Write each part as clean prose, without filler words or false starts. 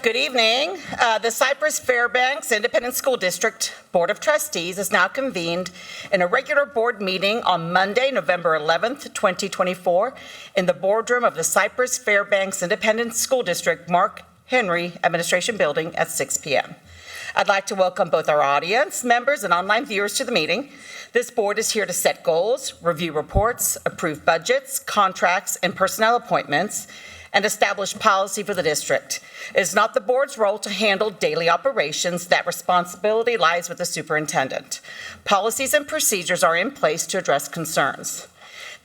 Good evening. The Cypress-Fairbanks Independent School District Board of Trustees is now convened in a regular board meeting on Monday, November 11th, 2024, in the boardroom of the Cypress-Fairbanks Independent School District Mark Henry Administration Building at 6 p.m. I'd like to welcome both our audience members and online viewers to the meeting. This board is here to set goals, review reports, approve budgets, contracts, and personnel appointments, and establish policy for the district. It is not the board's role to handle daily operations. That responsibility lies with the superintendent. Policies and procedures are in place to address concerns.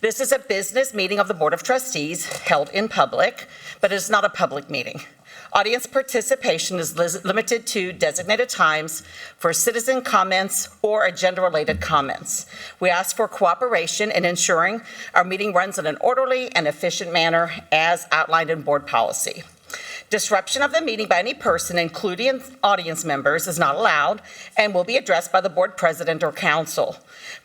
This is a business meeting of the Board of Trustees held in public, but it is not a public meeting. Audience participation is limited to designated times for citizen comments or agenda-related comments. We ask for cooperation in ensuring our meeting runs in an orderly and efficient manner as outlined in board policy. Disruption of the meeting by any person, including audience members, is not allowed and will be addressed by the board president or council.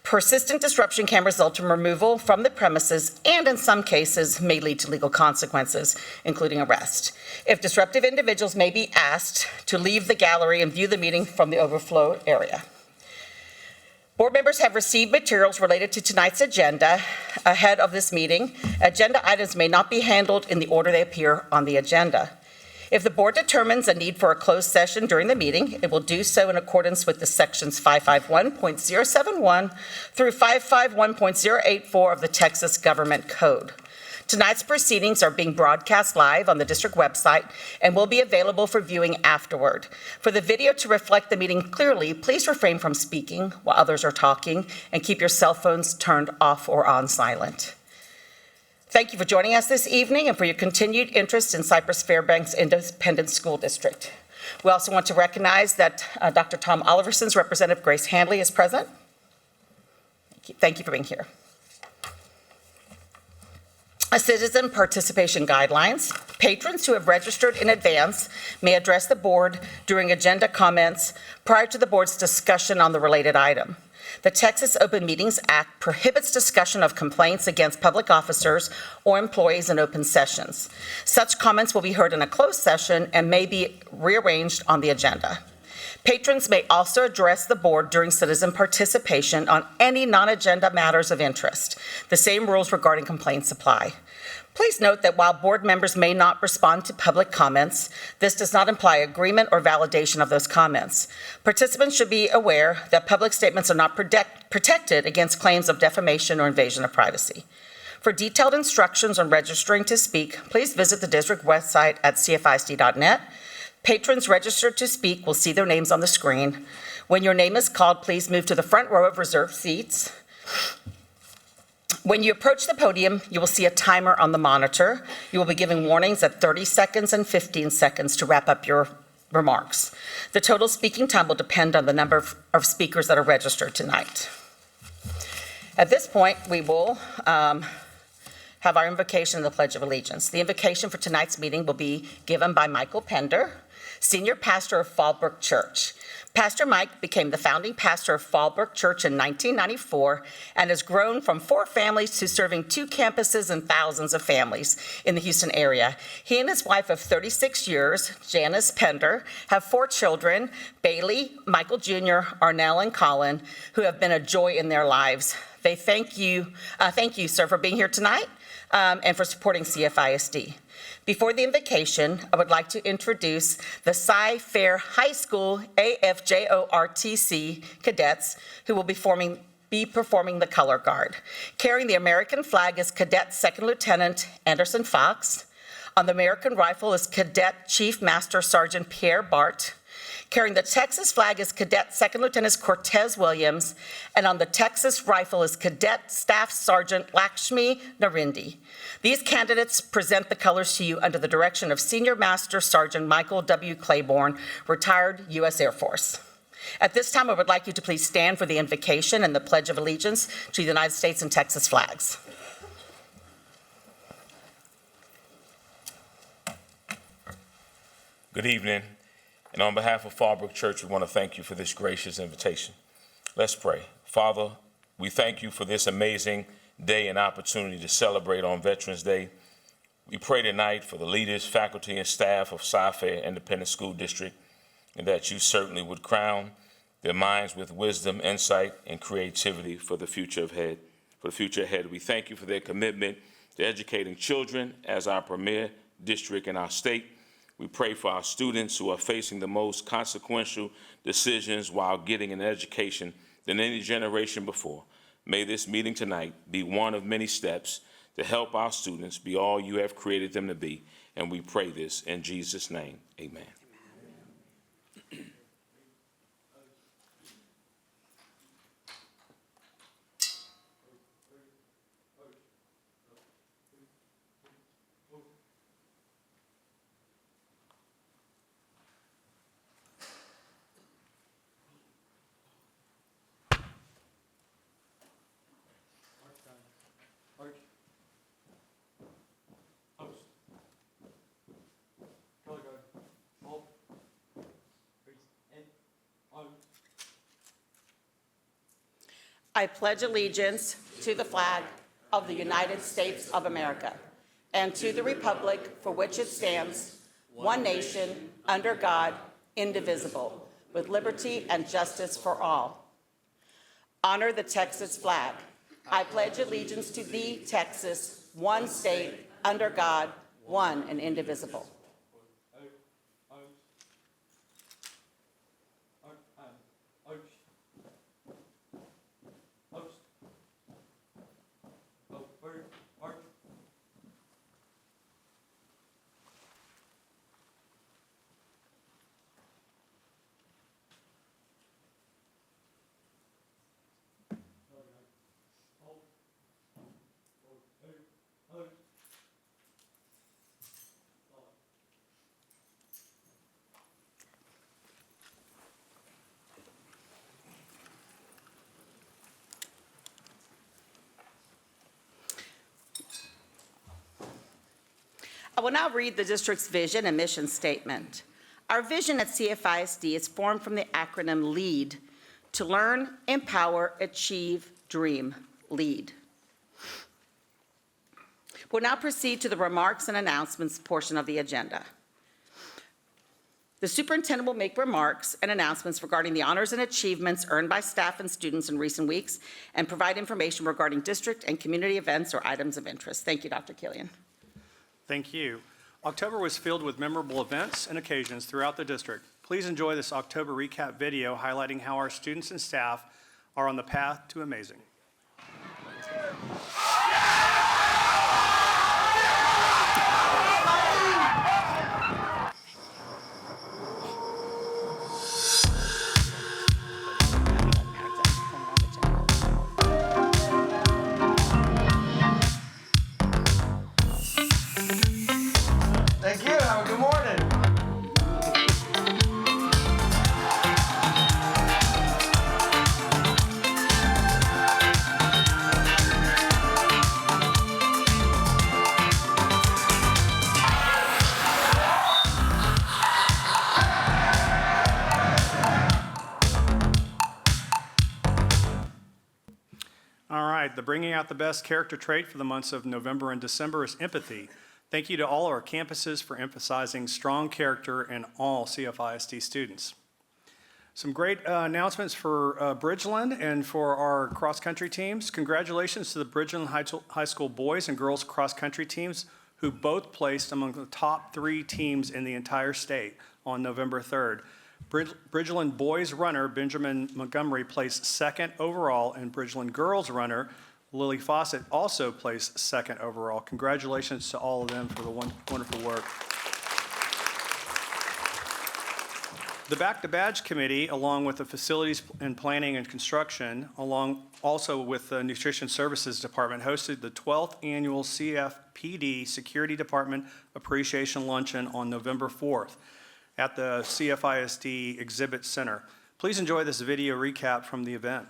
Persistent disruption can result in removal from the premises and, in some cases, may lead to legal consequences, including arrest. If disruptive individuals may be asked to leave the gallery and view the meeting from the overflow area. Board members have received materials related to tonight's agenda ahead of this meeting. Agenda items may not be handled in the order they appear on the agenda. If the board determines a need for a closed session during the meeting, it will do so in accordance with the sections 551.071 through 551.084 of the Texas Government Code. Tonight's proceedings are being broadcast live on the district website and will be available for viewing afterward. For the video to reflect the meeting clearly, please refrain from speaking while others are talking and keep your cell phones turned off or on silent. Thank you for joining us this evening and for your continued interest in Cypress-Fairbanks Independent School District. We also want to recognize that Dr. Tom Oliverson's representative, Grace Handley, is present. Thank you for being here. Citizen participation guidelines. Patrons who have registered in advance may address the board during agenda comments prior to the board's discussion on the related item. The Texas Open Meetings Act prohibits discussion of complaints against public officers or employees in open sessions. Such comments will be heard in a closed session and may be rearranged on the agenda. Patrons may also address the board during citizen participation on any non-agenda matters of interest. The same rules regarding complaints apply. Please note that while board members may not respond to public comments, this does not imply agreement or validation of those comments. Participants should be aware that public statements are not protected against claims of defamation or invasion of privacy. For detailed instructions on registering to speak, please visit the district website at cfisd.net. Patrons registered to speak will see their names on the screen. When your name is called, please move to the front row of reserved seats. When you approach the podium, you will see a timer on the monitor. You will be given warnings at 30 seconds and 15 seconds to wrap up your remarks. The total speaking time will depend on the number of speakers that are registered tonight. At this point, we will have our invocation and the Pledge of Allegiance. The invocation for tonight's meeting will be given by Michael Pender, Senior Pastor of Fallbrook Church. Pastor Mike became the founding pastor of Fallbrook Church in 1994 and has grown from 4 families to serving 2 campuses and thousands of families in the Houston area. He and his wife of 36 years, Janice Pender, have 4 children, Bailey, Michael Jr., Arnell, and Colin, who have been a joy in their lives. They thank you, sir, for being here tonight and for supporting CFISD. Before the invocation, I would like to introduce the Cy-Fair High School AFJORTC cadets who will be performing the color guard. Carrying the American flag is Cadet Second Lieutenant Anderson Fox. On the American rifle is Cadet Chief Master Sergeant Pierre Bart. Carrying the Texas flag is Cadet Second Lieutenant Cortez Williams, and on the Texas rifle is Cadet Staff Sergeant Lakshmi Narindi. These candidates present the colors to you under the direction of Senior Master Sergeant Michael W. Claiborne, retired U.S. Air Force. At this time, I would like you to please stand for the invocation and the Pledge of Allegiance to the United States and Texas flags. Good evening. And on behalf of Fallbrook Church, we want to thank you for this gracious invitation. Let's pray. Father, we thank you for this amazing day and opportunity to celebrate on Veterans Day. We pray tonight for the leaders, faculty, and staff of Cypress-Fairbanks Independent School District, and that you certainly would crown their minds with wisdom, insight, and creativity for the future ahead. We thank you for their commitment to educating children as our premier district in our state. We pray for our students who are facing the most consequential decisions while getting an education than any generation before. May this meeting tonight be one of many steps to help our students be all you have created them to be. And we pray this in Jesus' name. Amen. I pledge allegiance to the flag of the United States of America and to the republic for which it stands, one nation, under God, indivisible, with liberty and justice for all. Honor the Texas flag. I pledge allegiance to thee, Texas, one state, under God, one and indivisible. I will now read the district's vision and mission statement. Our vision at CFISD is formed from the acronym LEAD, to learn, empower, achieve, dream, LEAD. We'll now proceed to the remarks and announcements portion of the agenda. The superintendent will make remarks and announcements regarding the honors and achievements earned by staff and students in recent weeks and provide information regarding district and community events or items of interest. Thank you, Dr. Killian. Thank you. October was filled with memorable events and occasions throughout the district. Please enjoy this October recap video highlighting how our students and staff are on the path to amazing. Thank you. Have a good morning. All right, the bringing out the best character trait for the months of November and December is empathy. Thank you to all our campuses for emphasizing strong character in all CFISD students. Some great announcements for Bridgeland and for our cross-country teams. Congratulations to the Bridgeland High School boys and girls cross-country teams who both placed among the top 3 teams in the entire state on November 3rd. Bridgeland boys runner Benjamin Montgomery placed 2nd overall, and Bridgeland girls runner Lily Fawcett also placed 2nd overall. Congratulations to all of them for the wonderful work. The Back to Badge Committee, along with the Facilities and Planning and Construction, along also with the Nutrition Services Department, hosted the 12th Annual CFPD Security Department Appreciation Luncheon on November 4th at the CFISD Exhibit Center. Please enjoy this video recap from the event.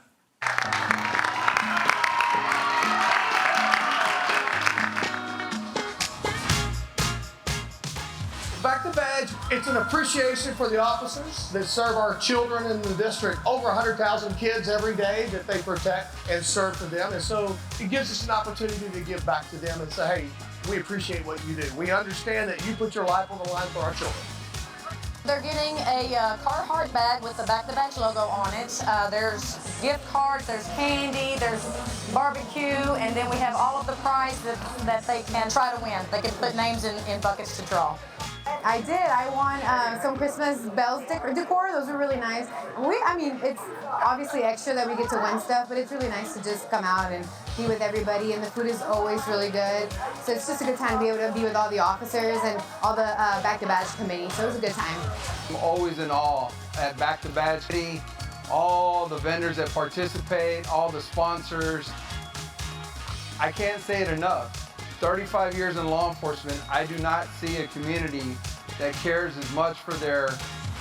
Back to Badge, it's an appreciation for the officers that serve our children in the district. Over 100,000 kids every day that they protect and serve for them. And so it gives us an opportunity to give back to them and say, hey, We appreciate what you do. We understand that you put your life on the line for our children. They're getting a Carhartt bag with the Back to Badge logo on it. There's gift cards, there's candy, there's barbecue, and then we have all of the prize that they can try to win. They can put names in buckets to draw. I did. I won some Christmas bells decor. Those were really nice. I mean, it's obviously extra that we get to win stuff, but it's really nice to just come out and be with everybody, and the food is always really good. So it's just a good time to be able to be with all the officers and all the Back to Badge committee. So it was a good time. I'm always in awe at Back to Badge City, all the vendors that participate, all the sponsors. I can't say it enough. 35 years in law enforcement, I do not see a community that cares as much for their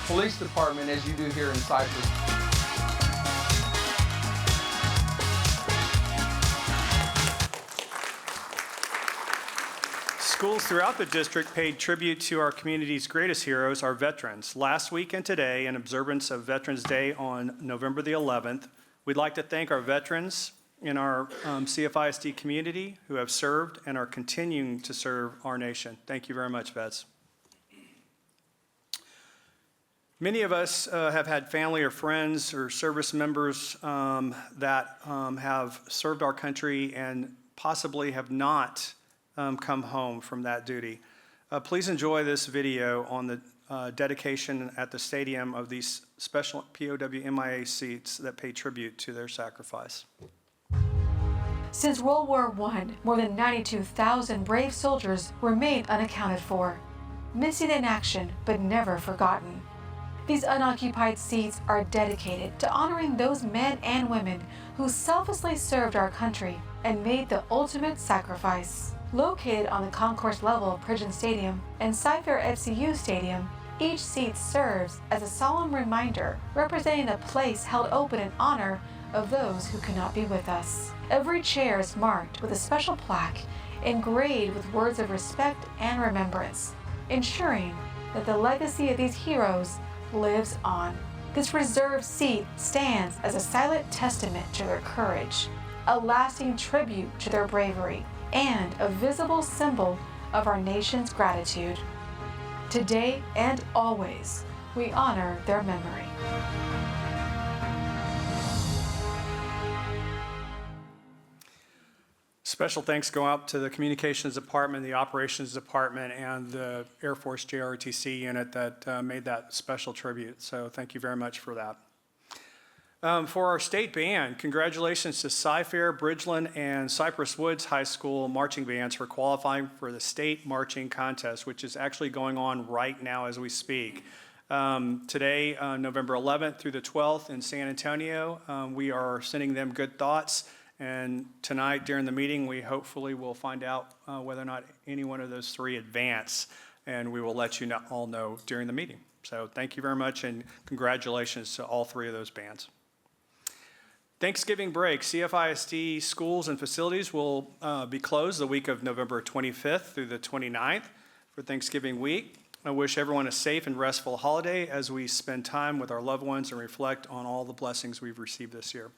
police department as you do here in Cypress. Schools throughout the district paid tribute to our community's greatest heroes, our veterans. Last week and today, in observance of Veterans Day on November the 11th, we'd like to thank our veterans in our CFISD community who have served and are continuing to serve our nation. Thank you very much, vets. Many of us have had family or friends or service members that have served our country and possibly have not come home from that duty. Please enjoy this video on the dedication at the stadium of these special POW MIA seats that pay tribute to their sacrifice. Since World War I, more than 92,000 brave soldiers remain unaccounted for, missing in action but never forgotten. These unoccupied seats are dedicated to honoring those men and women who selflessly served our country and made the ultimate sacrifice. Located on the concourse level of Pridgeon Stadium and Cypher FCU Stadium, each seat serves as a solemn reminder representing a place held open in honor of those who could not be with us. Every chair is marked with a special plaque engraved with words of respect and remembrance, ensuring that the legacy of these heroes lives on. This reserved seat stands as a silent testament to their courage, a lasting tribute to their bravery, and a visible symbol of our nation's gratitude. Today and always, we honor their memory. Special thanks go out to the Communications Department, the Operations Department, and the Air Force JROTC unit that made that special tribute. So thank you very much for that. For our state band, congratulations to Cy-Fair, Bridgeland, and Cypress Woods High School marching bands for qualifying for the state marching contest, which is actually going on right now as we speak. Today, November 11th through the 12th in San Antonio, we are sending them good thoughts. And tonight during the meeting, we hopefully will find out whether or not any one of those three advance, and we will let you all know during the meeting. So thank you very much, and congratulations to all three of those bands. Thanksgiving break, CFISD schools and facilities will be closed the week of November 25th through the 29th for Thanksgiving week. I wish everyone a safe and restful holiday as we spend time with our loved ones and reflect on all the blessings we've received this year.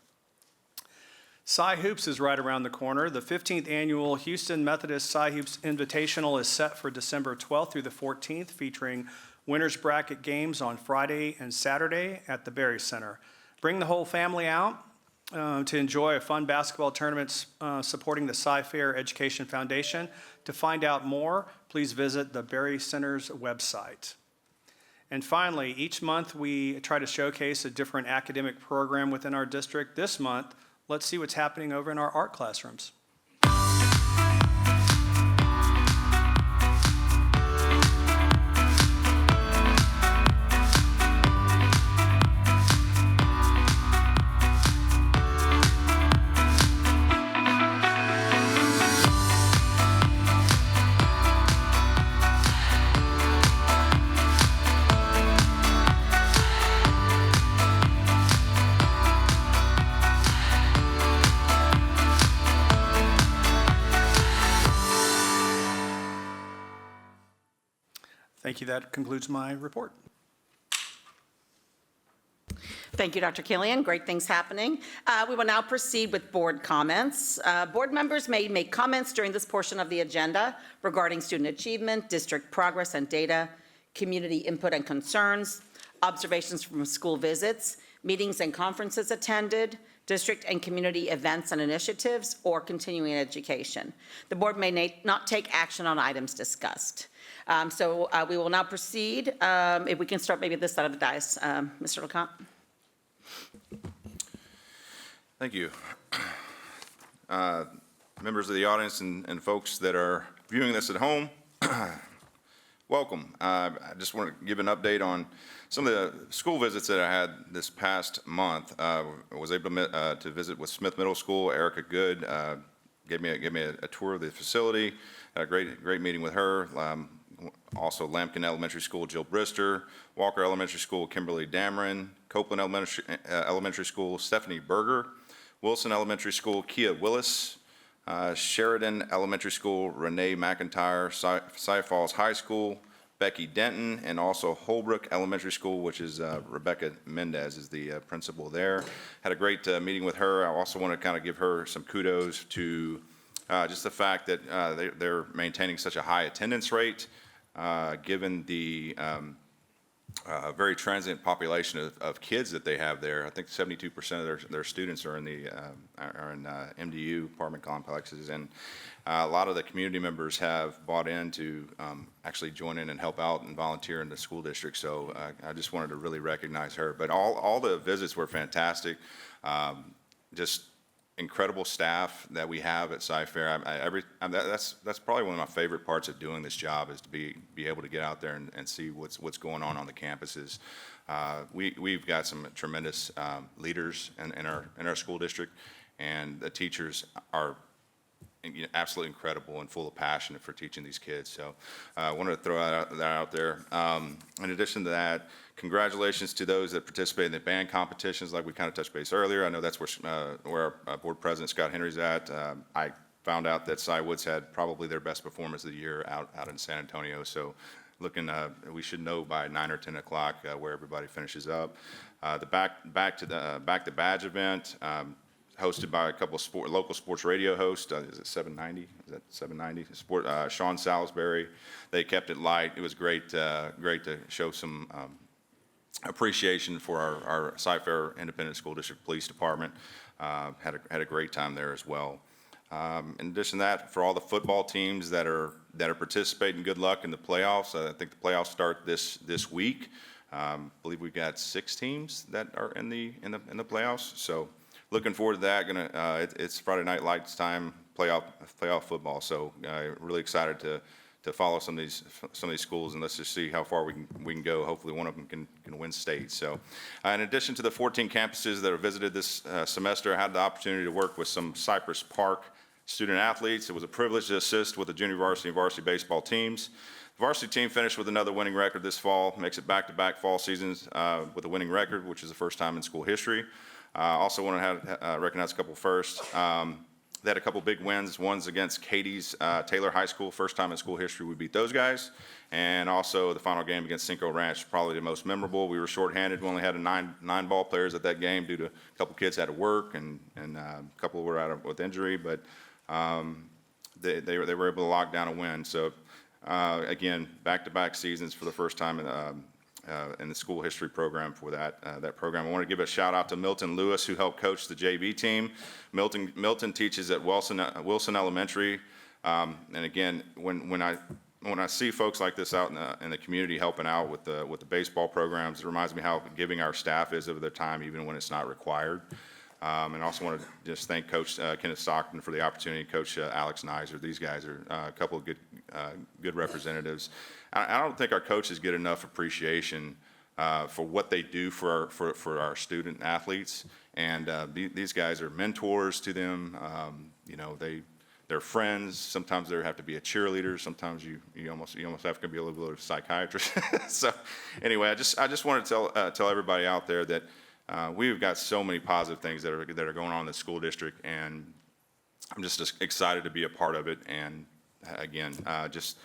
Cy Hoops is right around the corner. The 15th annual Houston Methodist Cy Hoops Invitational is set for December 12th through the 14th, featuring winners bracket games on Friday and Saturday at the Berry Center. Bring the whole family out to enjoy a fun basketball tournament supporting the Cy-Fair Education Foundation. To find out more, please visit the Berry Center's website. And finally, each month we try to showcase a different academic program within our district. This month, let's see what's happening over in our art classrooms. Thank you. That concludes my report. Thank you, Dr. Killian. Great things happening. We will now proceed with board comments. Board members may make comments during this portion of the agenda regarding student achievement, district progress and data, community input and concerns, observations from school visits, meetings and conferences attended, district and community events and initiatives, or continuing education. The board may not take action on items discussed. So we will now proceed. If we can start maybe this side of the dais. Mr. LeCompte. Thank you. Members of the audience and folks that are viewing this at home, welcome. I just want to give an update on some of the school visits that I had this past month. I was able to visit with Smith Middle School. Erica Good gave me a tour of the facility. A great meeting with her. Also Lambkin Elementary School, Jill Brister. Walker Elementary School, Kimberly Dameron. Copeland Elementary School, Stephanie Berger. Wilson Elementary School, Kia Willis. Sheridan Elementary School, Renee McIntyre. Cy Falls High School, Becky Denton, and also Holbrook Elementary School, which is Rebecca Mendez is the principal there. Had a great meeting with her. I also want to kind of give her some kudos to just the fact that they're maintaining such a high attendance rate, given the very transient population of kids that they have there. I think 72% of their students are in MDU apartment complexes, and a lot of the community members have bought in to actually join in and help out and volunteer in the school district. So I just wanted to really recognize her. But all the visits were fantastic. Just incredible staff that we have at Cy-Fair. That's probably one of my favorite parts of doing this job, is to be able to get out there and see what's going on the campuses. We've got some tremendous leaders in our school district, and the teachers are absolutely incredible and full of passion for teaching these kids. So I wanted to throw that out there. In addition to that, congratulations to those that participate in the band competitions, like we kind of touched base earlier. I know that's where our board president, Scott Henry's at. I found out that Cy Woods had probably their best performance of the year out in San Antonio. So we should know by 9 or 10 o'clock where everybody finishes up. The back to badge event, hosted by a couple of local sports radio hosts. Is it 790? Is that 790? Sean Salisbury. They kept it light. It was great to show some appreciation for our Cy-Fair Independent School District Police Department. Had a great time there as well. In addition to that, for all the football teams that are participating, good luck in the playoffs. I think the playoffs start this week. I believe we've got 6 teams that are in the playoffs. So looking forward to that. It's Friday Night Lights time, playoff football. So really excited to follow some of these schools, and let's just see how far we can go. Hopefully one of them can win state. So in addition to the 14 campuses that are visited this semester, I had the opportunity to work with some Cypress Park student athletes. It was a privilege to assist with the junior varsity and varsity baseball teams. The varsity team finished with another winning record this fall, makes it back-to-back fall seasons with a winning record, which is the first time in school history. Also want to recognize a couple first. They had a couple big wins. One's against Katie's Taylor High School. First time in school history we beat those guys. And also the final game against Cinco Ranch, probably the most memorable. We were shorthanded. We only had nine ball players at that game due to a couple kids had to work and a couple were out with injury. But they were able to lock down a win. So again, back-to-back seasons for the first time in the school history program for that program. I want to give a shout out to Milton Lewis, who helped coach the JV team. Milton teaches at Wilson Elementary, and again, when I see folks like this out in the community helping out with the baseball programs, it reminds me how giving our staff is of their time, even when it's not required. And I also want to just thank Coach Kenneth Stockton for the opportunity, Coach Alex Nizer. These guys are a couple of good representatives. I don't think our coaches get enough appreciation for what they do for our student athletes. And these guys are mentors to them. They're friends. Sometimes they have to be a cheerleader. Sometimes you almost have to be a little bit of a psychiatrist. So anyway, I just want to tell everybody out there that we've got so many positive things that are going on in the school district, and I'm just excited to be a part of it. And again, just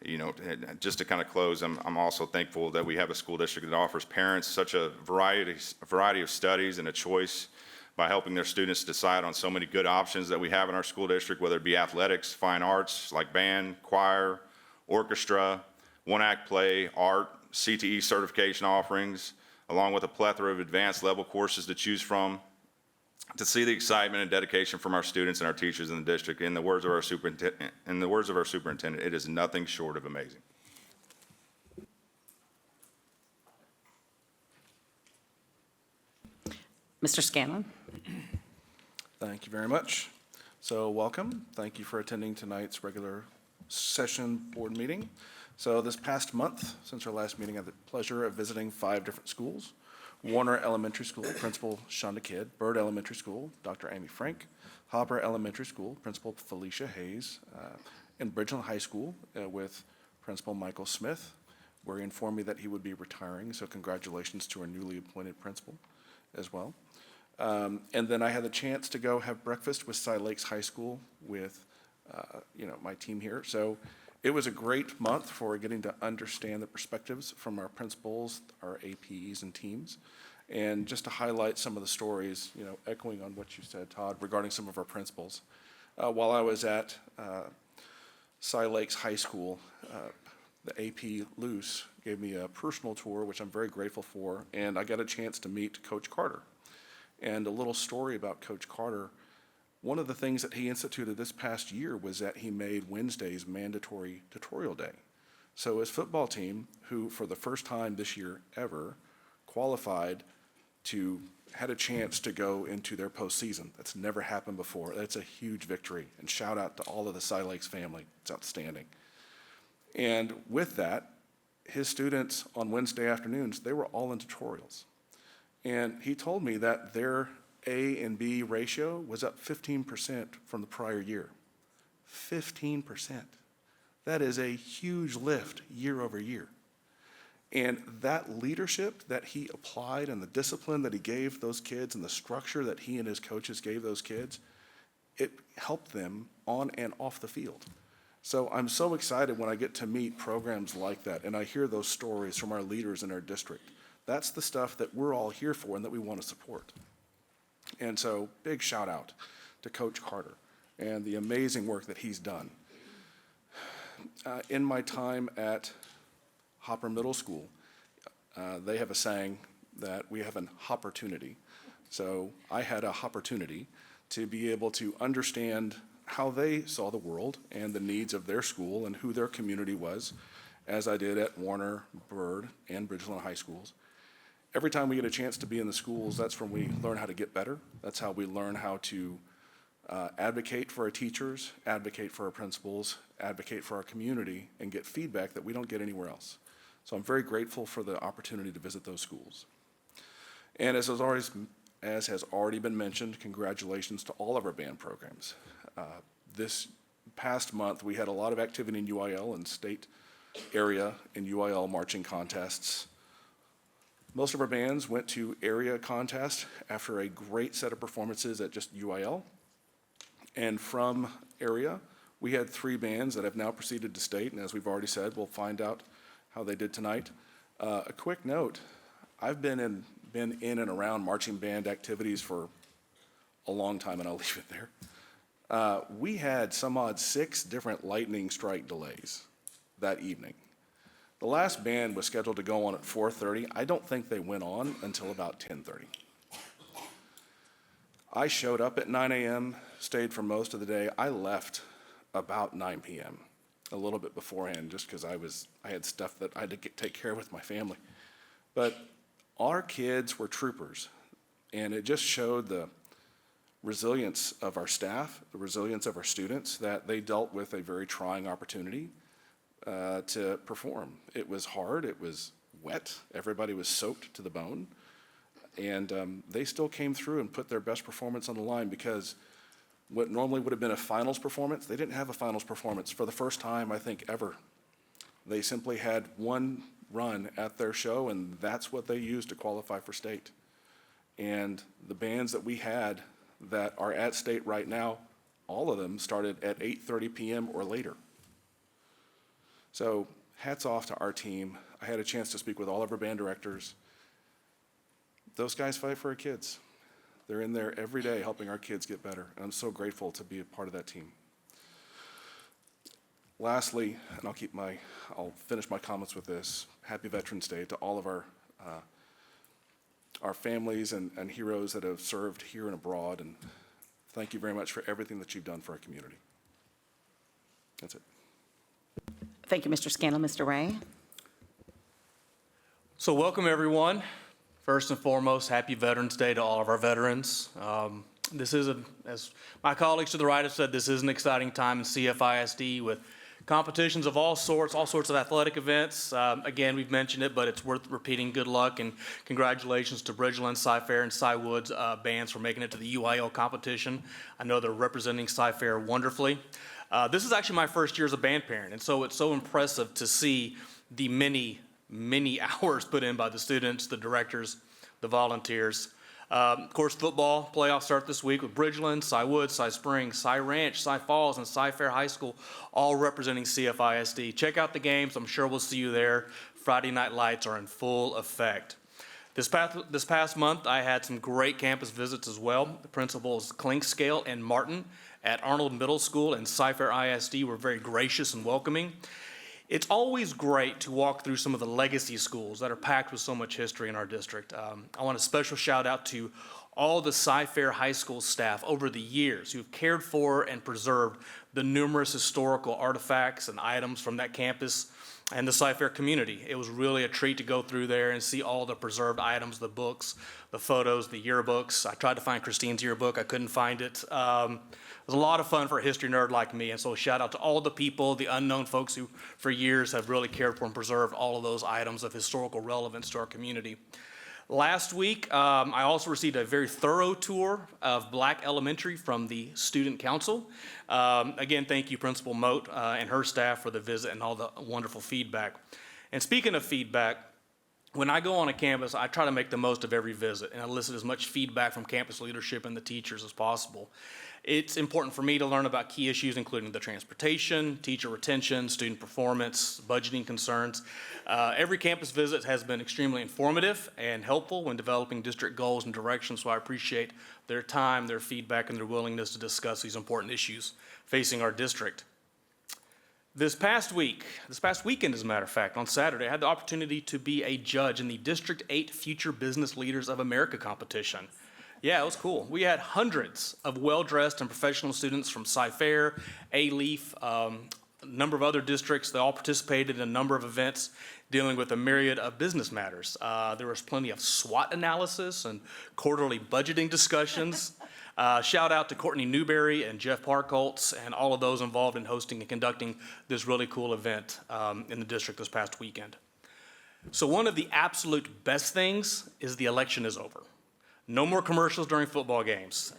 You know, just to kind of close, I'm also thankful that we have a school district that offers parents such a variety of studies and a choice by helping their students decide on so many good options that we have in our school district, whether it be athletics, fine arts like band, choir, orchestra, one-act play, art, CTE certification offerings, along with a plethora of advanced level courses to choose from. To see the excitement and dedication from our students and our teachers in the district, in the words of our superintendent, it is nothing short of amazing. Mr. Scanlon. Thank you very much. So welcome. Thank you for attending tonight's regular session board meeting. So this past month, since our last meeting, I had the pleasure of visiting 5 different schools. Warner Elementary School, Principal Shonda Kidd. Byrd Elementary School, Dr. Amy Frank. Hopper Elementary School, Principal Felicia Hayes. And Bridgeland High School with Principal Michael Smith, where he informed me that he would be retiring, so congratulations to our newly appointed principal as well. And then I had the chance to go have breakfast with Cy Lakes High School with, my team here. So it was a great month for getting to understand the perspectives from our principals, our APs and teams. And just to highlight some of the stories, echoing on what you said, Todd, regarding some of our principals. While I was at Cy Lakes High School, the AP Luce gave me a personal tour, which I'm very grateful for, and I got a chance to meet Coach Carter. And a little story about Coach Carter, one of the things that he instituted this past year was that he made Wednesdays mandatory tutorial day. So his football team, who for the first time this year ever qualified had a chance to go into their postseason. That's never happened before. That's a huge victory. And shout out to all of the Cy Lakes family. It's outstanding. And with that, his students on Wednesday afternoons, they were all in tutorials. And he told me that their A and B ratio was up 15% from the prior year. 15%. That is a huge lift year over year. And that leadership that he applied and the discipline that he gave those kids and the structure that he and his coaches gave those kids, it helped them on and off the field. So I'm so excited when I get to meet programs like that and I hear those stories from our leaders in our district. That's the stuff that we're all here for and that we want to support. And so big shout out to Coach Carter and the amazing work that he's done. In my time at Hopper Middle School, they have a saying that we have an opportunity. So I had a opportunity to be able to understand how they saw the world and the needs of their school and who their community was, as I did at Warner, Byrd, and Bridgeland High Schools. Every time we get a chance to be in the schools, that's when we learn how to get better. That's how we learn how to advocate for our teachers, advocate for our principals, advocate for our community, and get feedback that we don't get anywhere else. So I'm very grateful for the opportunity to visit those schools. And as has already been mentioned, congratulations to all of our band programs. This past month, we had a lot of activity in UIL and state area in UIL marching contests. Most of our bands went to area contests after a great set of performances at just UIL. And from area, we had 3 bands that have now proceeded to state, and as we've already said, we'll find out how they did tonight. A quick note, I've been in and around marching band activities for a long time, and I'll leave it there. We had some odd 6 different lightning strike delays that evening. The last band was scheduled to go on at 4:30. I don't think they went on until about 10:30. I showed up at 9 a.m., stayed for most of the day. I left about 9 p.m., a little bit beforehand, just because I had stuff that I had to take care of with my family. But our kids were troopers, and it just showed the resilience of our staff, the resilience of our students, that they dealt with a very trying opportunity to perform. It was hard, it was wet, everybody was soaked to the bone, and they still came through and put their best performance on the line, because what normally would have been a finals performance, they didn't have a finals performance for the first time, I think, ever. They simply had one run at their show, and that's what they used to qualify for state. And the bands that we had that are at state right now, all of them started at 8:30 p.m. or later. So hats off to our team. I had a chance to speak with all of our band directors. Those guys fight for our kids. They're in there every day helping our kids get better, and I'm so grateful to be a part of that team. Lastly, and I'll finish my comments with this, Happy Veterans Day to all of our families and heroes that have served here and abroad, and thank you very much for everything that you've done for our community. That's it. Thank you, Mr. Scanlon. Mr. Ray? So welcome, everyone. First and foremost, happy Veterans Day to all of our veterans. This is, as my colleagues to the right have said, this is an exciting time in CFISD with competitions of all sorts of athletic events. Again, we've mentioned it, but it's worth repeating. Good luck and congratulations to Bridgeland, Cy-Fair, and Cy-Woods bands for making it to the UIL competition. I know they're representing Cy-Fair wonderfully. This is actually my first year as a band parent, and so it's so impressive to see the many hours put in by the students, the directors, the volunteers. Of course, football playoffs start this week with Bridgeland, Cy-Woods, Cy-Springs, Cy-Ranch, Cy-Falls, and Cy-Fair High School, all representing CFISD. Check out the games. I'm sure we'll see you there. Friday night lights are in full effect. This past month, I had some great campus visits as well. The principals Clinkscale and Martin at Arnold Middle School and Cy-Fair ISD were very gracious and welcoming. It's always great to walk through some of the legacy schools that are packed with so much history in our district. I want a special shout out to all the Cy-Fair High School staff over the years who've cared for and preserved the numerous historical artifacts and items from that campus and the Cy-Fair community. It was really a treat to go through there and see all the preserved items, the books, the photos, the yearbooks. I tried to find Christine's yearbook. I couldn't find it. It was a lot of fun for a history nerd like me, and so shout out to all the people, the unknown folks who for years have really cared for and preserved all of those items of historical relevance to our community. Last week, I also received a very thorough tour of Black Elementary from the Student Council. Again, thank you, Principal Moat and her staff for the visit and all the wonderful feedback. And speaking of feedback, when I go on a campus, I try to make the most of every visit and elicit as much feedback from campus leadership and the teachers as possible. It's important for me to learn about key issues, including the transportation, teacher retention, student performance, budgeting concerns. Every campus visit has been extremely informative and helpful when developing district goals and directions, so I appreciate their time, their feedback, and their willingness to discuss these important issues facing our district. This past weekend, as a matter of fact, on Saturday, I had the opportunity to be a judge in the District 8 Future Business Leaders of America competition. Yeah, it was cool. We had hundreds of well-dressed and professional students from Cy-Fair, A-Leaf, a number of other districts. They all participated in a number of events dealing with a myriad of business matters. There was plenty of SWOT analysis and quarterly budgeting discussions. Shout out to Courtney Newberry and Jeff Parkholtz and all of those involved in hosting and conducting this really cool event in the district this past weekend. So one of the absolute best things is the election is over. No more commercials during football games.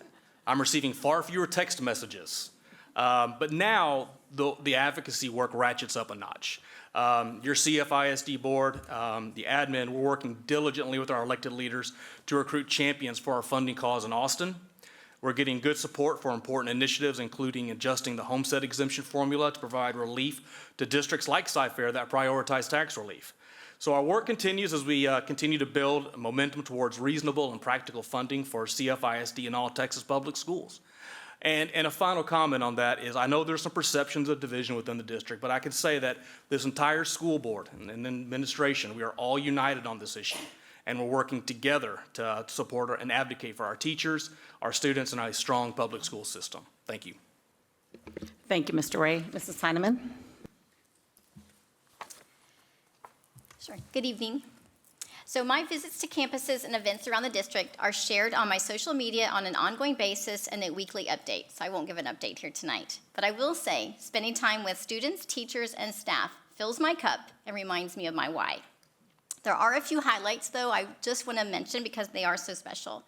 I'm receiving far fewer text messages. But now the advocacy work ratchets up a notch. Your CFISD board, the admin, we're working diligently with our elected leaders to recruit champions for our funding cause in Austin. We're getting good support for important initiatives, including adjusting the homestead exemption formula to provide relief to districts like Cy-Fair that prioritize tax relief. So our work continues as we continue to build momentum towards reasonable and practical funding for CFISD and all Texas public schools. And a final comment on that is I know there's some perceptions of division within the district, but I can say that this entire school board and administration, we are all united on this issue. And we're working together to support and advocate for our teachers, our students, and a strong public school system. Thank you. Thank you, Mr. Ray. Mrs. Heineman? Sure. Good evening. So my visits to campuses and events around the district are shared on my social media on an ongoing basis and a weekly update. So I won't give an update here tonight. But I will say, spending time with students, teachers, and staff fills my cup and reminds me of my why. There are a few highlights, though, I just want to mention because they are so special.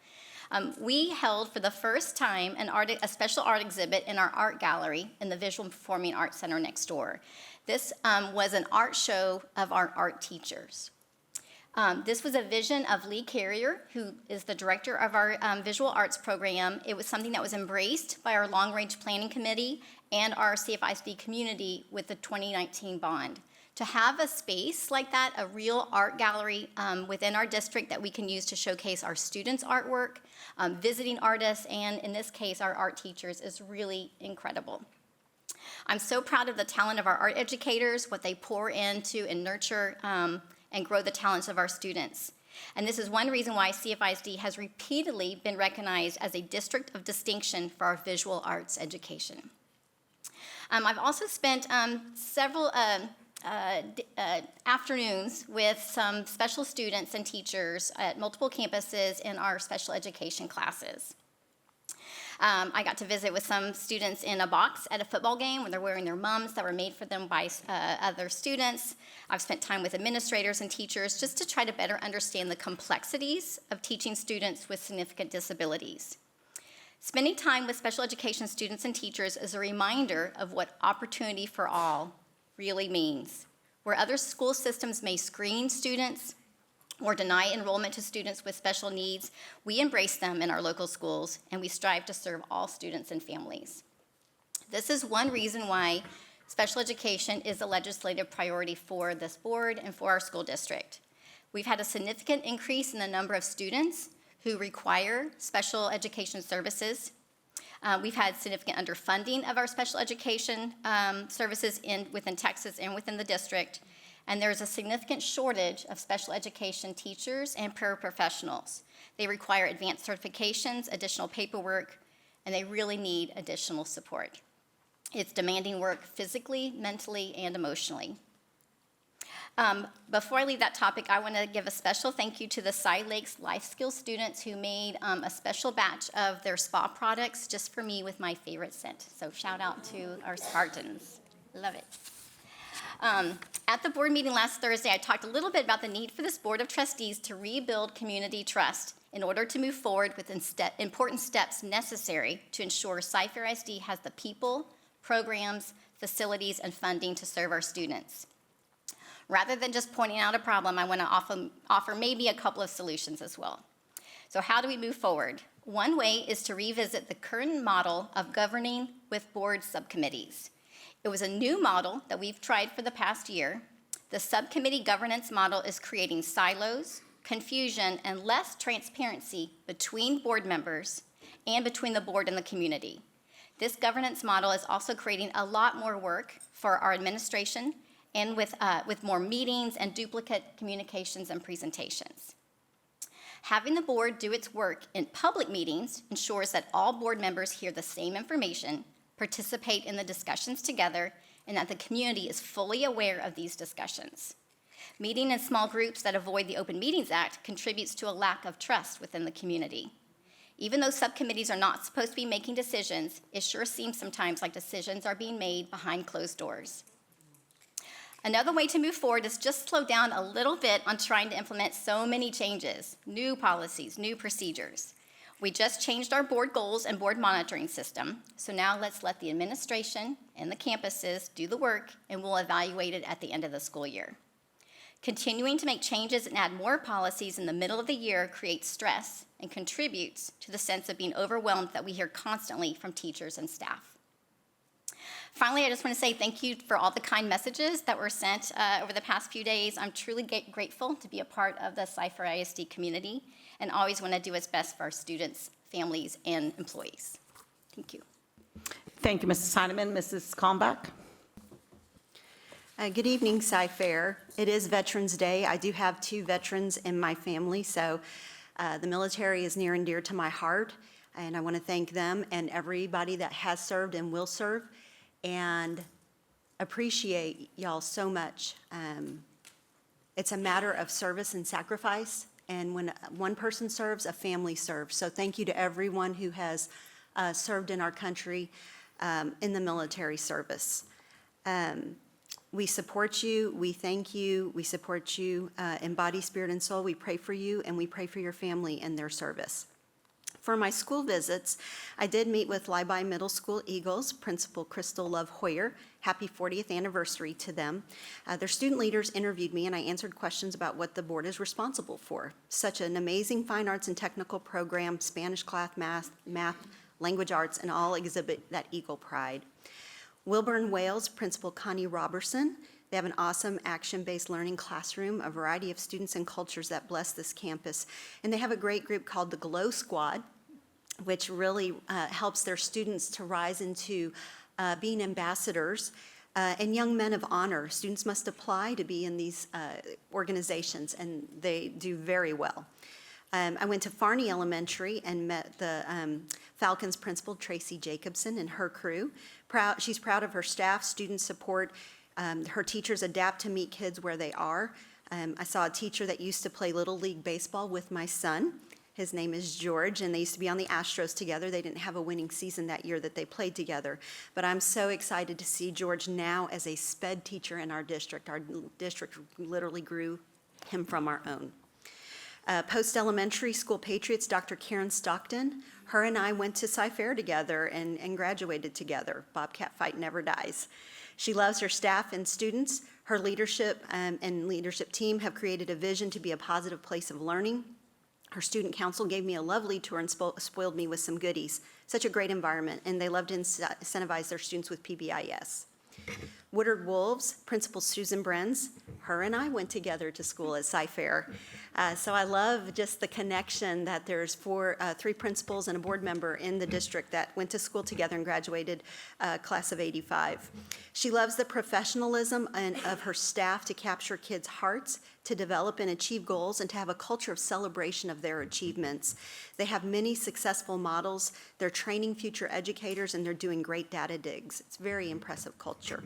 We held for the first time a special art exhibit in our art gallery in the Visual Performing Arts Center next door. This was an art show of our art teachers. This was a vision of Lee Carrier, who is the director of our visual arts program. It was something that was embraced by our long-range planning committee and our CFISD community with the 2019 bond. To have a space like that, a real art gallery within our district that we can use to showcase our students' artwork, visiting artists, and in this case, our art teachers, is really incredible. I'm so proud of the talent of our art educators, what they pour into and nurture and grow the talents of our students. And this is one reason why CFISD has repeatedly been recognized as a district of distinction for our visual arts education. I've also spent several afternoons with some special students and teachers at multiple campuses in our special education classes. I got to visit with some students in a box at a football game when they're wearing their mums that were made for them by other students. I've spent time with administrators and teachers just to try to better understand the complexities of teaching students with significant disabilities. Spending time with special education students and teachers is a reminder of what opportunity for all really means. Where other school systems may screen students or deny enrollment to students with special needs, we embrace them in our local schools, and we strive to serve all students and families. This is one reason why special education is a legislative priority for this board and for our school district. We've had a significant increase in the number of students who require special education services. We've had significant underfunding of our special education services within Texas and within the district. And there's a significant shortage of special education teachers and paraprofessionals. They require advanced certifications, additional paperwork, and they really need additional support. It's demanding work physically, mentally, and emotionally. Before I leave that topic, I want to give a special thank you to the Cy Lakes Life Skills students who made a special batch of their spa products just for me with my favorite scent. So shout out to our Spartans. Love it. At the board meeting last Thursday, I talked a little bit about the need for this Board of Trustees to rebuild community trust in order to move forward with important steps necessary to ensure Cypress-Fairbanks has the people, programs, facilities, and funding to serve our students. Rather than just pointing out a problem, I want to offer maybe a couple of solutions as well. So how do we move forward? One way is to revisit the current model of governing with board subcommittees. It was a new model that we've tried for the past year. The subcommittee governance model is creating silos, confusion, and less transparency between board members and between the board and the community. This governance model is also creating a lot more work for our administration and with more meetings and duplicate communications and presentations. Having the board do its work in public meetings ensures that all board members hear the same information, participate in the discussions together, and that the community is fully aware of these discussions. Meeting in small groups that avoid the Open Meetings Act contributes to a lack of trust within the community. Even though subcommittees are not supposed to be making decisions, it sure seems sometimes like decisions are being made behind closed doors. Another way to move forward is just slow down a little bit on trying to implement so many changes, new policies, new procedures. We just changed our board goals and board monitoring system, so now let's let the administration and the campuses do the work, and we'll evaluate it at the end of the school year. Continuing to make changes and add more policies in the middle of the year creates stress and contributes to the sense of being overwhelmed that we hear constantly from teachers and staff. Finally, I just want to say thank you for all the kind messages that were sent over the past few days. I'm truly grateful to be a part of the Cypress-ISD community and always want to do what's best for our students, families, and employees. Thank you. Thank you, Mrs. Heineman. Mrs. Kalmbach? Good evening, Cy-Fair. It is Veterans Day. I do have 2 veterans in my family, so the military is near and dear to my heart, and I want to thank them and everybody that has served and will serve, and appreciate y'all so much. It's a matter of service and sacrifice, and when one person serves, a family serves. So thank you to everyone who has served in our country in the military service. We support you, we thank you, we support you in body, spirit, and soul. We pray for you, and we pray for your family and their service. For my school visits, I did meet with Libi Middle School Eagles, Principal Crystal Love Hoyer. Happy 40th anniversary to them. Their student leaders interviewed me, and I answered questions about what the board is responsible for. Such an amazing fine arts and technical program, Spanish class, math, language arts, and all exhibit that Eagle pride. Wilburn Wales Principal Connie Robertson, They have an awesome action-based learning classroom, a variety of students and cultures that bless this campus. And they have a great group called the Glow Squad, which really helps their students to rise into being ambassadors and young men of honor. Students must apply to be in these organizations, and they do very well. I went to Farney Elementary and met the Falcons principal, Tracy Jacobson, and her crew. She's proud of her staff, student support. Her teachers adapt to meet kids where they are. I saw a teacher that used to play Little League Baseball with my son. His name is George, and they used to be on the Astros together. They didn't have a winning season that year that they played together. But I'm so excited to see George now as a SPED teacher in our district. Our district literally grew him from our own. Post-elementary school patriots, Dr. Karen Stockton. Her and I went to Cy-Fair together and graduated together. Bobcat fight never dies. She loves her staff and students. Her leadership and leadership team have created a vision to be a positive place of learning. Her student council gave me a lovely tour and spoiled me with some goodies. Such a great environment, and they love to incentivize their students with PBIS. Woodard Wolves, Principal Susan Brenz, her and I went together to school at Cy-Fair. So I love just the connection that there's three principals and a board member in the district that went to school together and graduated class of '85. She loves the professionalism of her staff to capture kids' hearts, to develop and achieve goals, and to have a culture of celebration of their achievements. They have many successful models. They're training future educators, and they're doing great data digs. It's a very impressive culture.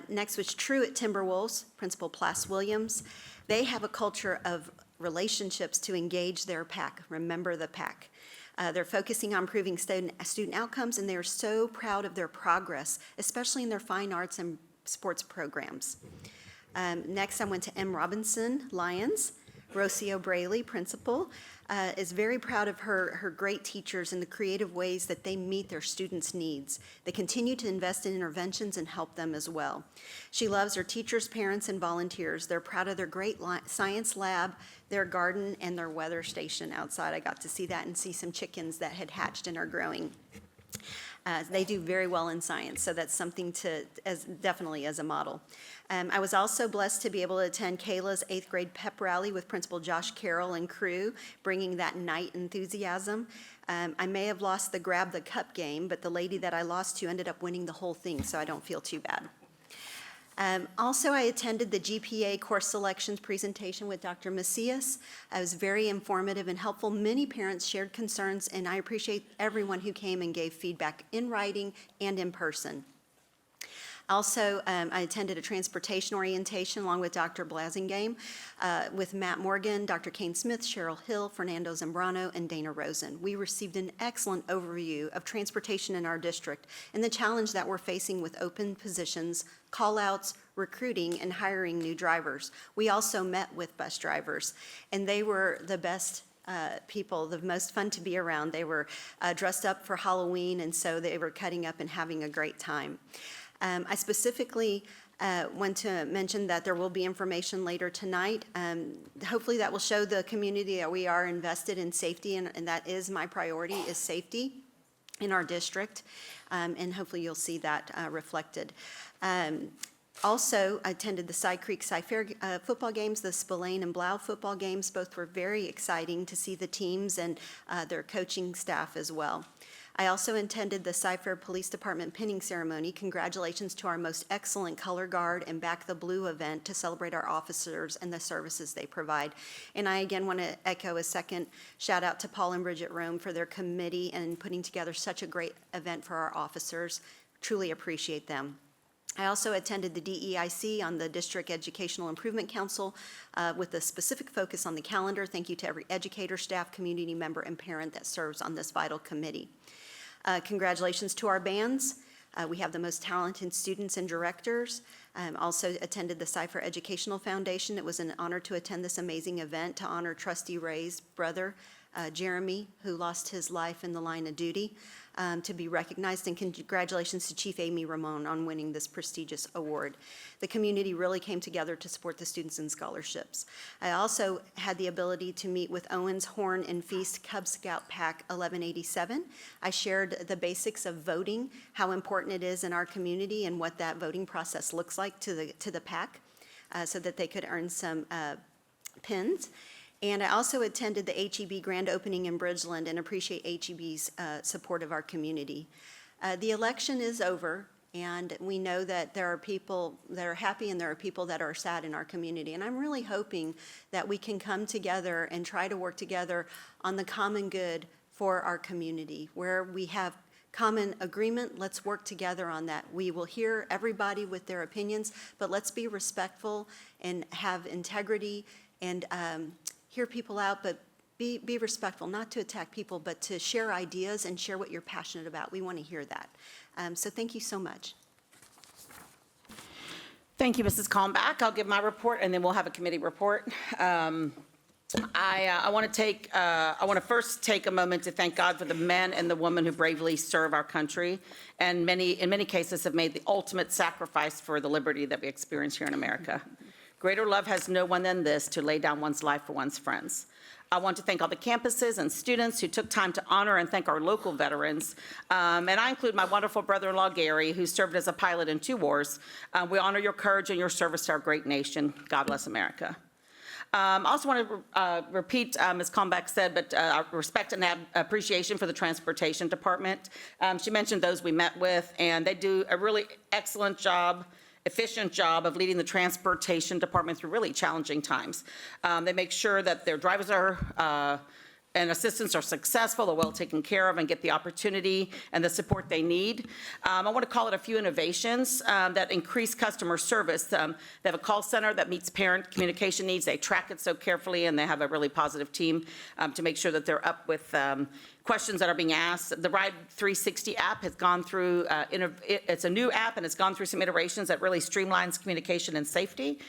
Next was True at Timberwolves, Principal Plas Williams. They have a culture of relationships to engage their pack. Remember the pack. They're focusing on improving student outcomes, and they are so proud of their progress, especially in their fine arts and sports programs. Next, I went to M. Robinson Lyons. Rocio Braley, principal, is very proud of her great teachers and the creative ways that they meet their students' needs. They continue to invest in interventions and help them as well. She loves her teachers, parents, and volunteers. They're proud of their great science lab, their garden, and their weather station outside. I got to see that and see some chickens that had hatched and are growing. They do very well in science, so that's something definitely as a model. I was also blessed to be able to attend Kayla's 8th grade pep rally with Principal Josh Carroll and crew, bringing that night enthusiasm. I may have lost the grab the cup game, but the lady that I lost to ended up winning the whole thing, so I don't feel too bad. Also, I attended the GPA course selections presentation with Dr. Macias. It was very informative and helpful. Many parents shared concerns, and I appreciate everyone who came and gave feedback in writing and in person. Also, I attended a transportation orientation along with Dr. Blasingame with Matt Morgan, Dr. Kane Smith, Cheryl Hill, Fernando Zambrano, and Dana Rosen. We received an excellent overview of transportation in our district and the challenge that we're facing with open positions, call-outs, recruiting, and hiring new drivers. We also met with bus drivers, and they were the best people, the most fun to be around. They were dressed up for Halloween, and so they were cutting up and having a great time. I specifically want to mention that there will be information later tonight. Hopefully that will show the community that we are invested in safety, and that is my priority, is safety in our district, and hopefully you'll see that reflected. Also, I attended the Cy Creek Cy-Fair football games, the Spillane and Blau football games. Both were very exciting to see the teams and their coaching staff as well. I also attended the Cy-Fair Police Department pinning ceremony. Congratulations to our most excellent color guard and Back the Blue event to celebrate our officers and the services they provide. And I again want to echo a second shout out to Paul and Bridget Rome for their committee and putting together such a great event for our officers. Truly appreciate them. I also attended the DEIC on the District Educational Improvement Council with a specific focus on the calendar. Thank you to every educator, staff, community member, and parent that serves on this vital committee. Congratulations to our bands. We have the most talented students and directors. Also attended the Cy-Fair Educational Foundation. It was an honor to attend this amazing event to honor Trustee Ray's brother, Jeremy, who lost his life in the line of duty, to be recognized, and congratulations to Chief Amy Ramon on winning this prestigious award. The community really came together to support the students in scholarships. I also had the ability to meet with Owens Horn and Feast Cub Scout Pack 1187. I shared the basics of voting, how important it is in our community, and what that voting process looks like to the pack, so that they could earn some pins. And I also attended the HEB grand opening in Bridgeland and appreciate HEB's support of our community. The election is over, and we know that there are people that are happy and there are people that are sad in our community. And I'm really hoping that we can come together and try to work together on the common good for our community. Where we have common agreement, let's work together on that. We will hear everybody with their opinions, but let's be respectful and have integrity and hear people out, but be respectful, not to attack people, but to share ideas and share what you're passionate about. We want to hear that. So thank you so much. Thank you, Mrs. Kalmbach. I'll give my report, and then we'll have a committee report. I want to first take a moment to thank God for the men and the women who bravely serve our country, and in many cases have made the ultimate sacrifice for the liberty that we experience here in America. Greater love has no one than this, to lay down one's life for one's friends. I want to thank all the campuses and students who took time to honor and thank our local veterans. And I include my wonderful brother-in-law, Gary, who served as a pilot in 2 wars. We honor your courage and your service to our great nation. God bless America. I also want to repeat, Ms. Kalmbach said, but respect and appreciation for the Transportation Department. She mentioned those we met with, and they do a really excellent job, efficient job of leading the Transportation Department through really challenging times. They make sure that their drivers and assistants are successful, they're well taken care of, and get the opportunity and the support they need. I want to call it a few innovations that increase customer service. They have a call center that meets parent communication needs. They track it so carefully, and they have a really positive team to make sure that they're up with questions that are being asked. The Ride 360 app has gone through, it's a new app, and it's gone through some iterations that really streamlines communication and safety.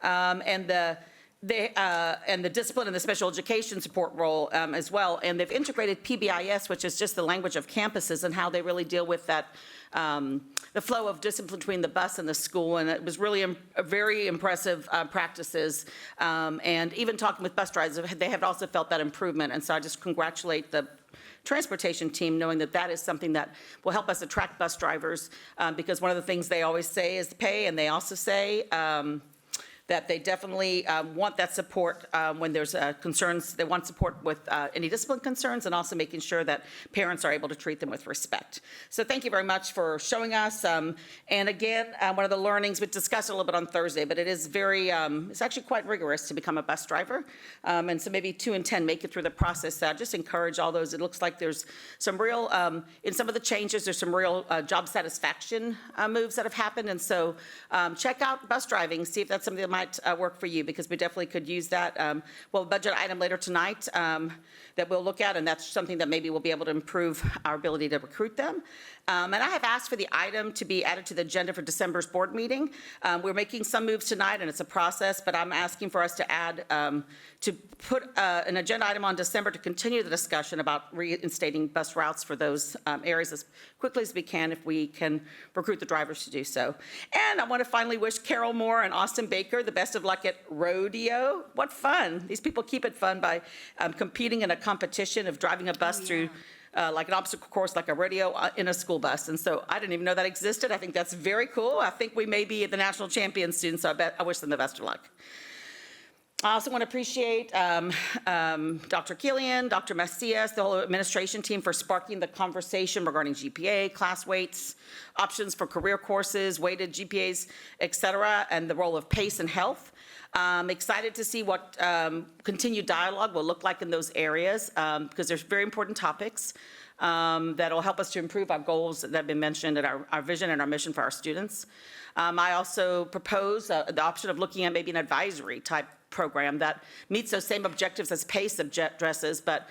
And the discipline and the special education support role as well. And they've integrated PBIS, which is just the language of campuses, and how they really deal with that, the flow of discipline between the bus and the school. And it was really very impressive practices. And even talking with bus drivers, they have also felt that improvement. And so I just congratulate the transportation team, knowing that that is something that will help us attract bus drivers, because one of the things they always say is pay, and they also say that they definitely want that support when there's concerns. They want support with any discipline concerns, and also making sure that parents are able to treat them with respect. So thank you very much for showing us. And again, one of the learnings, we discussed it a little bit on Thursday, but it is very, it's actually quite rigorous to become a bus driver. And so maybe 2 in 10 make it through the process. I just encourage all those. It looks like there's some real, in some of the changes, there's some real job satisfaction moves that have happened. And so check out bus driving, see if that's something that might work for you, because we definitely could use that. We'll have a budget item later tonight that we'll look at, and that's something that maybe we'll be able to improve our ability to recruit them. And I have asked for the item to be added to the agenda for December's board meeting. We're making some moves tonight, and it's a process, but I'm asking for us to add, to put an agenda item on December to continue the discussion about reinstating bus routes for those areas as quickly as we can, if we can recruit the drivers to do so. And I want to finally wish Carol Moore and Austin Baker the best of luck at rodeo. What fun. These people keep it fun by competing in a competition of driving a bus through like an obstacle course, like a rodeo in a school bus. And so I didn't even know that existed. I think that's very cool. I think we may be the national champions soon, so I wish them the best of luck. I also want to appreciate Dr. Killian, Dr. Macias, the whole administration team for sparking the conversation regarding GPA, class weights, options for career courses, weighted GPAs, et cetera, and the role of PACE and health. I'm excited to see what continued dialogue will look like in those areas, because there's very important topics that will help us to improve our goals that have been mentioned and our vision and our mission for our students. I also propose the option of looking at maybe an advisory type program that meets those same objectives as PACE addresses, but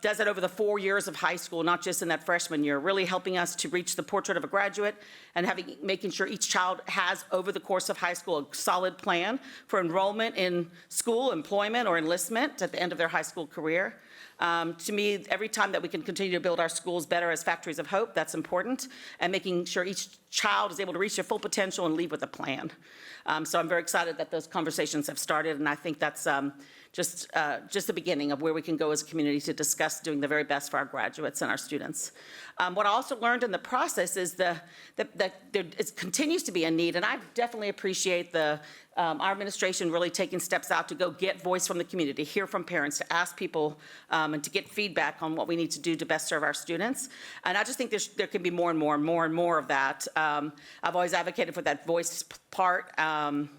does it over the 4 years of high school, not just in that freshman year, really helping us to reach the portrait of a graduate and making sure each child has, over the course of high school, a solid plan for enrollment in school, employment, or enlistment at the end of their high school career. To me, every time that we can continue to build our schools better as factories of hope, that's important, and making sure each child is able to reach their full potential and leave with a plan. So I'm very excited that those conversations have started, and I think that's just the beginning of where we can go as a community to discuss doing the very best for our graduates and our students. What I also learned in the process is that there continues to be a need, and I definitely appreciate our administration really taking steps out to go get voice from the community, to hear from parents, to ask people, and to get feedback on what we need to do to best serve our students. And I just think there can be more and more of that. I've always advocated for that voice part.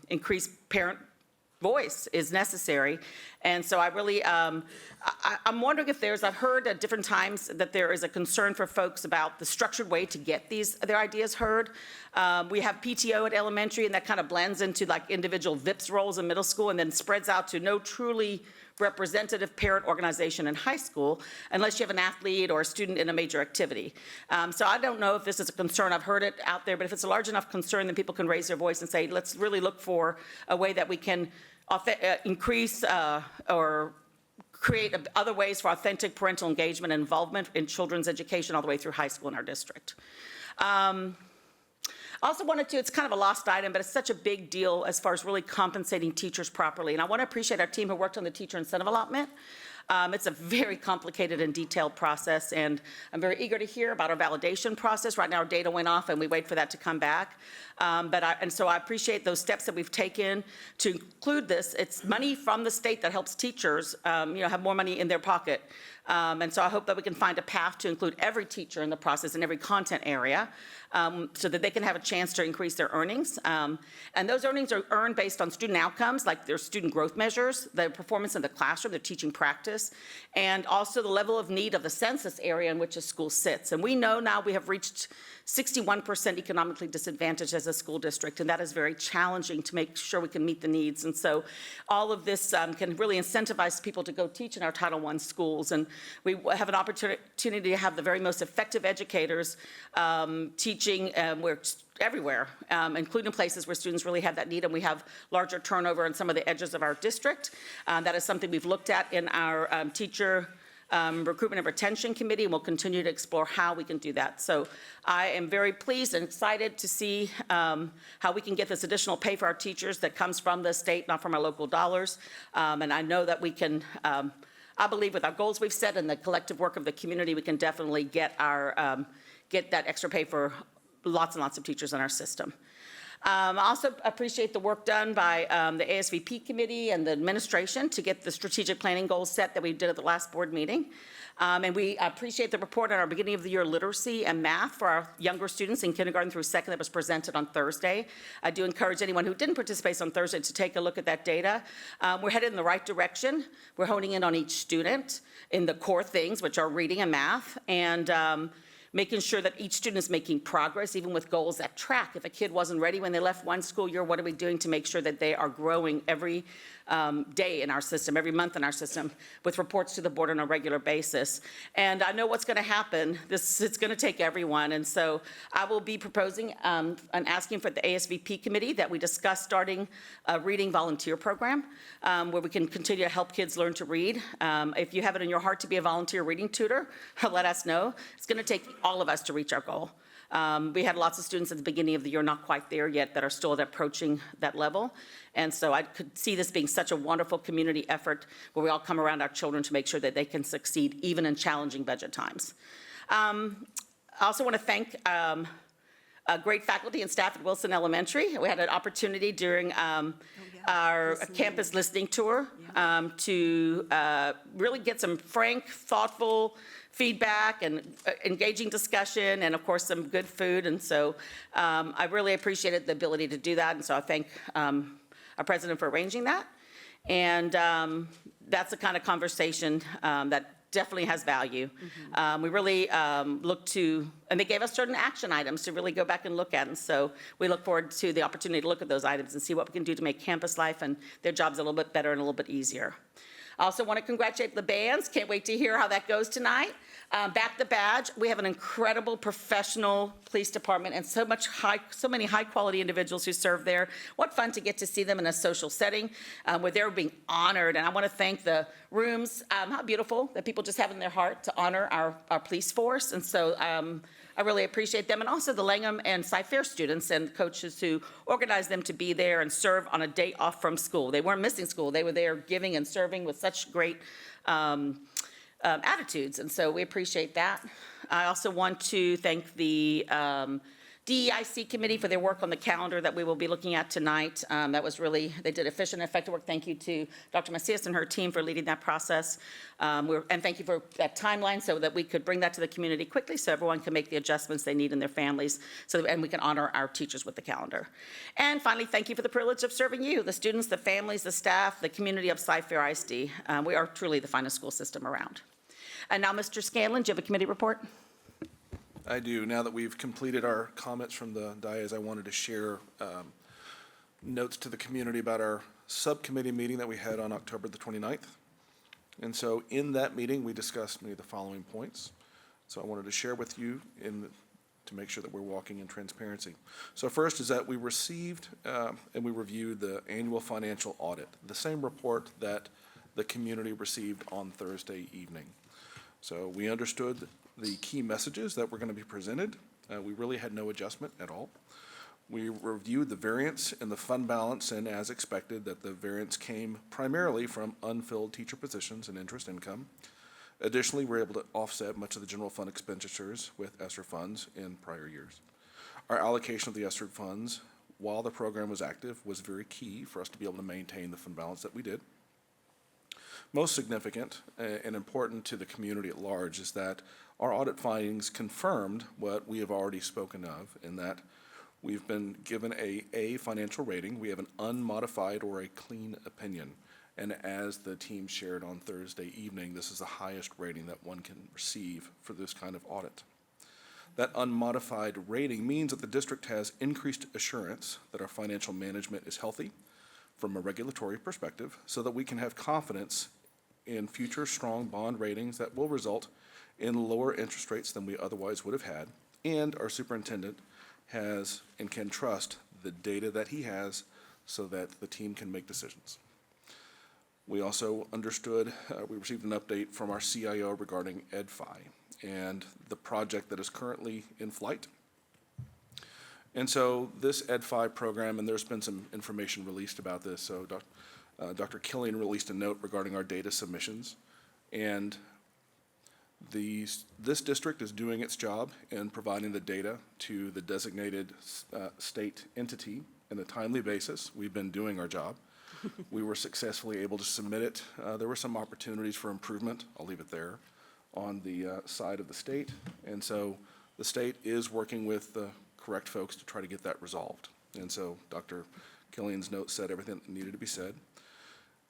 Increased parent voice is necessary. And so I really, I'm wondering if I've heard at different times that there is a concern for folks about the structured way to get their ideas heard. We have PTO at elementary, and that kind of blends into like individual VIPS roles in middle school, and then spreads out to no truly representative parent organization in high school unless you have an athlete or a student in a major activity. So I don't know if this is a concern. I've heard it out there, but if it's a large enough concern, then people can raise their voice and say, let's really look for a way that we can increase or create other ways for authentic parental engagement and involvement in children's education all the way through high school in our district. I also wanted to, it's kind of a lost item, but it's such a big deal as far as really compensating teachers properly. And I want to appreciate our team who worked on the teacher incentive allotment. It's a very complicated and detailed process, and I'm very eager to hear about our validation process. Right now, our data went off, and we wait for that to come back. So I appreciate those steps that we've taken to include this. It's money from the state that helps teachers, have more money in their pocket. And so I hope that we can find a path to include every teacher in the process in every content area, so that they can have a chance to increase their earnings. And those earnings are earned based on student outcomes, like their student growth measures, their performance in the classroom, their teaching practice, and also the level of need of the census area in which a school sits. And we know now we have reached 61% economically disadvantaged as a school district, and that is very challenging to make sure we can meet the needs. And so all of this can really incentivize people to go teach in our Title I schools. And we have an opportunity to have the very most effective educators teaching everywhere, including places where students really have that need, and we have larger turnover on some of the edges of our district. That is something we've looked at in our teacher Recruitment and Retention Committee, and we'll continue to explore how we can do that. So I am very pleased and excited to see how we can get this additional pay for our teachers that comes from the state, not from our local dollars. And I know that we can, I believe with our goals we've set and the collective work of the community, we can definitely get that extra pay for lots and lots of teachers in our system. I also appreciate the work done by the ASVP committee and the administration to get the strategic planning goals set that we did at the last board meeting. And we appreciate the report on our beginning of the year literacy and math for our younger students in kindergarten through second that was presented on Thursday. I do encourage anyone who didn't participate on Thursday to take a look at that data. We're headed in the right direction. We're honing in on each student in the core things, which are reading and math, and making sure that each student is making progress, even with goals that track. If a kid wasn't ready when they left one school year, what are we doing to make sure that they are growing every day in our system, every month in our system, with reports to the board on a regular basis? And I know what's going to happen. It's going to take everyone. And so I will be proposing and asking for the ASVP committee that we discuss starting a reading volunteer program where we can continue to help kids learn to read. If you have it in your heart to be a volunteer reading tutor, let us know. It's going to take all of us to reach our goal. We had lots of students at the beginning of the year not quite there yet that are still approaching that level. And so I could see this being such a wonderful community effort where we all come around our children to make sure that they can succeed even in challenging budget times. I also want to thank great faculty and staff at Wilson Elementary. We had an opportunity during our campus listening tour to really get some frank, thoughtful feedback and engaging discussion, and of course some good food. And so I really appreciated the ability to do that, and so I thank our president for arranging that. And that's the kind of conversation that definitely has value. We really look to, and they gave us certain action items to really go back and look at, and so we look forward to the opportunity to look at those items and see what we can do to make campus life and their jobs a little bit better and a little bit easier. I also want to congratulate the bands. Can't wait to hear how that goes tonight. Back the badge, we have an incredible professional police department and so many high-quality individuals who serve there. What fun to get to see them in a social setting where they're being honored. And I want to thank the rooms, how beautiful that people just have in their heart to honor our police force. And so I really appreciate them. And also the Langham and Cy-Fair students and coaches who organized them to be there and serve on a day off from school. They weren't missing school. They were there giving and serving with such great attitudes, and so we appreciate that. I also want to thank the DEIC committee for their work on the calendar that we will be looking at tonight. That was really, they did efficient and effective work. Thank you to Dr. Macias and her team for leading that process. And thank you for that timeline so that we could bring that to the community quickly so everyone can make the adjustments they need in their families and we can honor our teachers with the calendar. And finally, thank you for the privilege of serving you, the students, the families, the staff, the community of Cy-Fair ISD. We are truly the finest school system around. And now, Mr. Scanlon, do you have a committee report? I do. Now that we've completed our comments from the dais, I wanted to share notes to the community about our subcommittee meeting that we had on October the 29th. And so in that meeting, we discussed many of the following points. So I wanted to share with you to make sure that we're walking in transparency. So first is that we received and we reviewed the annual financial audit, the same report that the community received on Thursday evening. So we understood the key messages that were going to be presented. We really had no adjustment at all. We reviewed the variance in the fund balance, and as expected, that the variance came primarily from unfilled teacher positions and interest income. Additionally, we were able to offset much of the general fund expenditures with ESSER funds in prior years. Our allocation of the ESSER funds, while the program was active, was very key for us to be able to maintain the fund balance that we did. Most significant and important to the community at large is that our audit findings confirmed what we have already spoken of, in that we've been given a financial rating. We have an unmodified or a clean opinion. And as the team shared on Thursday evening, this is the highest rating that one can receive for this kind of audit. That unmodified rating means that the district has increased assurance that our financial management is healthy from a regulatory perspective, so that we can have confidence in future strong bond ratings that will result in lower interest rates than we otherwise would have had. And our superintendent has and can trust the data that he has so that the team can make decisions. We also understood, we received an update from our CIO regarding EdFi and the project that is currently in flight. And so this EdFi program, and there's been some information released about this, so Dr. Killian released a note regarding our data submissions, and this district is doing its job in providing the data to the designated state entity on a timely basis. We've been doing our job. We were successfully able to submit it. There were some opportunities for improvement, I'll leave it there, on the side of the state, and so the state is working with the correct folks to try to get that resolved. And so Dr. Killian's note said everything that needed to be said.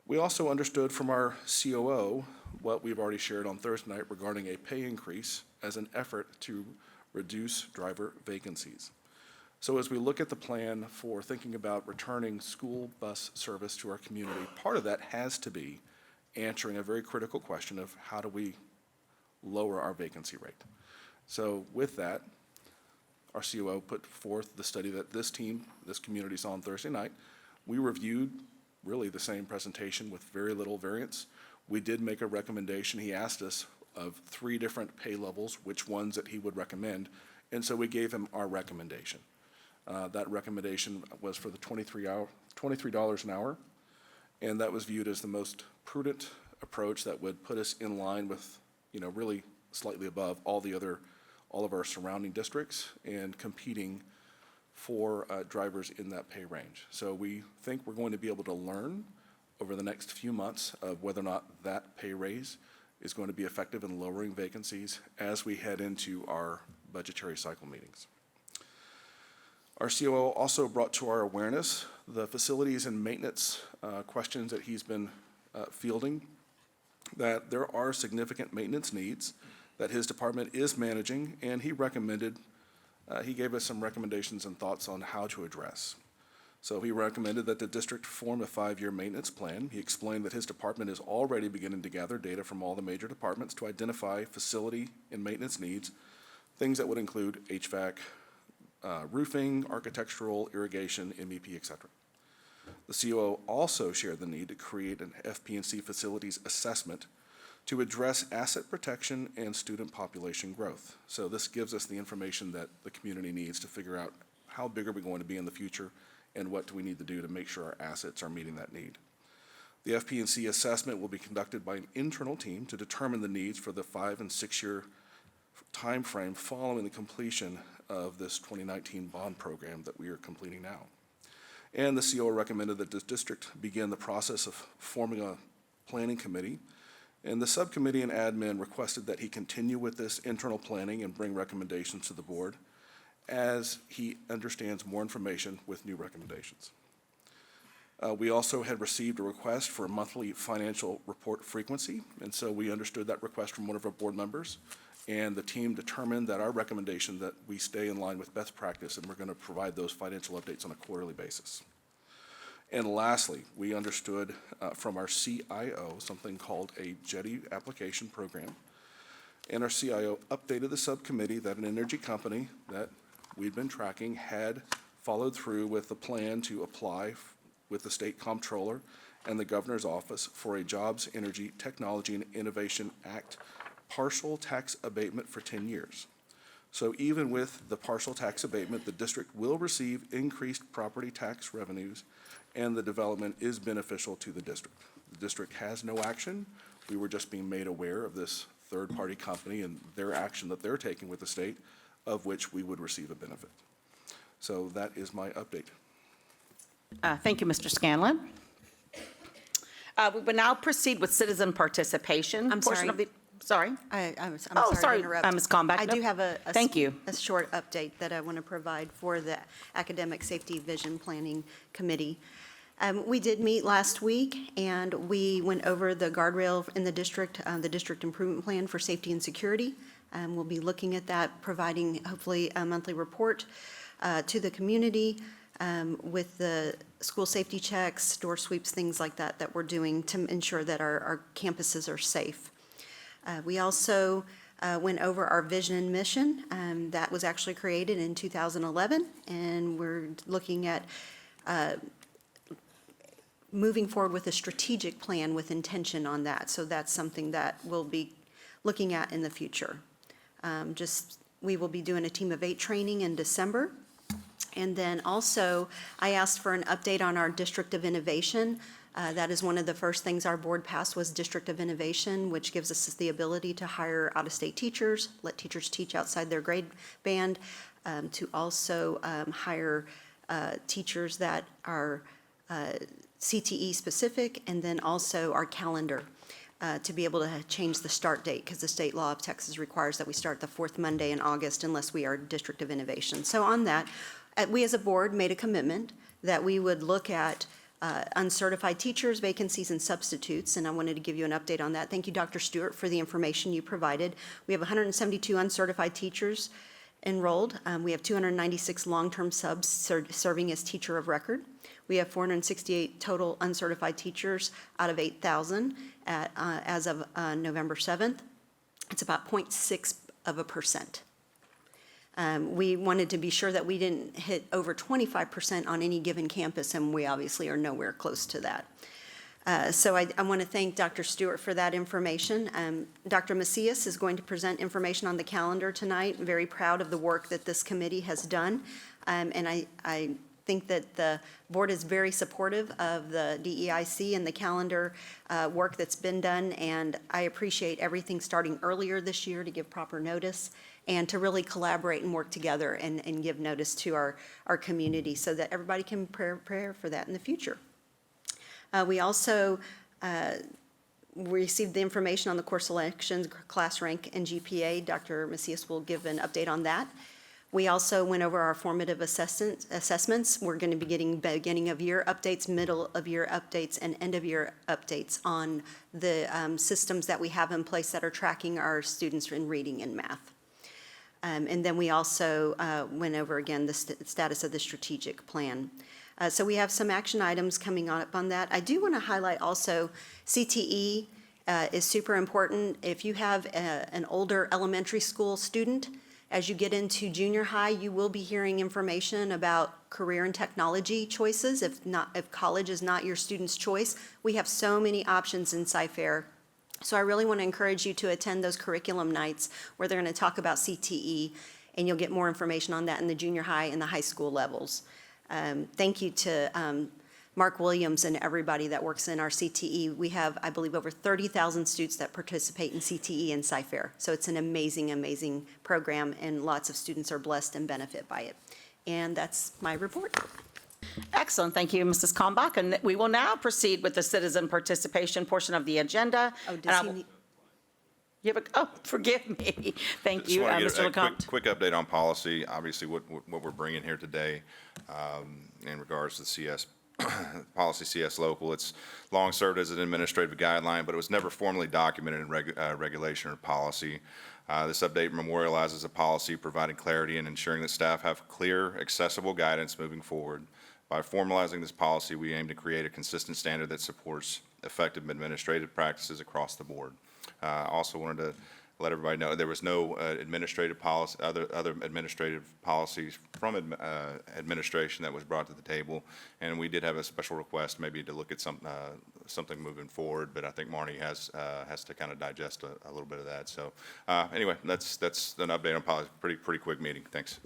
We also understood from our COO what we've already shared on Thursday night regarding a pay increase as an effort to reduce driver vacancies. So as we look at the plan for thinking about returning school bus service to our community, part of that has to be answering a very critical question of how do we lower our vacancy rate. So with that, our COO put forth the study that this community saw on Thursday night. We reviewed really the same presentation with very little variance. We did make a recommendation. He asked us of 3 different pay levels, which ones that he would recommend, and so we gave him our recommendation. That recommendation was for the $23 an hour, and that was viewed as the most prudent approach that would put us in line with, really slightly above all of our surrounding districts and competing for drivers in that pay range. So we think we're going to be able to learn over the next few months of whether or not that pay raise is going to be effective in lowering vacancies as we head into our budgetary cycle meetings. Our COO also brought to our awareness the facilities and maintenance questions that he's been fielding, that there are significant maintenance needs that his department is managing, and he gave us some recommendations and thoughts on how to address. So he recommended that the district form a 5-year maintenance plan. He explained that his department is already beginning to gather data from all the major departments to identify facility and maintenance needs, things that would include HVAC, roofing, architectural, irrigation, MEP, et cetera. The COO also shared the need to create an FP&C facilities assessment to address asset protection and student population growth. So this gives us the information that the community needs to figure out how big are we going to be in the future and what do we need to do to make sure our assets are meeting that need. The FP&C assessment will be conducted by an internal team to determine the needs for the 5- and 6-year timeframe following the completion of this 2019 bond program that we are completing now. And the CO recommended that the district begin the process of forming a planning committee. And the subcommittee and admin requested that he continue with this internal planning and bring recommendations to the board as he understands more information with new recommendations. We also had received a request for a monthly financial report frequency, and so we understood that request from one of our board members, and the team determined that our recommendation that we stay in line with best practice, and we're going to provide those financial updates on a quarterly basis. And lastly, we understood from our CIO something called a JETI application program, and our CIO updated the subcommittee that an energy company that we'd been tracking had followed through with the plan to apply with the state comptroller and the governor's office for a Jobs, Energy, Technology, and Innovation Act partial tax abatement for 10 years. So even with the partial tax abatement, the district will receive increased property tax revenues, and the development is beneficial to the district. The district has no action. We were just being made aware of this third-party company and their action that they're taking with the state, of which we would receive a benefit. So that is my update. Thank you, Mr. Scanlon. We will now proceed with citizen participation. I'm portion sorry. of the- Sorry. I'm Oh, sorry sorry, to interrupt. Ms. Kalmbach. I do have Thank you. a short update that I want to provide for the Academic Safety Vision Planning Committee. We did meet last week, and we went over the guardrail in the district improvement plan for safety and security. We'll be looking at that, providing hopefully a monthly report to the community with the school safety checks, door sweeps, things like that that we're doing to ensure that our campuses are safe. We also went over our vision and mission that was actually created in 2011, and we're looking at moving forward with a strategic plan with intention on that. So that's something that we'll be looking at in the future. We will be doing a team of 8 training in December. And then also, I asked for an update on our District of Innovation. That is one of the first things our board passed was District of Innovation, which gives us the ability to hire out-of-state teachers, let teachers teach outside their grade band, to also hire teachers that are CTE specific, and then also our calendar to be able to change the start date, because the state law of Texas requires that we start the 4th Monday in August unless we are District of Innovation. So on that, we as a board made a commitment that we would look at uncertified teachers, vacancies, and substitutes, and I wanted to give you an update on that. Thank you, Dr. Stewart, for the information you provided. We have 172 uncertified teachers enrolled. We have 296 long-term subs serving as teacher of record. We have 468 total uncertified teachers out of 8,000 as of November 7th. It's about 0.6%. We wanted to be sure that we didn't hit over 25% on any given campus, and we obviously are nowhere close to that. So I want to thank Dr. Stewart for that information. Dr. Macias is going to present information on the calendar tonight. I'm very proud of the work that this committee has done, and I think that the board is very supportive of the DEIC and the calendar work that's been done, and I appreciate everything starting earlier this year to give proper notice and to really collaborate and work together and give notice to our community so that everybody can prepare for that in the future. We also received the information on the course selections, class rank, and GPA. Dr. Macias will give an update on that. We also went over our formative assessments. We're going to be getting beginning of year updates, middle of year updates, and end of year updates on the systems that we have in place that are tracking our students in reading and math. And then we also went over again the status of the strategic plan. So we have some action items coming up on that. I do want to highlight also CTE is super important. If you have an older elementary school student, as you get into junior high, you will be hearing information about career and technology choices. If college is not your student's choice, we have so many options in Cy-Fair. So I really want to encourage you to attend those curriculum nights where they're going to talk about CTE, and you'll get more information on that in the junior high and the high school levels. Thank you to Mark Williams and everybody that works in our CTE. We have, I believe, over 30,000 students that participate in CTE and Cy-Fair. So it's an amazing, amazing program, and lots of students are blessed and benefit by it. And that's my report. Excellent. Thank you, Mrs. Kalmbach. And we will now proceed with the citizen participation portion of the agenda. Oh, does he need? Forgive me. Thank you, Just want to Mr. get a LeCompte. quick update on policy. Obviously, what we're bringing here today in regards to CS policy CS local. It's long served as an administrative guideline, but it was never formally documented in regulation or policy. This update memorializes a policy providing clarity and ensuring that staff have clear, accessible guidance moving forward. By formalizing this policy, we aim to create a consistent standard that supports effective administrative practices across the board. Also wanted to let everybody know there was no administrative policy, other administrative policies from administration that was brought to the table, and we did have a special request maybe to look at something moving forward. But I think Marnie has to kind of digest a little bit of that. So anyway, that's an update on policy. Pretty quick meeting. Thanks.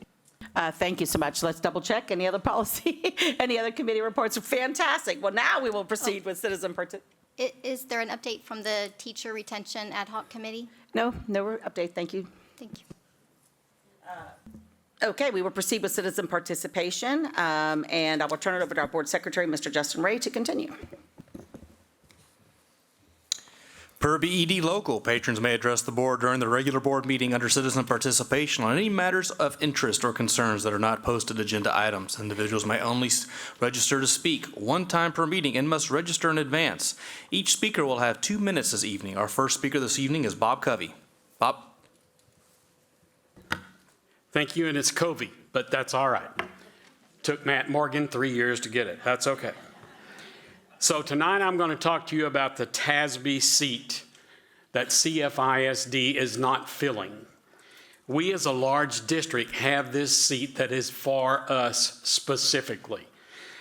Thank you so much. Let's double check. Any other policy, any other committee reports? Fantastic. Well, now we will proceed with citizen participation. Is there an update from the Teacher Retention Ad Hoc Committee? No update. Thank you. Thank you. Okay, we will proceed with citizen participation, and I will turn it over to our board secretary, Mr. Justin Ray, to continue. Per BED Local, patrons may address the board during the regular board meeting under citizen participation on any matters of interest or concerns that are not posted agenda items. Individuals may only register to speak one time per meeting and must register in advance. Each speaker will have 2 minutes this evening. Our first speaker this evening is Bob Covey. Bob? Thank you, and it's Covey, but that's all right. Took Matt Morgan 3 years to get it. That's okay. So tonight I'm going to talk to you about the TASB seat that CFISD is not filling. We as a large district have this seat that is for us specifically.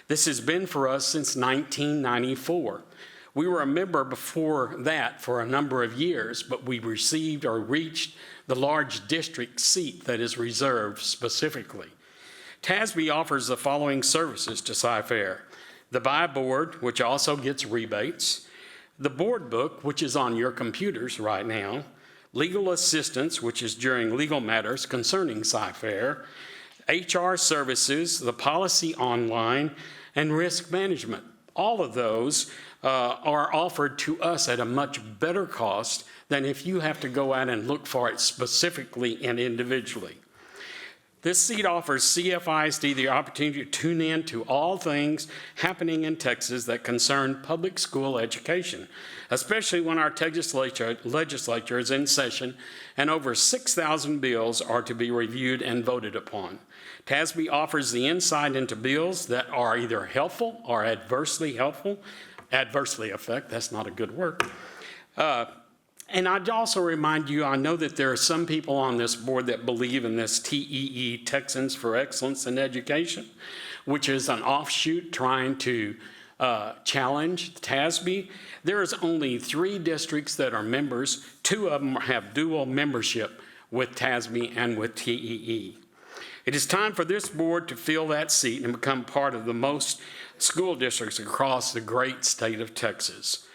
This has been for us since 1994. We were a member before that for a number of years, but we received or reached the large district seat that is reserved specifically. TASB offers the following services to Cy-Fair: the buy board, which also gets rebates, the board book, which is on your computers right now, legal assistance, which is during legal matters concerning Cy-Fair, HR services, the policy online, and risk management. All of those are offered to us at a much better cost than if you have to go out and look for it specifically and individually. This seat offers CFISD the opportunity to tune in to all things happening in Texas that concern public school education, especially when our Texas legislature is in session and over 6,000 bills are to be reviewed and voted upon. TASB offers the insight into bills that are either helpful or adversely affect, that's not a good word. And I'd also remind you, I know that there are some people on this board that believe in this TEE, Texans for Excellence in Education, which is an offshoot trying to challenge TASB. There's only 3 districts that are members. 2 of them have dual membership with TASB and with TEE. It is time for this board to fill that seat and become part of the most school districts across the great state of Texas.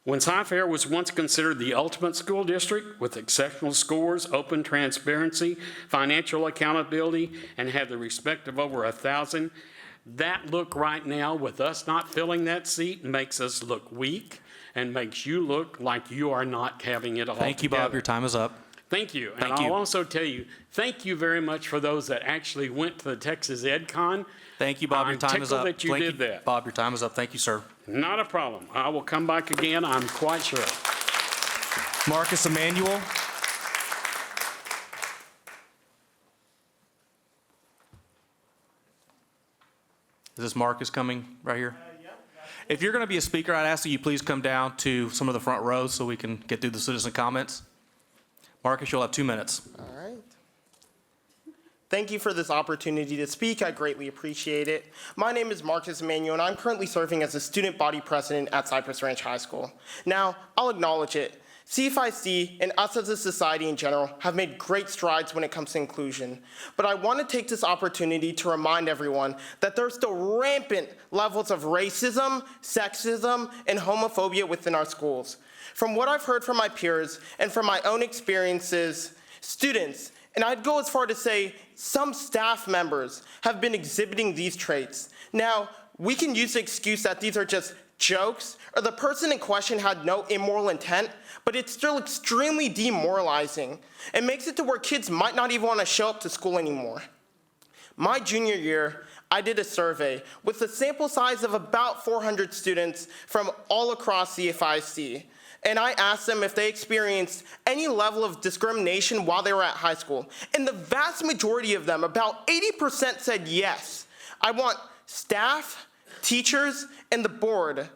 When Cy-Fair was once considered the ultimate school district with exceptional scores, open transparency, financial accountability, and had the respect of over 1,000, that look right now with us not filling that seat makes us look weak and makes you look like you are not having it all together. Thank you, Bob. Your time is up. Thank you. Thank and you. I'll also tell you, thank you very much for those that actually went to the Texas EdCon. Thank you, Bob. Your time is up. I'm tickled that you did that. Bob, your time is up. Thank you, sir. Not a problem. I will come back again, I'm quite sure. Marcus Emanuel. Is this Marcus coming right here? If you're going to be a speaker, I'd ask that you please come down to some of the front rows so we can get through the citizen comments. Marcus, you'll have 2 minutes. All right. Thank you for this opportunity to speak. I greatly appreciate it. My name is Marcus Emanuel, and I'm currently serving as the student body president at Cypress Ranch High School. Now, I'll acknowledge it. CFIC and us as a society in general have made great strides when it comes to inclusion. But I want to take this opportunity to remind everyone that there's still rampant levels of racism, sexism, and homophobia within our schools. From what I've heard from my peers and from my own experiences, students, and I'd go as far to say some staff members have been exhibiting these traits. Now, we can use the excuse that these are just jokes, or the person in question had no immoral intent, but it's still extremely demoralizing. It makes it to where kids might not even want to show up to school anymore. My junior year, I did a survey with a sample size of about 400 students from all across CFIC. And I asked them if they experienced any level of discrimination while they were at high school. And the vast majority of them, about 80%, said yes. I want staff, teachers, and the board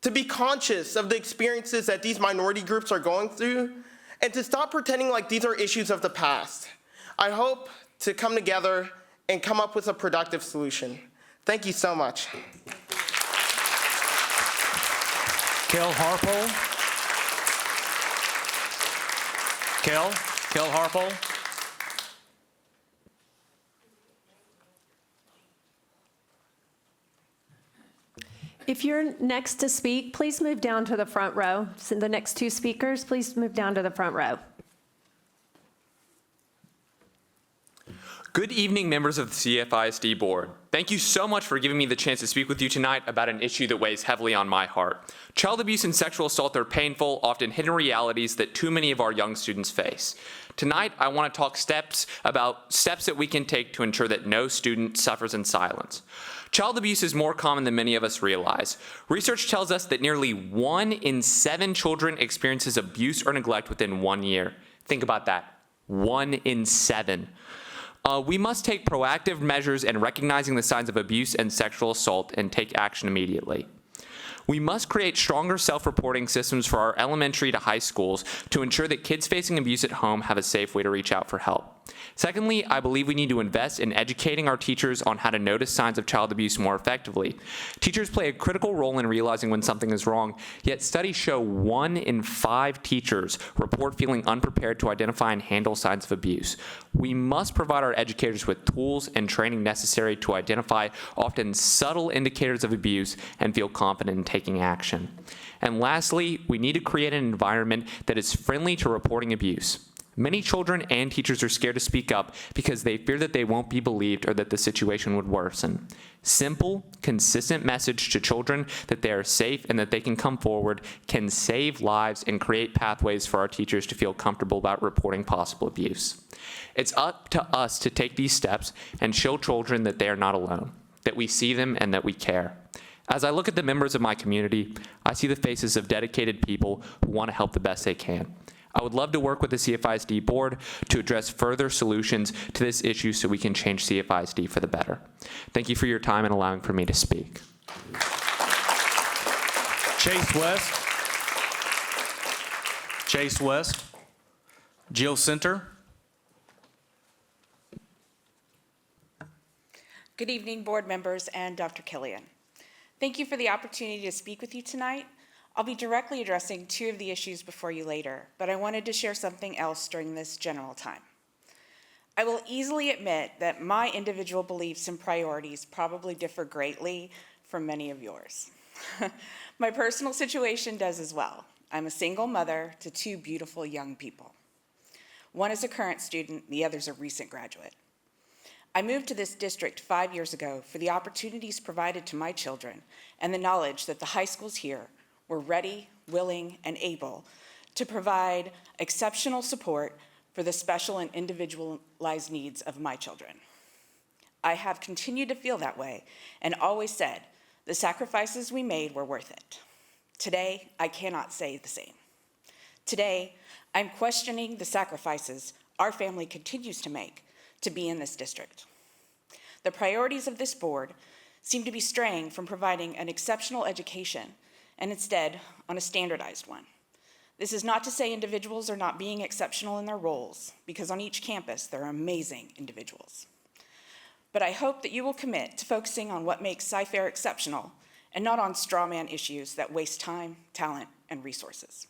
to be conscious of the experiences that these minority groups are going through and to stop pretending like these are issues of the past. I hope to come together and come up with a productive solution. Thank you so much. Kel Harpole. Kel Harpole. If you're next to speak, please move down to the front row. So the next two speakers, please move down to the front row. Good evening, members of the CFISD board. Thank you so much for giving me the chance to speak with you tonight about an issue that weighs heavily on my heart. Child abuse and sexual assault are painful, often hidden realities that too many of our young students face. Tonight, I want to talk about steps that we can take to ensure that no student suffers in silence. Child abuse is more common than many of us realize. Research tells us that nearly 1 in 7 children experiences abuse or neglect within 1 year. Think about that, 1 in 7. We must take proactive measures in recognizing the signs of abuse and sexual assault and take action immediately. We must create stronger self-reporting systems for our elementary to high schools to ensure that kids facing abuse at home have a safe way to reach out for help. Secondly, I believe we need to invest in educating our teachers on how to notice signs of child abuse more effectively. Teachers play a critical role in realizing when something is wrong, yet studies show 1 in 5 teachers report feeling unprepared to identify and handle signs of abuse. We must provide our educators with tools and training necessary to identify often subtle indicators of abuse and feel confident in taking action. And lastly, we need to create an environment that is friendly to reporting abuse. Many children and teachers are scared to speak up because they fear that they won't be believed or that the situation would worsen. Simple, consistent message to children that they are safe and that they can come forward can save lives and create pathways for our teachers to feel comfortable about reporting possible abuse. It's up to us to take these steps and show children that they are not alone, that we see them and that we care. As I look at the members of my community, I see the faces of dedicated people who want to help the best they can. I would love to work with the CFISD board to address further solutions to this issue so we can change CFISD for the better. Thank you for your time and allowing for me to speak. Chase West. Jill Center. Good evening, board members and Dr. Killian. Thank you for the opportunity to speak with you tonight. I'll be directly addressing 2 of the issues before you later, but I wanted to share something else during this general time. I will easily admit that my individual beliefs and priorities probably differ greatly from many of yours. My personal situation does as well. I'm a single mother to 2 beautiful young people. One is a current student, the other's a recent graduate. I moved to this district 5 years ago for the opportunities provided to my children and the knowledge that the high schools here were ready, willing, and able to provide exceptional support for the special and individualized needs of my children. I have continued to feel that way and always said the sacrifices we made were worth it. Today, I cannot say the same. Today, I'm questioning the sacrifices our family continues to make to be in this district. The priorities of this board seem to be straying from providing an exceptional education and instead on a standardized one. This is not to say individuals are not being exceptional in their roles, because on each campus there are amazing individuals. But I hope that you will commit to focusing on what makes Cy-Fair exceptional and not on straw man issues that waste time, talent, and resources.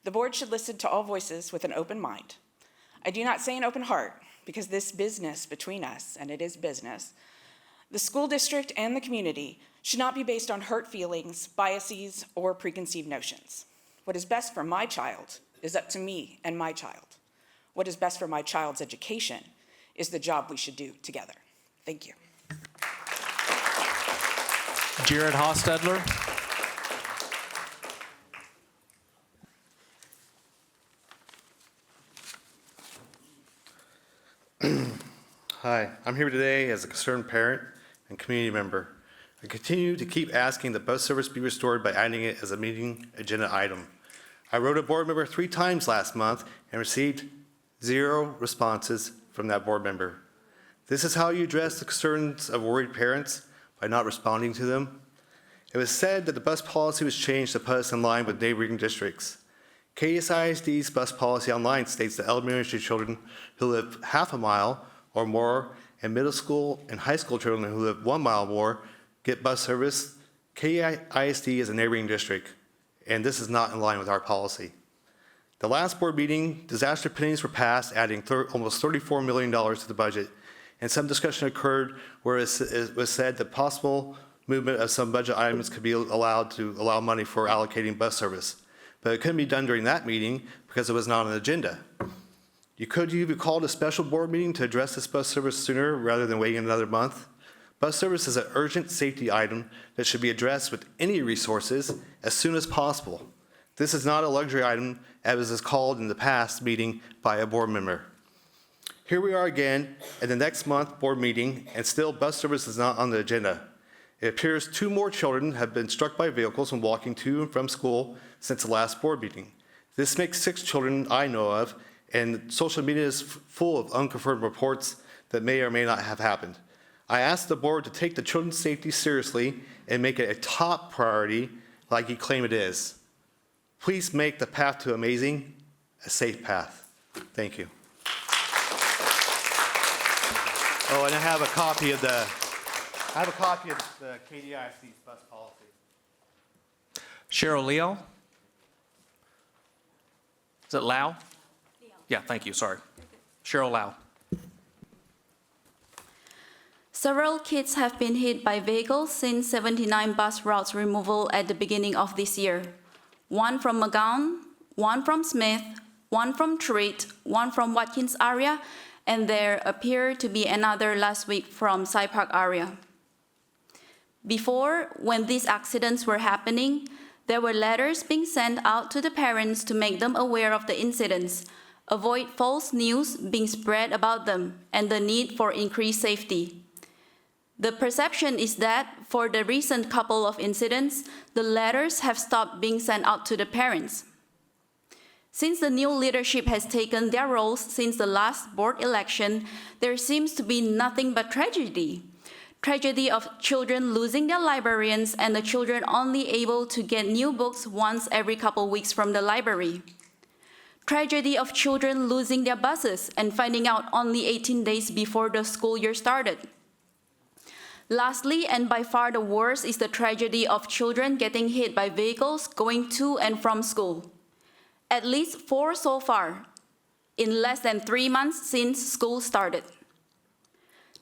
The board should listen to all voices with an open mind. I do not say an open heart, because this business between us, and it is business, the school district and the community should not be based on hurt feelings, biases, or preconceived notions. What is best for my child is up to me and my child. What is best for my child's education is the job we should do together. Thank you. Jared Hostetler. Hi, I'm here today as a concerned parent and community member. I continue to keep asking that bus service be restored by adding it as a meeting agenda item. I wrote a board member 3 times last month and received 0 responses from that board member. This is how you address the concerns of worried parents, by not responding to them. It was said that the bus policy was changed to put us in line with neighboring districts. KSISD's bus policy online states that elementary children who live half a mile or more and middle school and high school children who live 1 mile or more get bus service. KISD is a neighboring district, and this is not in line with our policy. The last board meeting, disaster pennies were passed, adding almost $34 million to the budget, and some discussion occurred where it was said that possible movement of some budget items could be allowed to allow money for allocating bus service. But it couldn't be done during that meeting because it was not on the agenda. You could have called a special board meeting to address this bus service sooner rather than waiting another month. Bus service is an urgent safety item that should be addressed with any resources as soon as possible. This is not a luxury item as is called in the past meeting by a board member. Here we are again at the next month board meeting, and still bus service is not on the agenda. It appears 2 more children have been struck by vehicles when walking to and from school since the last board meeting. This makes 6 children I know of, and social media is full of unconfirmed reports that may or may not have happened. I asked the board to take the children's safety seriously and make it a top priority like you claim it is. Please make the path to amazing a safe path. Thank you. Oh, and I have a copy of the KDIC's bus policy. Cheryl Leo. Is it Lau? Yeah, thank you, sorry. Cheryl Lau. Several kids have been hit by vehicles since 79 bus routes removal at the beginning of this year. 1 from McGowan, 1 from Smith, 1 from Treat, 1 from Watkins area, and there appeared to be another last week from Cy Park area. Before, when these accidents were happening, there were letters being sent out to the parents to make them aware of the incidents, avoid false news being spread about them, and the need for increased safety. The perception is that for the recent couple of incidents, the letters have stopped being sent out to the parents. Since the new leadership has taken their roles since the last board election, there seems to be nothing but tragedy. Tragedy of children losing their librarians and the children only able to get new books once every couple weeks from the library. Tragedy of children losing their buses and finding out only 18 days before the school year started. Lastly, and by far the worst, is the tragedy of children getting hit by vehicles going to and from school. At least 4 so far, in less than 3 months since school started.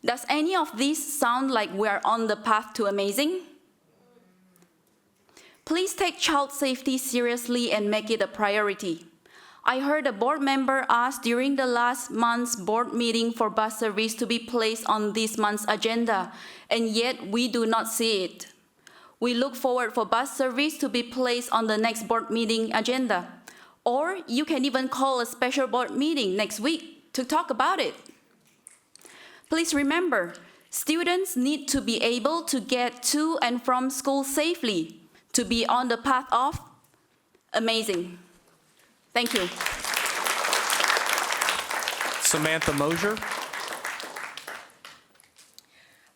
Does any of these sound like we're on the path to amazing? Please take child safety seriously and make it a priority. I heard a board member ask during the last month's board meeting for bus service to be placed on this month's agenda, and yet we do not see it. We look forward for bus service to be placed on the next board meeting agenda. Or you can even call a special board meeting next week to talk about it. Please remember, students need to be able to get to and from school safely, to be on the path of amazing. Thank you. Samantha Mosier.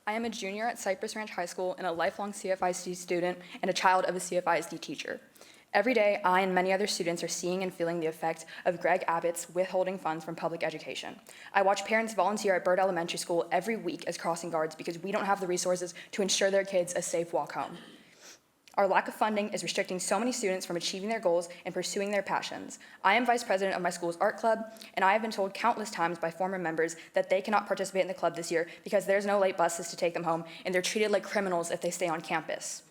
I am a junior at Cypress Ranch High School and a lifelong CFISD student and a child of a CFISD teacher. Every day, I and many other students are seeing and feeling the effect of Greg Abbott's withholding funds from public education. I watch parents volunteer at Byrd Elementary School every week as crossing guards because we don't have the resources to ensure their kids a safe walk home. Our lack of funding is restricting so many students from achieving their goals and pursuing their passions. I am vice president of my school's art club, and I have been told countless times by former members that they cannot participate in the club this year because there's no late buses to take them home, and they're treated like criminals if they stay on campus.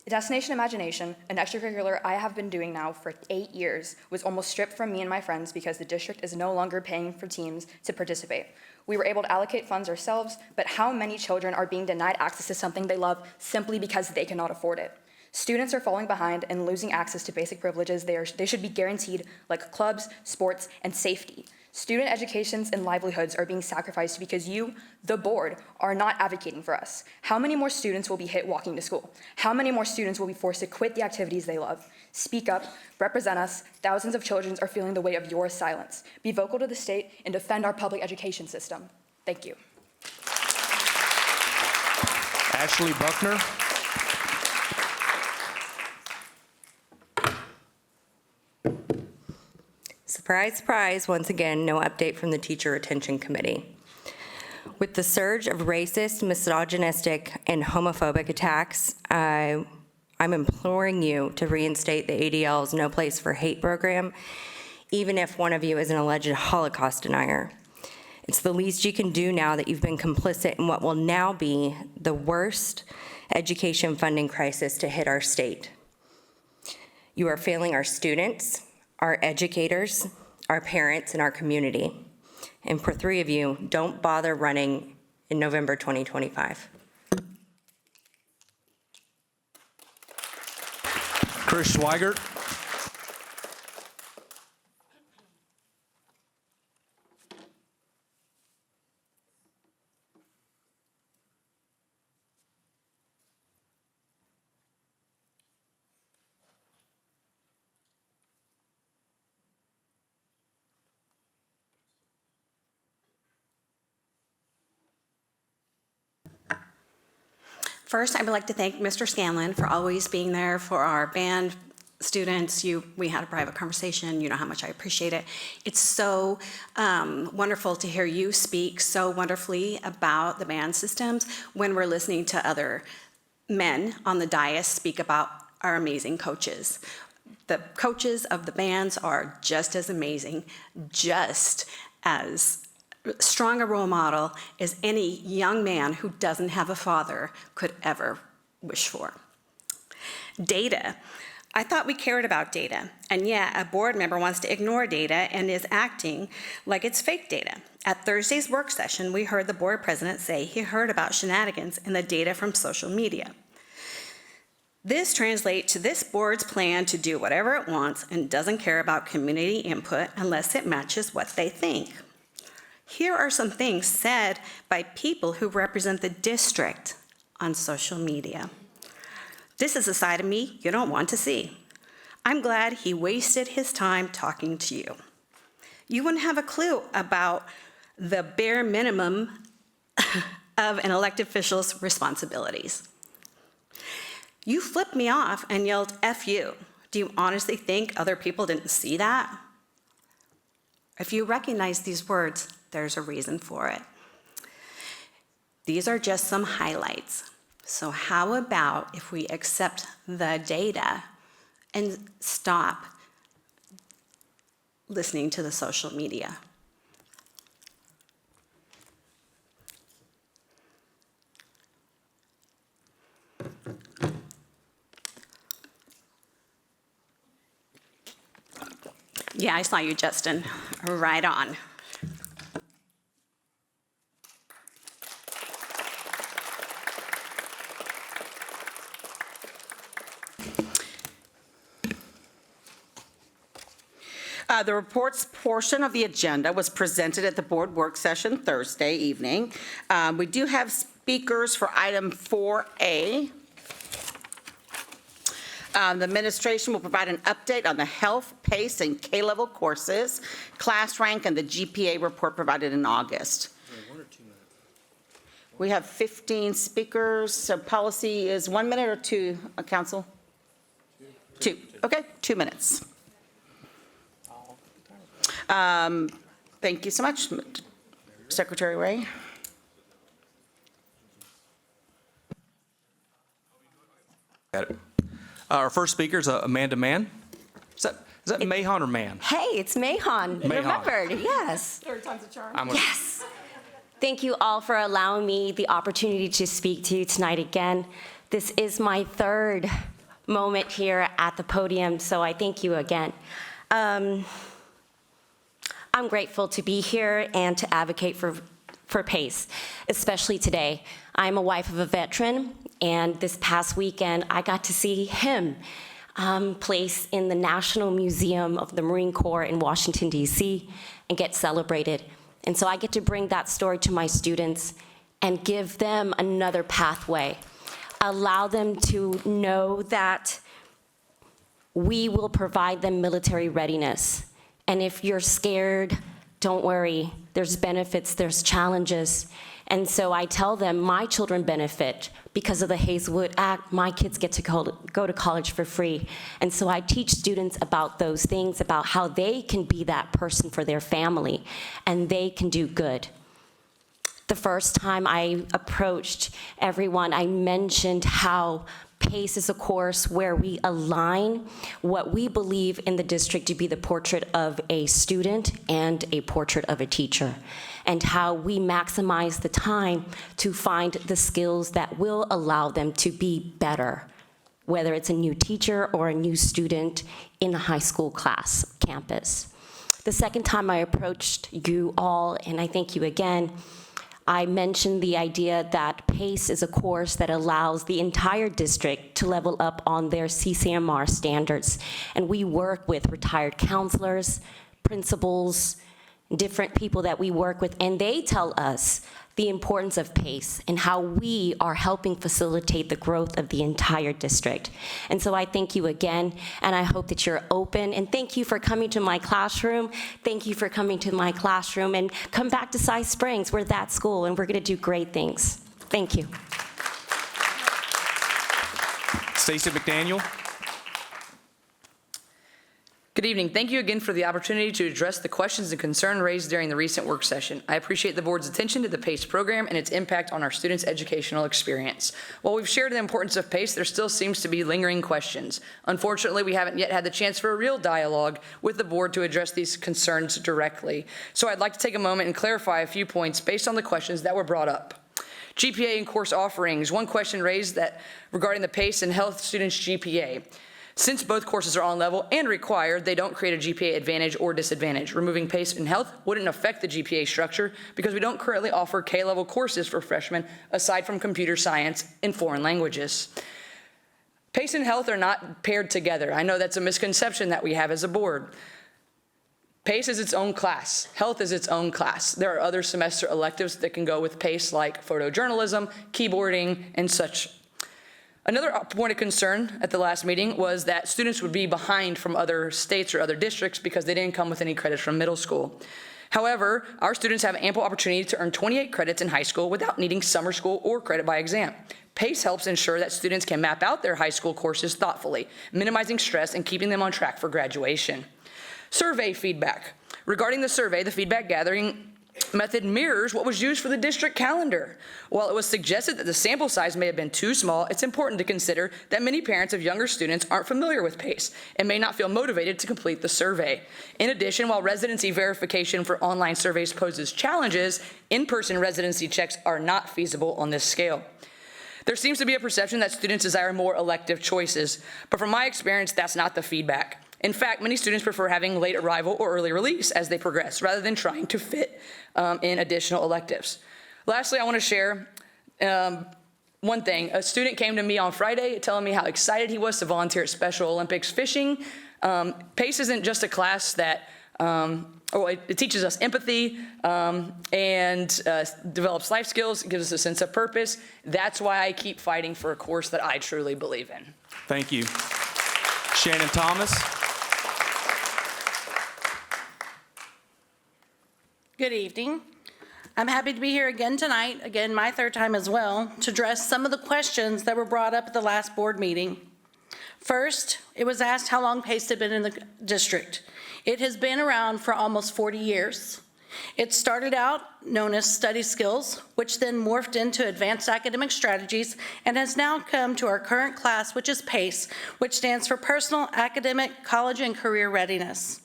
Destination Imagination, an extracurricular I have been doing now for 8 years, was almost stripped from me and my friends because the district is no longer paying for teams to participate. We were able to allocate funds ourselves, but how many children are being denied access to something they love simply because they cannot afford it? Students are falling behind and losing access to basic privileges they should be guaranteed, like clubs, sports, and safety. Student educations and livelihoods are being sacrificed because you, the board, are not advocating for us. How many more students will be hit walking to school? How many more students will be forced to quit the activities they love? Speak up, represent us. Thousands of children are feeling the weight of your silence. Be vocal to the state and defend our public education system. Thank you. Ashley Buckner. Surprise, surprise, once again, no update from the Teacher Retention Committee. With the surge of racist, misogynistic, and homophobic attacks, I'm imploring you to reinstate the ADL's No Place for Hate program, even if one of you is an alleged Holocaust denier. It's the least you can do now that you've been complicit in what will now be the worst education funding crisis to hit our state. You are failing our students, our educators, our parents, and our community. And for 3 of you, don't bother running in November 2025. Chris Schweigert. First, I would like to thank Mr. Scanlon for always being there for our band students. We had a private conversation. You know how much I appreciate it. It's so wonderful to hear you speak so wonderfully about the band systems when we're listening to other men on the dais speak about our amazing coaches. The coaches of the bands are just as amazing, just as strong a role model as any young man who doesn't have a father could ever wish for. Data. I thought we cared about data, and yet a board member wants to ignore data and is acting like it's fake data. At Thursday's work session, we heard the board president say he heard about shenanigans in the data from social media. This translates to this board's plan to do whatever it wants and doesn't care about community input unless it matches what they think. Here are some things said by people who represent the district on social media. This is a side of me you don't want to see. I'm glad he wasted his time talking to you. You wouldn't have a clue about the bare minimum of an elected official's responsibilities. You flipped me off and yelled, F you. Do you honestly think other people didn't see that? If you recognize these words, there's a reason for it. These are just some highlights. So how about if we accept the data and stop listening to the social media? Yeah, I saw you, Justin. Right on. The reports portion of the agenda was presented at the board work session Thursday evening. We do have speakers for item 4A. The administration will provide an update on the health, PACE, and K-level courses, class rank, and the GPA report provided in August. We have 15 speakers, so policy is 1 minute or 2, council? 2, okay, 2 minutes. Thank you so much, Secretary Ray. Got it. Our first speaker is Amanda Mann. Is that Mahon or Mann? Hey, it's Mahon. Mahon. Remembered, yes. Third time's a charm. Yes. Thank you all for allowing me the opportunity to speak to you tonight again. This is my third moment here at the podium, so I thank you again. I'm grateful to be here and to advocate for PACE, especially today. I'm a wife of a veteran, and this past weekend, I got to see him placed in the National Museum of the Marine Corps in Washington, D.C., and get celebrated. And so I get to bring that story to my students and give them another pathway, allow them to know that we will provide them military readiness. And if you're scared, don't worry. There's benefits, there's challenges. And so I tell them my children benefit because of the Hayeswood Act. My kids get to go to college for free. And so I teach students about those things, about how they can be that person for their family and they can do good. The first time I approached everyone, I mentioned how PACE is a course where we align what we believe in the district to be the portrait of a student and a portrait of a teacher, and how we maximize the time to find the skills that will allow them to be better, whether it's a new teacher or a new student in a high school class campus. The second time I approached you all, and I thank you again, I mentioned the idea that PACE is a course that allows the entire district to level up on their CCMR standards. And we work with retired counselors, principals, different people that we work with, and they tell us the importance of PACE and how we are helping facilitate the growth of the entire district. And so I thank you again, and I hope that you're open, and thank you for coming to my classroom. Thank you for coming to my classroom, and come back to Cy Springs. We're that school, and we're gonna do great things. Thank you. Stacey McDaniel. Good evening. Thank you again for the opportunity to address the questions and concern raised during the recent work session. I appreciate the board's attention to the PACE program and its impact on our students' educational experience. While we've shared the importance of PACE, there still seems to be lingering questions. Unfortunately, we haven't yet had the chance for a real dialogue with the board to address these concerns directly. So I'd like to take a moment and clarify a few points based on the questions that were brought up. GPA and course offerings. One question raised that regarding the PACE and health students' GPA. Since both courses are on level and required, they don't create a GPA advantage or disadvantage. Removing PACE and health wouldn't affect the GPA structure because we don't currently offer K-level courses for freshmen aside from computer science and foreign languages. PACE and health are not paired together. I know that's a misconception that we have as a board. PACE is its own class. Health is its own class. There are other semester electives that can go with PACE like photojournalism, keyboarding, and such. Another point of concern at the last meeting was that students would be behind from other states or other districts because they didn't come with any credits from middle school. However, our students have ample opportunity to earn 28 credits in high school without needing summer school or credit by exam. PACE helps ensure that students can map out their high school courses thoughtfully, minimizing stress and keeping them on track for graduation. Survey feedback. Regarding the survey, the feedback gathering method mirrors what was used for the district calendar. While it was suggested that the sample size may have been too small, it's important to consider that many parents of younger students aren't familiar with PACE and may not feel motivated to complete the survey. In addition, while residency verification for online surveys poses challenges, in-person residency checks are not feasible on this scale. There seems to be a perception that students desire more elective choices, but from my experience, that's not the feedback. In fact, many students prefer having late arrival or early release as they progress, rather than trying to fit in additional electives. Lastly, I want to share one thing. A student came to me on Friday telling me how excited he was to volunteer at Special Olympics fishing. PACE isn't just a class that it teaches us empathy and develops life skills, gives us a sense of purpose. That's why I keep fighting for a course that I truly believe in. Thank you. Shannon Thomas. Good evening. I'm happy to be here again tonight, again, my third time as well, to address some of the questions that were brought up at the last board meeting. First, it was asked how long PACE had been in the district. It has been around for almost 40 years. It started out known as study skills, which then morphed into advanced academic strategies, and has now come to our current class, which is PACE, which stands for Personal Academic College and Career Readiness.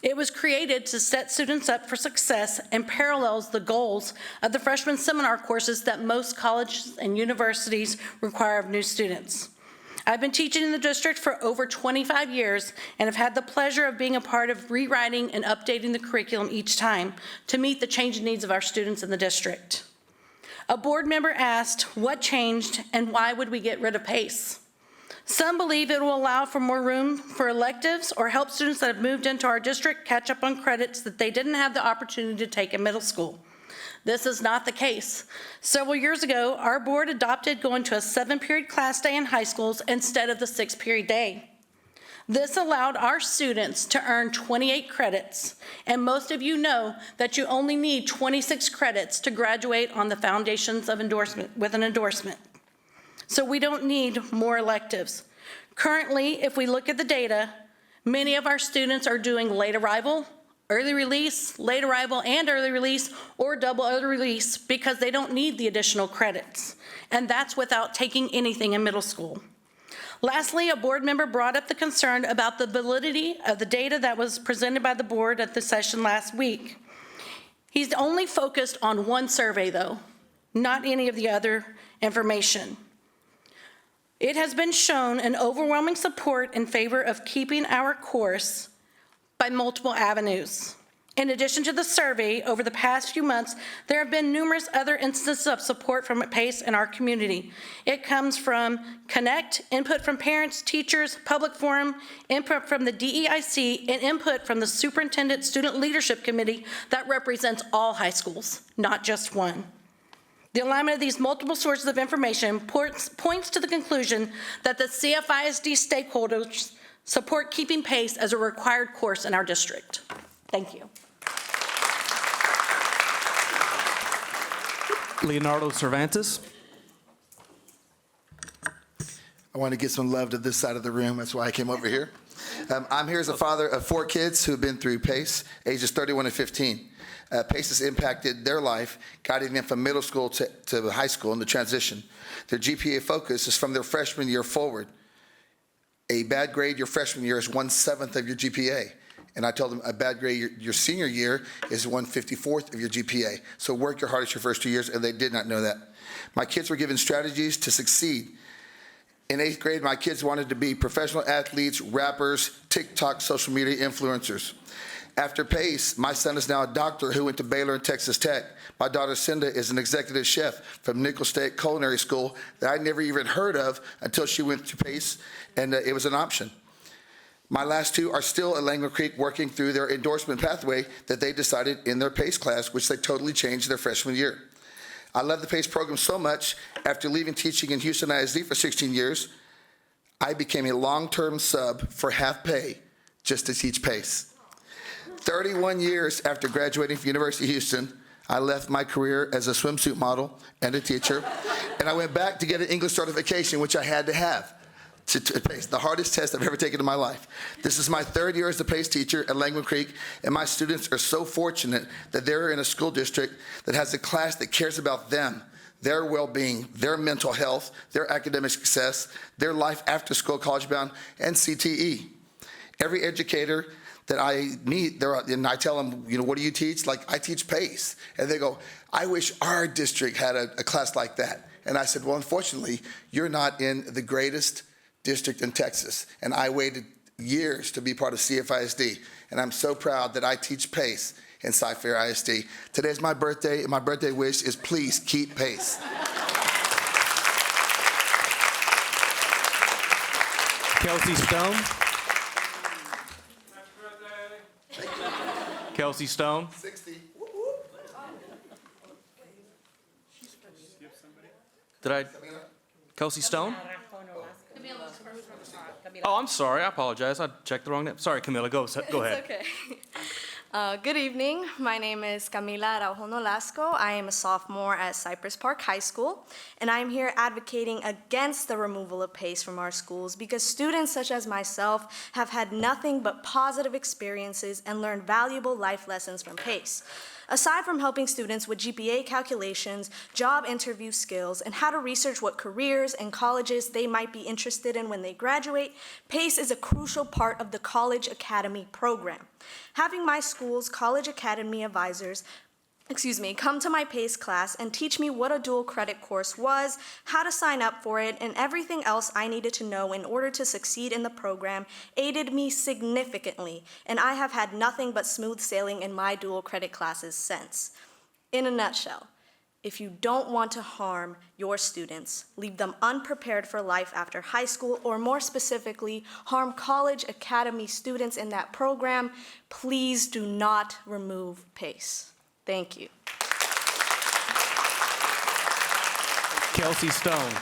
It was created to set students up for success and parallels the goals of the freshman seminar courses that most colleges and universities require of new students. I've been teaching in the district for over 25 years and have had the pleasure of being a part of rewriting and updating the curriculum each time to meet the changing needs of our students in the district. A board member asked what changed and why would we get rid of PACE? Some believe it will allow for more room for electives or help students that have moved into our district catch up on credits that they didn't have the opportunity to take in middle school. This is not the case. Several years ago, our board adopted going to a 7-period class day in high schools instead of the 6-period day. This allowed our students to earn 28 credits, and most of you know that you only need 26 credits to graduate on the foundations of endorsement with an endorsement. So we don't need more electives. Currently, if we look at the data, many of our students are doing late arrival, early release, late arrival and early release, or double early release because they don't need the additional credits. And that's without taking anything in middle school. Lastly, a board member brought up the concern about the validity of the data that was presented by the board at the session last week. He's only focused on one survey though, not any of the other information. It has been shown an overwhelming support in favor of keeping our course by multiple avenues. In addition to the survey, over the past few months, there have been numerous other instances of support from PACE in our community. It comes from Connect, input from parents, teachers, public forum, input from the DEIC, and input from the Superintendent Student Leadership Committee that represents all high schools, not just one. The alignment of these multiple sources of information points to the conclusion that the CFISD stakeholders support keeping PACE as a required course in our district. Thank you. Leonardo Cervantes. I want to give some love to this side of the room. That's why I came over here. I'm here as a father of 4 kids who have been through PACE, ages 31 and 15. PACE has impacted their life, guiding them from middle school to high school in the transition. Their GPA focus is from their freshman year forward. A bad grade your freshman year is 1/7 of your GPA. And I told them a bad grade your senior year is 1/54 of your GPA. So work your hardest your first 2 years, and they did not know that. My kids were given strategies to succeed. In 8th grade, my kids wanted to be professional athletes, rappers, TikTok, social media influencers. After PACE, my son is now a doctor who went to Baylor and Texas Tech. My daughter Cinda is an executive chef from Nicholls State Culinary School that I never even heard of until she went to PACE, and it was an option. My last 2 are still at Langwood Creek working through their endorsement pathway that they decided in their PACE class, which they totally changed their freshman year. I love the PACE program so much, after leaving teaching in Houston ISD for 16 years, I became a long-term sub for half pay just to teach PACE. 31 years after graduating from University of Houston, I left my career as a swimsuit model and a teacher, and I went back to get an English certification, which I had to have to PACE, the hardest test I've ever taken in my life. This is my 3rd year as a PACE teacher at Langwood Creek, and my students are so fortunate that they're in a school district that has a class that cares about them, their well-being, their mental health, their academic success, their life after school, college bound, and CTE. Every educator that I meet, and I tell them, what do you teach? Like, I teach PACE. And they go, I wish our district had a class like that. And I said, well, unfortunately, you're not in the greatest district in Texas. And I waited years to be part of CFISD. And I'm so proud that I teach PACE in Cypress-Fairbanks ISD. Today's my birthday, and my birthday wish is please keep PACE. Kelsey Stone. Kelsey Stone. 60. Did I? Kelsey Stone? Oh, I'm sorry. I apologize. I checked the wrong name. Sorry, Camilla. Go ahead. It's okay. Good evening. My name is Camila Araujo Nolasco. I am a sophomore at Cypress Park High School, and I am here advocating against the removal of PACE from our schools because students such as myself have had nothing but positive experiences and learned valuable life lessons from PACE. Aside from helping students with GPA calculations, job interview skills, and how to research what careers and colleges they might be interested in when they graduate, PACE is a crucial part of the College Academy program. Having my school's College Academy advisors come to my PACE class and teach me what a dual credit course was, how to sign up for it, and everything else I needed to know in order to succeed in the program aided me significantly, and I have had nothing but smooth sailing in my dual credit classes since. In a nutshell, if you don't want to harm your students, leave them unprepared for life after high school, or more specifically, harm College Academy students in that program, please do not remove PACE. Thank you. Kelsey Stone.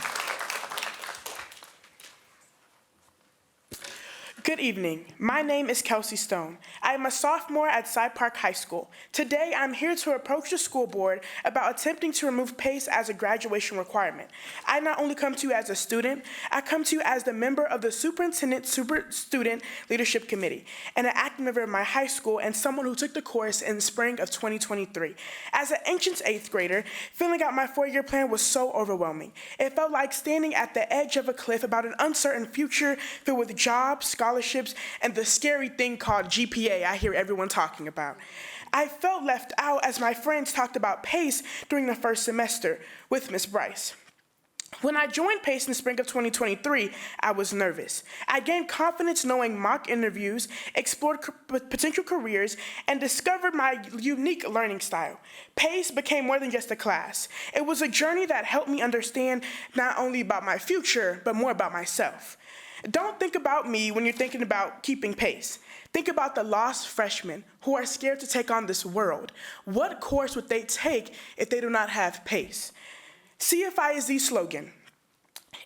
Good evening. My name is Kelsey Stone. I am a sophomore at Cy Park High School. Today, I'm here to approach the school board about attempting to remove PACE as a graduation requirement. I not only come to you as a student, I come to you as the member of the Superintendent Student Leadership Committee and an active member of my high school and someone who took the course in the spring of 2023. As an ancient 8th grader, filling out my 4-year plan was so overwhelming. It felt like standing at the edge of a cliff about an uncertain future filled with jobs, scholarships, and the scary thing called GPA I hear everyone talking about. I felt left out as my friends talked about PACE during the first semester with Ms. Bryce. When I joined PACE in the spring of 2023, I was nervous. I gained confidence knowing mock interviews, explored potential careers, and discovered my unique learning style. PACE became more than just a class. It was a journey that helped me understand not only about my future, but more about myself. Don't think about me when you're thinking about keeping PACE. Think about the lost freshmen who are scared to take on this world. What course would they take if they do not have PACE? CFISD's slogan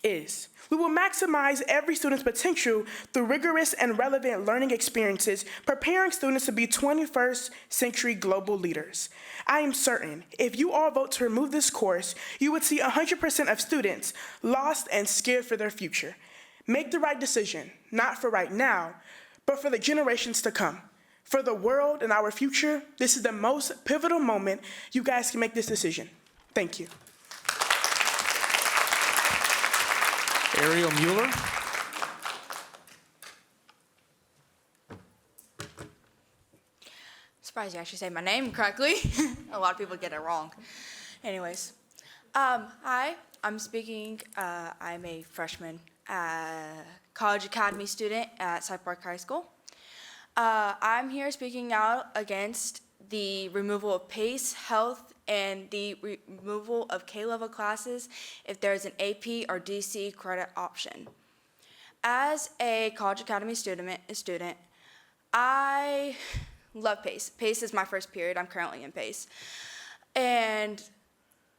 is, we will maximize every student's potential through rigorous and relevant learning experiences, preparing students to be 21st century global leaders. I am certain if you all vote to remove this course, you would see 100% of students lost and scared for their future. Make the right decision, not for right now, but for the generations to come. For the world and our future, this is the most pivotal moment you guys can make this decision. Thank you. Ariel Mueller. Surprised you actually say my name correctly. A lot of people get it wrong. Anyways, hi, I'm speaking. I'm a freshman College Academy student at Cy Park High School. I'm here speaking out against the removal of PACE, health, and the removal of K-level classes if there's an AP or DC credit option. As a College Academy student, I love PACE. PACE is my first period. I'm currently in PACE. And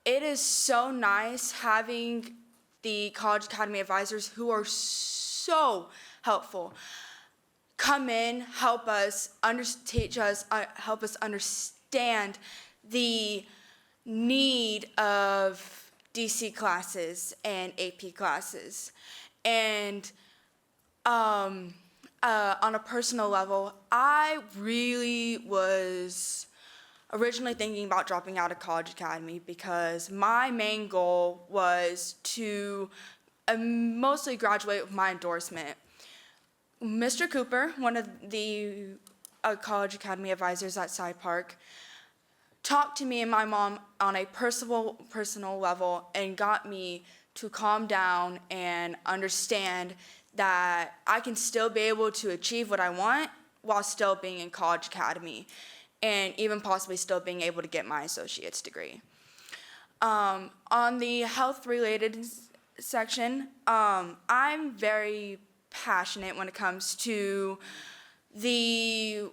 it is so nice having the College Academy advisors who are so helpful come in, help us, teach us, help us understand the need of DC classes and AP classes. And on a personal level, I really was originally thinking about dropping out of College Academy because my main goal was to mostly graduate with my endorsement. Mr. Cooper, one of the College Academy advisors at Cy Park, talked to me and my mom on a personal level and got me to calm down and understand that I can still be able to achieve what I want while still being in College Academy and even possibly still being able to get my associate's degree. On the health-related section, I'm very passionate when it comes to the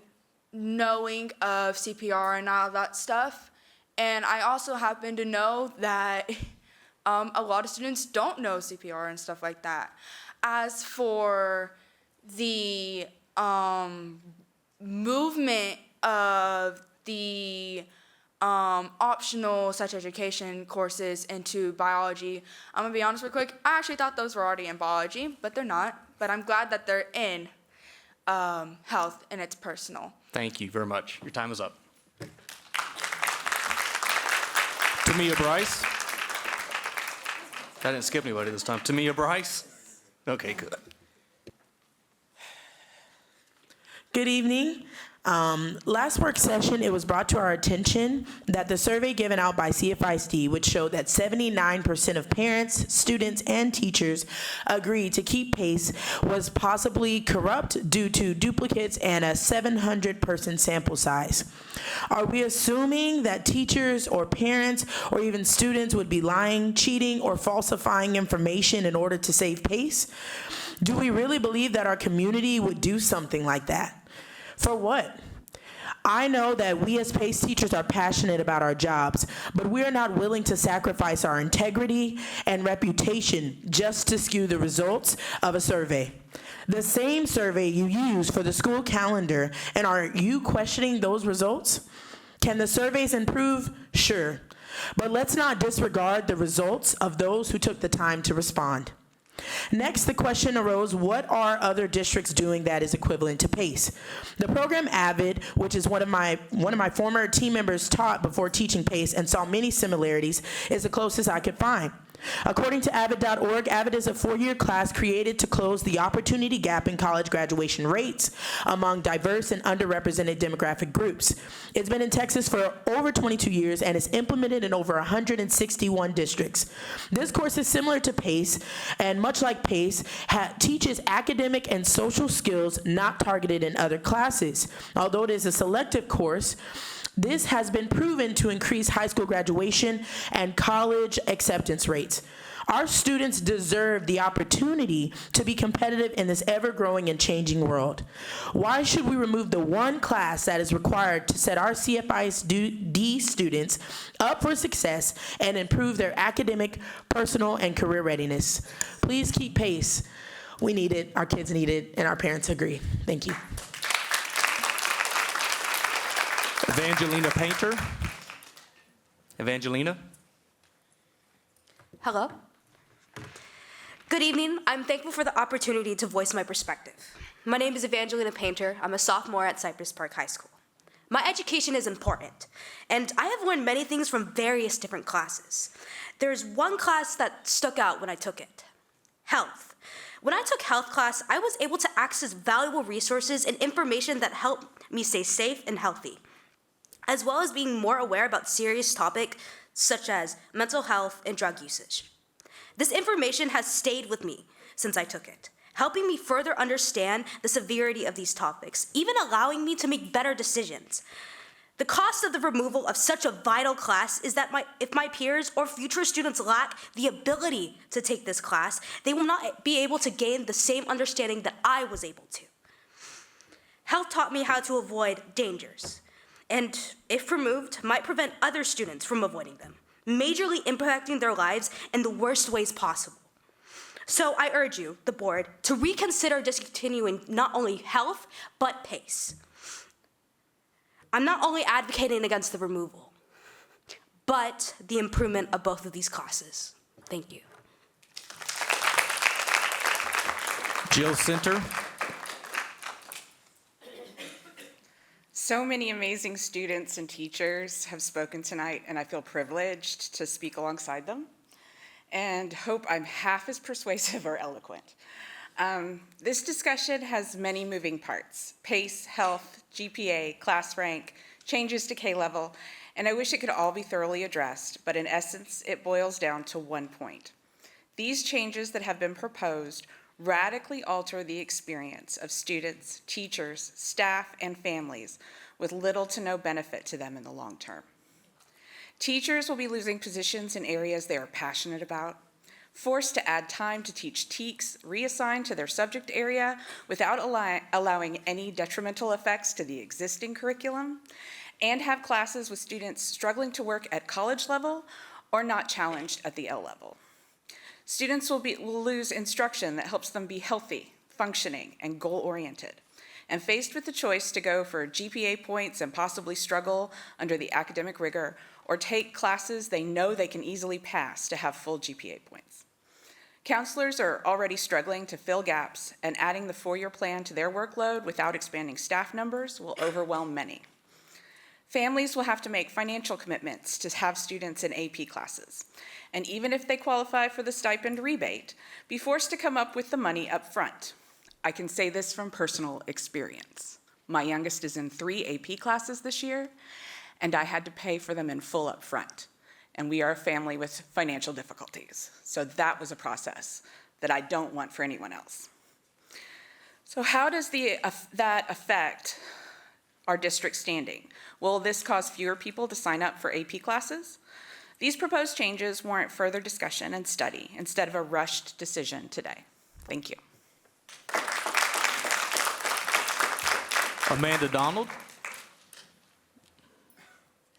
knowing of CPR and all that stuff. And I also happen to know that a lot of students don't know CPR and stuff like that. As for the movement of the optional sex education courses into biology. I'm gonna be honest real quick, I actually thought those were already in biology, but they're not. But I'm glad that they're in health and it's personal. Thank you very much. Your time is up. Tamia Bryce. I didn't skip anybody this time. Tamia Bryce. Okay, good. Good evening. Last work session, it was brought to our attention that the survey given out by CFISD, which showed that 79% of parents, students, and teachers agreed to keep pace, was possibly corrupt due to duplicates and a 700-person sample size. Are we assuming that teachers or parents or even students would be lying, cheating, or falsifying information in order to save pace? Do we really believe that our community would do something like that? For what? I know that we as PACE teachers are passionate about our jobs, but we are not willing to sacrifice our integrity and reputation just to skew the results of a survey. The same survey you use for the school calendar, and are you questioning those results? Can the surveys improve? Sure. But let's not disregard the results of those who took the time to respond. Next, the question arose, what are other districts doing that is equivalent to PACE? The program AVID, which is one of my former team members taught before teaching PACE and saw many similarities, is the closest I could find. According to avid.org, AVID is a 4-year class created to close the opportunity gap in college graduation rates among diverse and underrepresented demographic groups. It's been in Texas for over 22 years and is implemented in over 161 districts. This course is similar to PACE, and much like PACE, teaches academic and social skills not targeted in other classes. Although it is a selective course, this has been proven to increase high school graduation and college acceptance rates. Our students deserve the opportunity to be competitive in this ever-growing and changing world. Why should we remove the one class that is required to set our CFISD students up for success and improve their academic, personal, and career readiness? Please keep pace. We need it, our kids need it, and our parents agree. Thank you. Evangelina Painter. Evangelina. Hello. Good evening. I'm thankful for the opportunity to voice my perspective. My name is Evangelina Painter. I'm a sophomore at Cypress Park High School. My education is important, and I have learned many things from various different classes. There's one class that stuck out when I took it: health. When I took health class, I was able to access valuable resources and information that helped me stay safe and healthy, as well as being more aware about serious topics such as mental health and drug usage. This information has stayed with me since I took it, helping me further understand the severity of these topics, even allowing me to make better decisions. The cost of the removal of such a vital class is that if my peers or future students lack the ability to take this class, they will not be able to gain the same understanding that I was able to. Health taught me how to avoid dangers, and if removed, might prevent other students from avoiding them, majorly impacting their lives in the worst ways possible. So I urge you, the board, to reconsider discontinuing not only health, but PACE. I'm not only advocating against the removal, but the improvement of both of these classes. Thank you. Jill Center. So many amazing students and teachers have spoken tonight, and I feel privileged to speak alongside them, and hope I'm half as persuasive or eloquent. This discussion has many moving parts: PACE, health, GPA, class rank, changes to K-level, and I wish it could all be thoroughly addressed, but in essence, it boils down to one point. These changes that have been proposed radically alter the experience of students, teachers, staff, and families with little to no benefit to them in the long term. Teachers will be losing positions in areas they are passionate about, forced to add time to teach TEKS reassigned to their subject area without allowing any detrimental effects to the existing curriculum, and have classes with students struggling to work at college level or not challenged at the L level. Students will lose instruction that helps them be healthy, functioning, and goal-oriented. and faced with the choice to go for GPA points and possibly struggle under the academic rigor, or take classes they know they can easily pass to have full GPA points. Counselors are already struggling to fill gaps, and adding the 4-year plan to their workload without expanding staff numbers will overwhelm many. Families will have to make financial commitments to have students in AP classes, and even if they qualify for the stipend rebate, be forced to come up with the money up front. I can say this from personal experience. My youngest is in 3 AP classes this year, and I had to pay for them in full up front. And we are a family with financial difficulties. So that was a process that I don't want for anyone else. So how does that affect our district standing? Will this cause fewer people to sign up for AP classes? These proposed changes warrant further discussion and study instead of a rushed decision today. Thank you. Amanda Donald.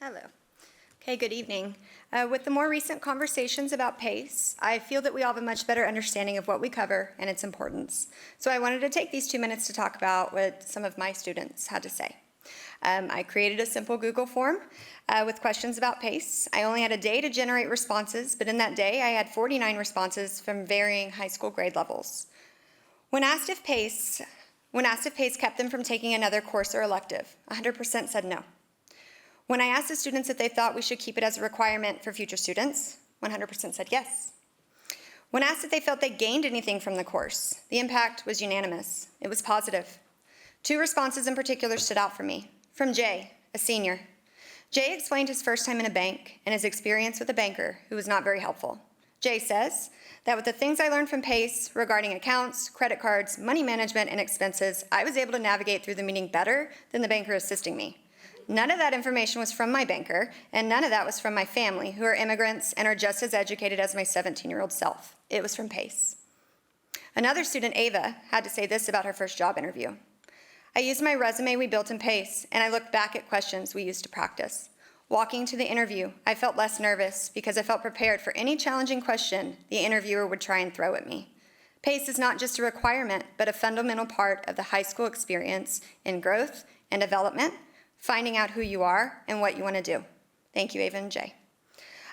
Hello. Okay, good evening. With the more recent conversations about PACE, I feel that we all have a much better understanding of what we cover and its importance. So I wanted to take these 2 minutes to talk about what some of my students had to say. I created a simple Google form with questions about PACE. I only had a day to generate responses, but in that day I had 49 responses from varying high school grade levels. When asked if PACE kept them from taking another course or elective, 100% said no. When I asked the students if they thought we should keep it as a requirement for future students, 100% said yes. When asked if they felt they gained anything from the course, the impact was unanimous. It was positive. 2 responses in particular stood out for me. From Jay, a senior. Jay explained his first time in a bank and his experience with a banker who was not very helpful. Jay says that with the things I learned from PACE regarding accounts, credit cards, money management, and expenses, I was able to navigate through the meeting better than the banker assisting me. None of that information was from my banker, and none of that was from my family, who are immigrants and are just as educated as my 17-year-old self. It was from PACE. Another student, Ava, had to say this about her first job interview. I used my resume we built in PACE, and I looked back at questions we used to practice. Walking to the interview, I felt less nervous because I felt prepared for any challenging question the interviewer would try and throw at me. PACE is not just a requirement, but a fundamental part of the high school experience in growth and development, finding out who you are and what you want to do. Thank you, Ava and Jay.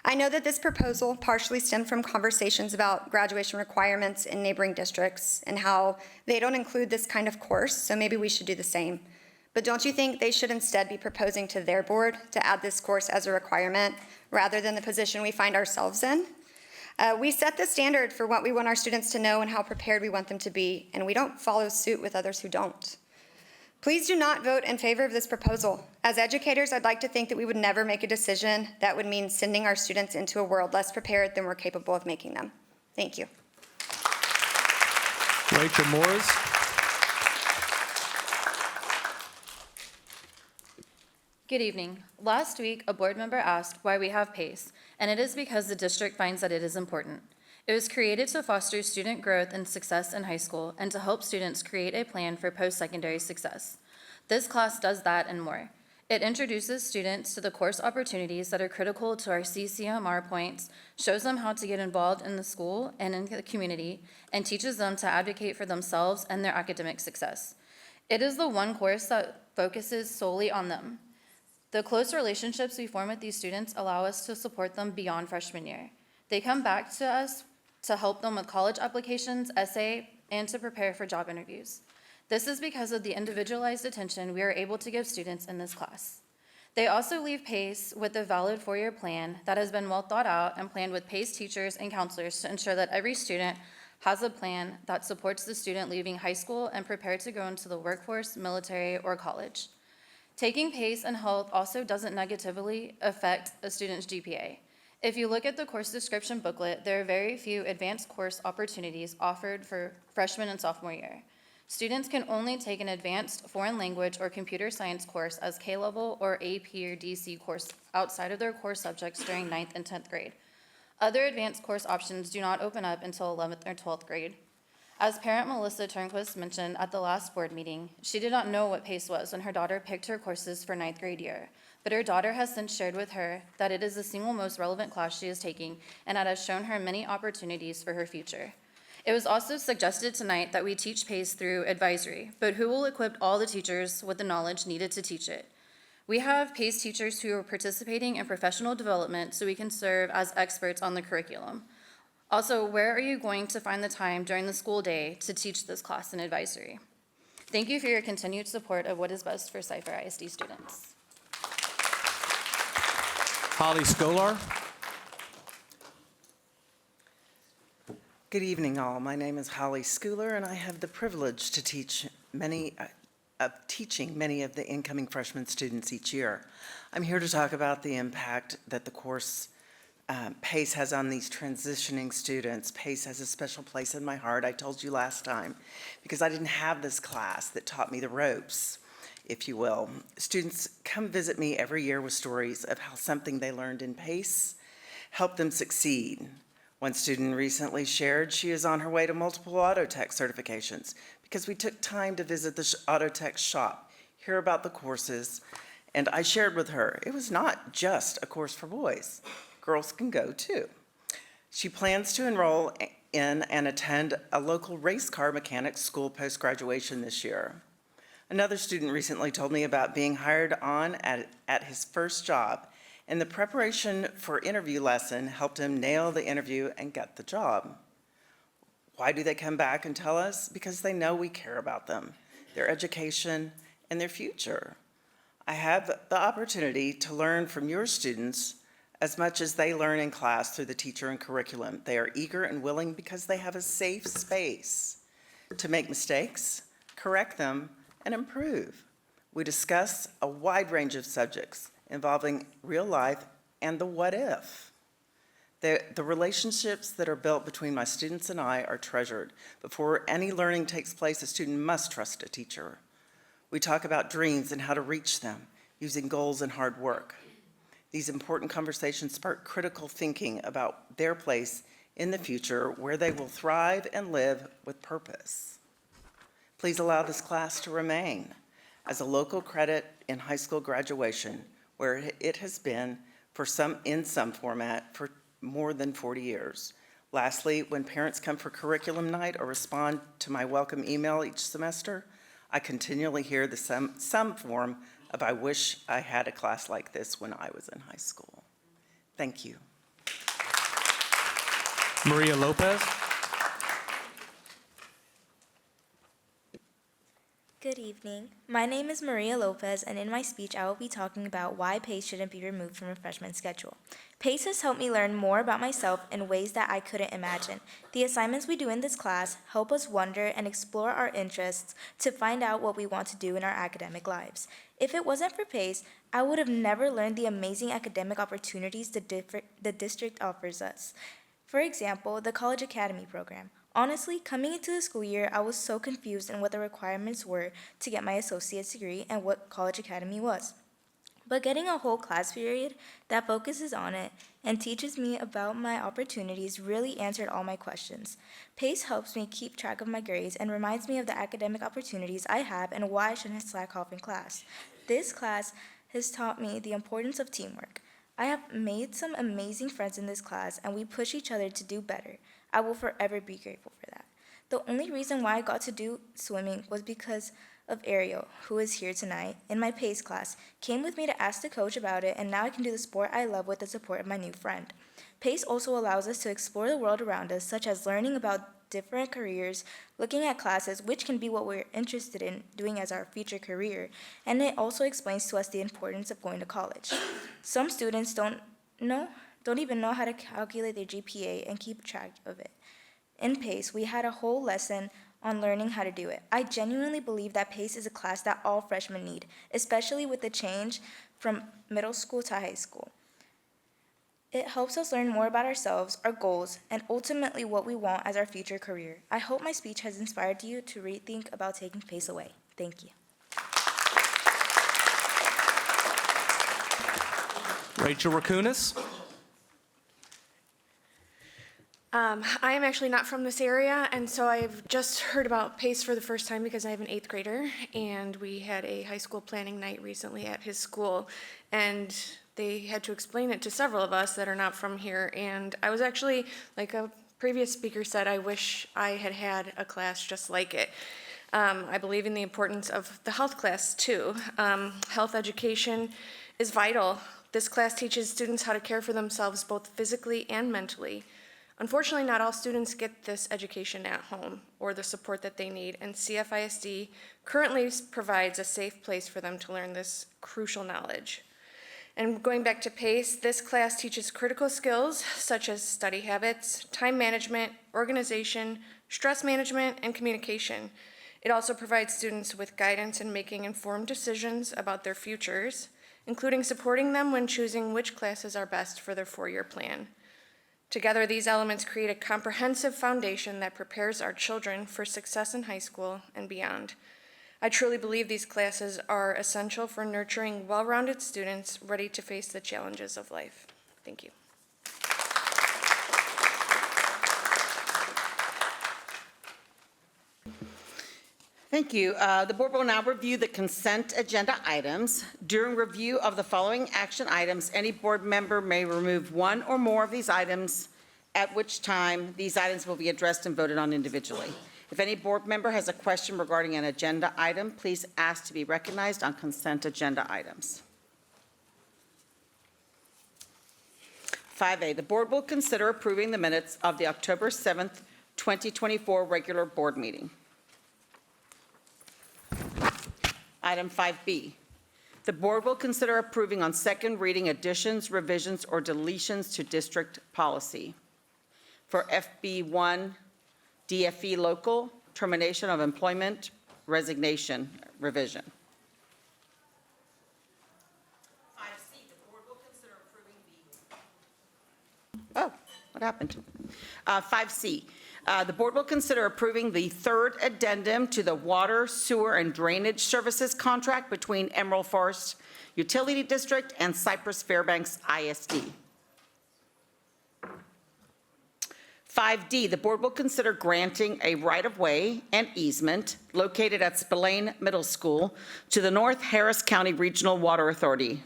I know that this proposal partially stemmed from conversations about graduation requirements in neighboring districts and how they don't include this kind of course, so maybe we should do the same. But don't you think they should instead be proposing to their board to add this course as a requirement rather than the position we find ourselves in? We set the standard for what we want our students to know and how prepared we want them to be, and we don't follow suit with others who don't. Please do not vote in favor of this proposal. As educators, I'd like to think that we would never make a decision that would mean sending our students into a world less prepared than we're capable of making them. Thank you. Rachel Morris. Good evening. Last week, a board member asked why we have PACE, and it is because the district finds that it is important. It was created to foster student growth and success in high school and to help students create a plan for post-secondary success. This class does that and more. It introduces students to the course opportunities that are critical to our CCMR points, shows them how to get involved in the school and in the community, and teaches them to advocate for themselves and their academic success. It is the one course that focuses solely on them. The close relationships we form with these students allow us to support them beyond freshman year. They come back to us to help them with college applications, essay, and to prepare for job interviews. This is because of the individualized attention we are able to give students in this class. They also leave PACE with a valid 4-year plan that has been well thought out and planned with PACE teachers and counselors to ensure that every student has a plan that supports the student leaving high school and prepared to go into the workforce, military, or college. Taking PACE and health also doesn't negatively affect a student's GPA. If you look at the course description booklet, there are very few advanced course opportunities offered for freshman and sophomore year. Students can only take an advanced foreign language or computer science course as K-level or AP or DC course outside of their core subjects during 9th and 10th grade. Other advanced course options do not open up until 11th or 12th grade. As parent Melissa Turnquist mentioned at the last board meeting, she did not know what PACE was when her daughter picked her courses for 9th grade year, but her daughter has since shared with her that it is the single most relevant class she is taking and that has shown her many opportunities for her future. It was also suggested tonight that we teach PACE through advisory, but who will equip all the teachers with the knowledge needed to teach it? We have PACE teachers who are participating in professional development so we can serve as experts on the curriculum. Also, where are you going to find the time during the school day to teach this class in advisory? Thank you for your continued support of what is best for Cypher ISD students. Holly Scholar. Good evening, all. My name is Holly Schooler, and I have the privilege to teaching many of the incoming freshman students each year. I'm here to talk about the impact that the course PACE has on these transitioning students. PACE has a special place in my heart, I told you last time, because I didn't have this class that taught me the ropes, if you will. Students come visit me every year with stories of how something they learned in PACE helped them succeed. One student recently shared she is on her way to multiple auto tech certifications because we took time to visit the auto tech shop, hear about the courses, and I shared with her it was not just a course for boys. Girls can go too. She plans to enroll in and attend a local race car mechanics school post-graduation this year. Another student recently told me about being hired on at his first job, and the preparation for interview lesson helped him nail the interview and get the job. Why do they come back and tell us? Because they know we care about them, their education, and their future. I have the opportunity to learn from your students as much as they learn in class through the teacher and curriculum. They are eager and willing because they have a safe space to make mistakes, correct them, and improve. We discuss a wide range of subjects involving real life and the what if. The relationships that are built between my students and I are treasured. Before any learning takes place, a student must trust a teacher. We talk about dreams and how to reach them using goals and hard work. These important conversations spark critical thinking about their place in the future where they will thrive and live with purpose. Please allow this class to remain as a local credit in high school graduation, where it has been in some format for more than 40 years. Lastly, when parents come for curriculum night or respond to my welcome email each semester, I continually hear some form of I wish I had a class like this when I was in high school. Thank you. Maria Lopez. Good evening. My name is Maria Lopez, and in my speech, I will be talking about why PACE shouldn't be removed from a freshman schedule. PACE has helped me learn more about myself in ways that I couldn't imagine. The assignments we do in this class help us wonder and explore our interests to find out what we want to do in our academic lives. If it wasn't for PACE, I would have never learned the amazing academic opportunities the district offers us. For example, the College Academy program. Honestly, coming into the school year, I was so confused in what the requirements were to get my associate's degree and what College Academy was. But getting a whole class period that focuses on it and teaches me about my opportunities really answered all my questions. PACE helps me keep track of my grades and reminds me of the academic opportunities I have and why I shouldn't slack off in class. This class has taught me the importance of teamwork. I have made some amazing friends in this class, and we push each other to do better. I will forever be grateful for that. The only reason why I got to do swimming was because of Ariel, who is here tonight, in my PACE class, came with me to ask the coach about it, and now I can do the sport I love with the support of my new friend. PACE also allows us to explore the world around us, such as learning about different careers, looking at classes, which can be what we're interested in doing as our future career, and it also explains to us the importance of going to college. Some students don't even know how to calculate their GPA and keep track of it. In PACE, we had a whole lesson on learning how to do it. I genuinely believe that PACE is a class that all freshmen need, especially with the change from middle school to high school. It helps us learn more about ourselves, our goals, and ultimately what we want as our future career. I hope my speech has inspired you to rethink about taking PACE away. Thank you. Rachel Rakunas. I am actually not from this area, and so I've just heard about PACE for the first time because I have an 8th grader, and we had a high school planning night recently at his school, and they had to explain it to several of us that are not from here, and I was actually like a previous speaker said, I wish I had had a class just like it. I believe in the importance of the health class too. Health education is vital. This class teaches students how to care for themselves both physically and mentally. Unfortunately, not all students get this education at home or the support that they need, and CFISD currently provides a safe place for them to learn this crucial knowledge. And going back to PACE, this class teaches critical skills such as study habits, time management, organization, stress management, and communication. It also provides students with guidance in making informed decisions about their futures, including supporting them when choosing which classes are best for their four-year plan. Together, these elements create a comprehensive foundation that prepares our children for success in high school and beyond. I truly believe these classes are essential for nurturing well-rounded students ready to face the challenges of life. Thank you. Thank you. The board will now review the consent agenda items. During review of the following action items, any board member may remove one or more of these items, at which time these items will be addressed and voted on individually. If any board member has a question regarding an agenda item, please ask to be recognized on consent agenda items. 5A, the board will consider approving the minutes of the October 7th, 2024 regular board meeting. Item 5B, the board will consider approving on second reading additions, revisions, or deletions to district policy. For FB1, DFE local, termination of employment, resignation, revision. 5C, the board will consider approving the... Oh, what happened? 5C, the board will consider approving the third addendum to the water, sewer, and drainage services contract between Emerald Forest Utility District and Cypress-Fairbanks ISD. 5D, the board will consider granting a right-of-way and easement located at Spillane Middle School to the North Harris County Regional Water Authority.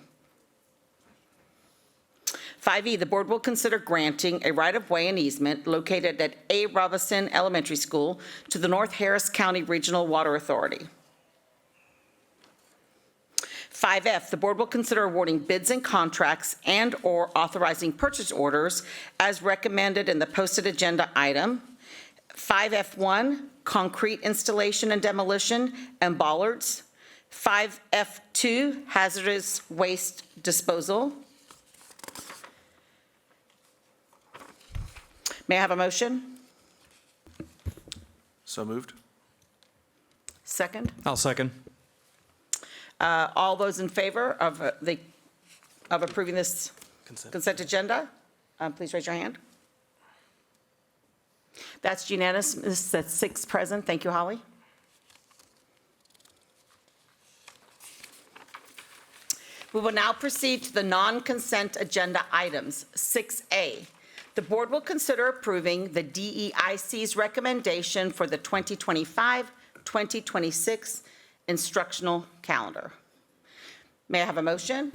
5E, the board will consider granting a right-of-way and easement located at A. Robinson Elementary School to the North Harris County Regional Water Authority. 5F, the board will consider awarding bids and contracts and/or authorizing purchase orders as recommended in the posted agenda item. 5F1, concrete installation and demolition and bollards. 5F2, hazardous waste disposal. May I have a motion? So moved. Second? I'll second. All those in favor of approving this consent agenda, please raise your hand. That's unanimous. That's 6 present. Thank you, Holly. We will now proceed to the non-consent agenda items. 6A, the board will consider approving the DEIC's recommendation for the 2025-2026 instructional calendar. May I have a motion?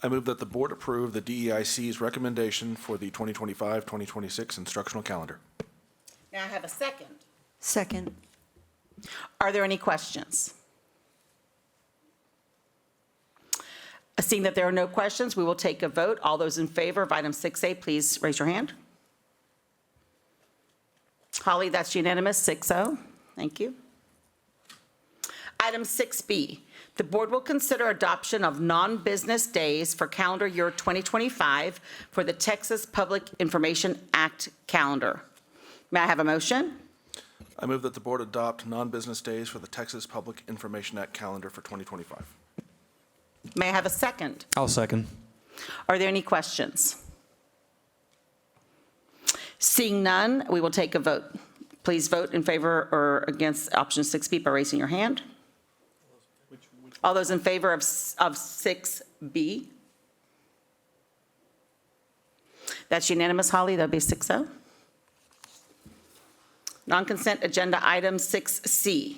I move that the board approve the DEIC's recommendation for the 2025-2026 instructional calendar. May I have a second? Second. Are there any questions? Seeing that there are no questions, we will take a vote. All those in favor of item 6A, please raise your hand. Holly, that's unanimous, 6-0. Thank you. Item 6B, the board will consider adoption of non-business days for calendar year 2025 for the Texas Public Information Act calendar. May I have a motion? I move that the board adopt non-business days for the Texas Public Information Act calendar for 2025. May I have a second? I'll second. Are there any questions? Seeing none, we will take a vote. Please vote in favor or against option 6B by raising your hand. All those in favor of 6B? That's unanimous, Holly. That'll be 6-0. Non-consent agenda item 6C.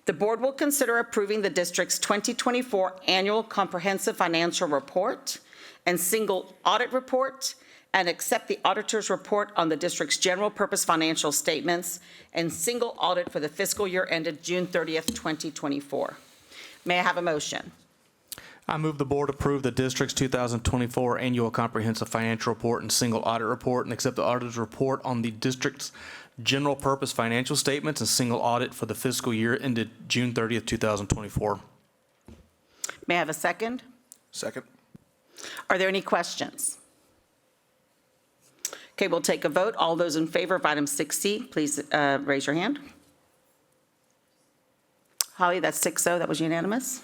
The board will consider approving the district's 2024 annual comprehensive financial report and single audit report and accept the auditor's report on the district's general purpose financial statements and single audit for the fiscal year ended June 30th, 2024. May I have a motion? I move the board approve the district's 2024 annual comprehensive financial report and single audit report and accept the auditor's report on the district's general purpose financial statements and single audit for the fiscal year ended June 30th, 2024. May I have a second? Second. Are there any questions? Okay, we'll take a vote. All those in favor of item 6C, please raise your hand. Holly, that's 6-0. That was unanimous.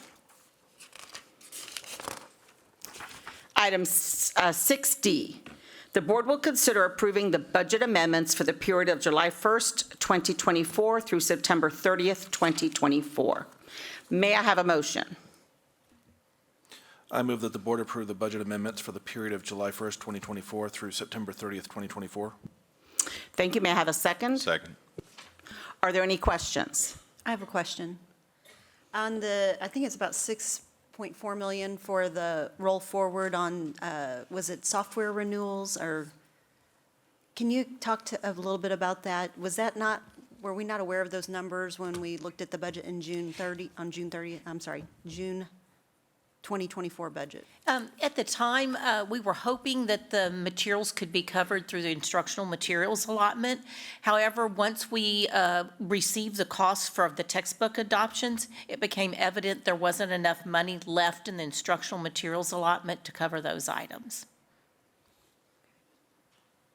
Item 6D, the board will consider approving the budget amendments for the period of July 1st, 2024 through September 30th, 2024. May I have a motion? I move that the board approve the budget amendments for the period of July 1st, 2024 through September 30th, 2024. Thank you. May I have a second? Second. Are there any questions? I have a question. On the, I think it's about 6.4 million for the roll forward on, was it software renewals, or can you talk to a little bit about that? Was that not, were we not aware of those numbers when we looked at the budget in June 2024 budget? At the time, we were hoping that the materials could be covered through the instructional materials allotment. However, once we received the costs for the textbook adoptions, it became evident there wasn't enough money left in the instructional materials allotment to cover those items.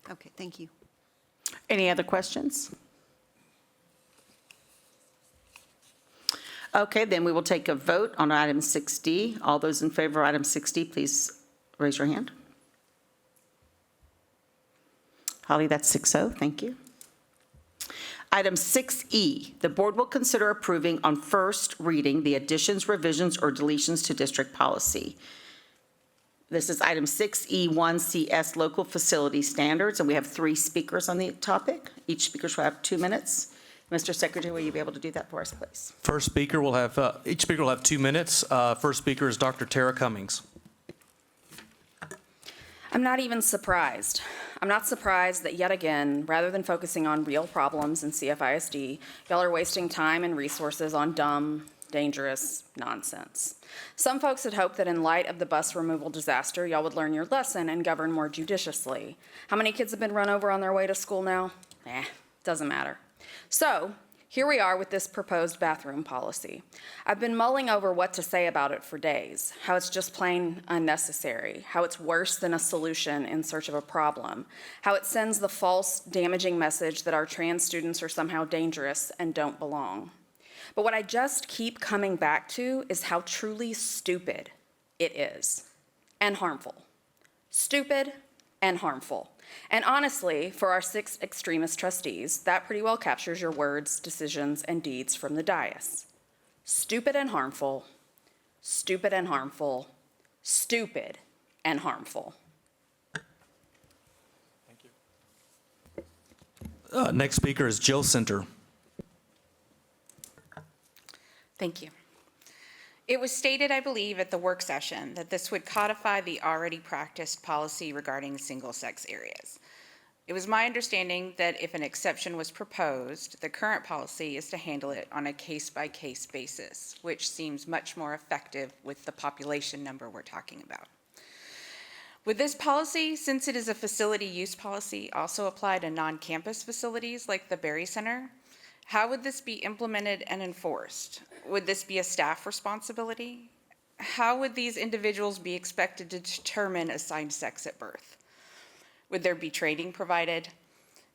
Okay, thank you. Any other questions? Okay, then we will take a vote on item 6D. All those in favor of item 6D, please raise your hand. Holly, that's 6-0. Thank you. Item 6E, the board will consider approving on first reading the additions, revisions, or deletions to district policy. This is item 6E1CS, local facility standards, and we have 3 speakers on the topic. Each speaker will have 2 minutes. Mr. Secretary, will you be able to do that for us, please? First speaker will have, each speaker will have 2 minutes. First speaker is Dr. Tara Cummings. I'm not even surprised. I'm not surprised that yet again, rather than focusing on real problems in CFISD, y'all are wasting time and resources on dumb, dangerous nonsense. Some folks had hoped that in light of the bus removal disaster, y'all would learn your lesson and govern more judiciously. How many kids have been run over on their way to school now? Doesn't matter. So, here we are with this proposed bathroom policy. I've been mulling over what to say about it for days, how it's just plain unnecessary, how it's worse than a solution in search of a problem, how it sends the false, damaging message that our trans students are somehow dangerous and don't belong. But what I just keep coming back to is how truly stupid it is, and harmful. Stupid and harmful. And honestly, for our 6 extremist trustees, that pretty well captures your words, decisions, and deeds from the dais. Stupid and harmful, stupid and harmful, stupid and harmful. Thank you. Next speaker is Jill Center. Thank you. It was stated, I believe, at the work session that this would codify the already practiced policy regarding single-sex areas. It was my understanding that if an exception was proposed, the current policy is to handle it on a case-by-case basis, which seems much more effective with the population number we're talking about. Would this policy, since it is a facility use policy, also apply to non-campus facilities like the Berry Center? How would this be implemented and enforced? Would this be a staff responsibility? How would these individuals be expected to determine assigned sex at birth? Would there be training provided?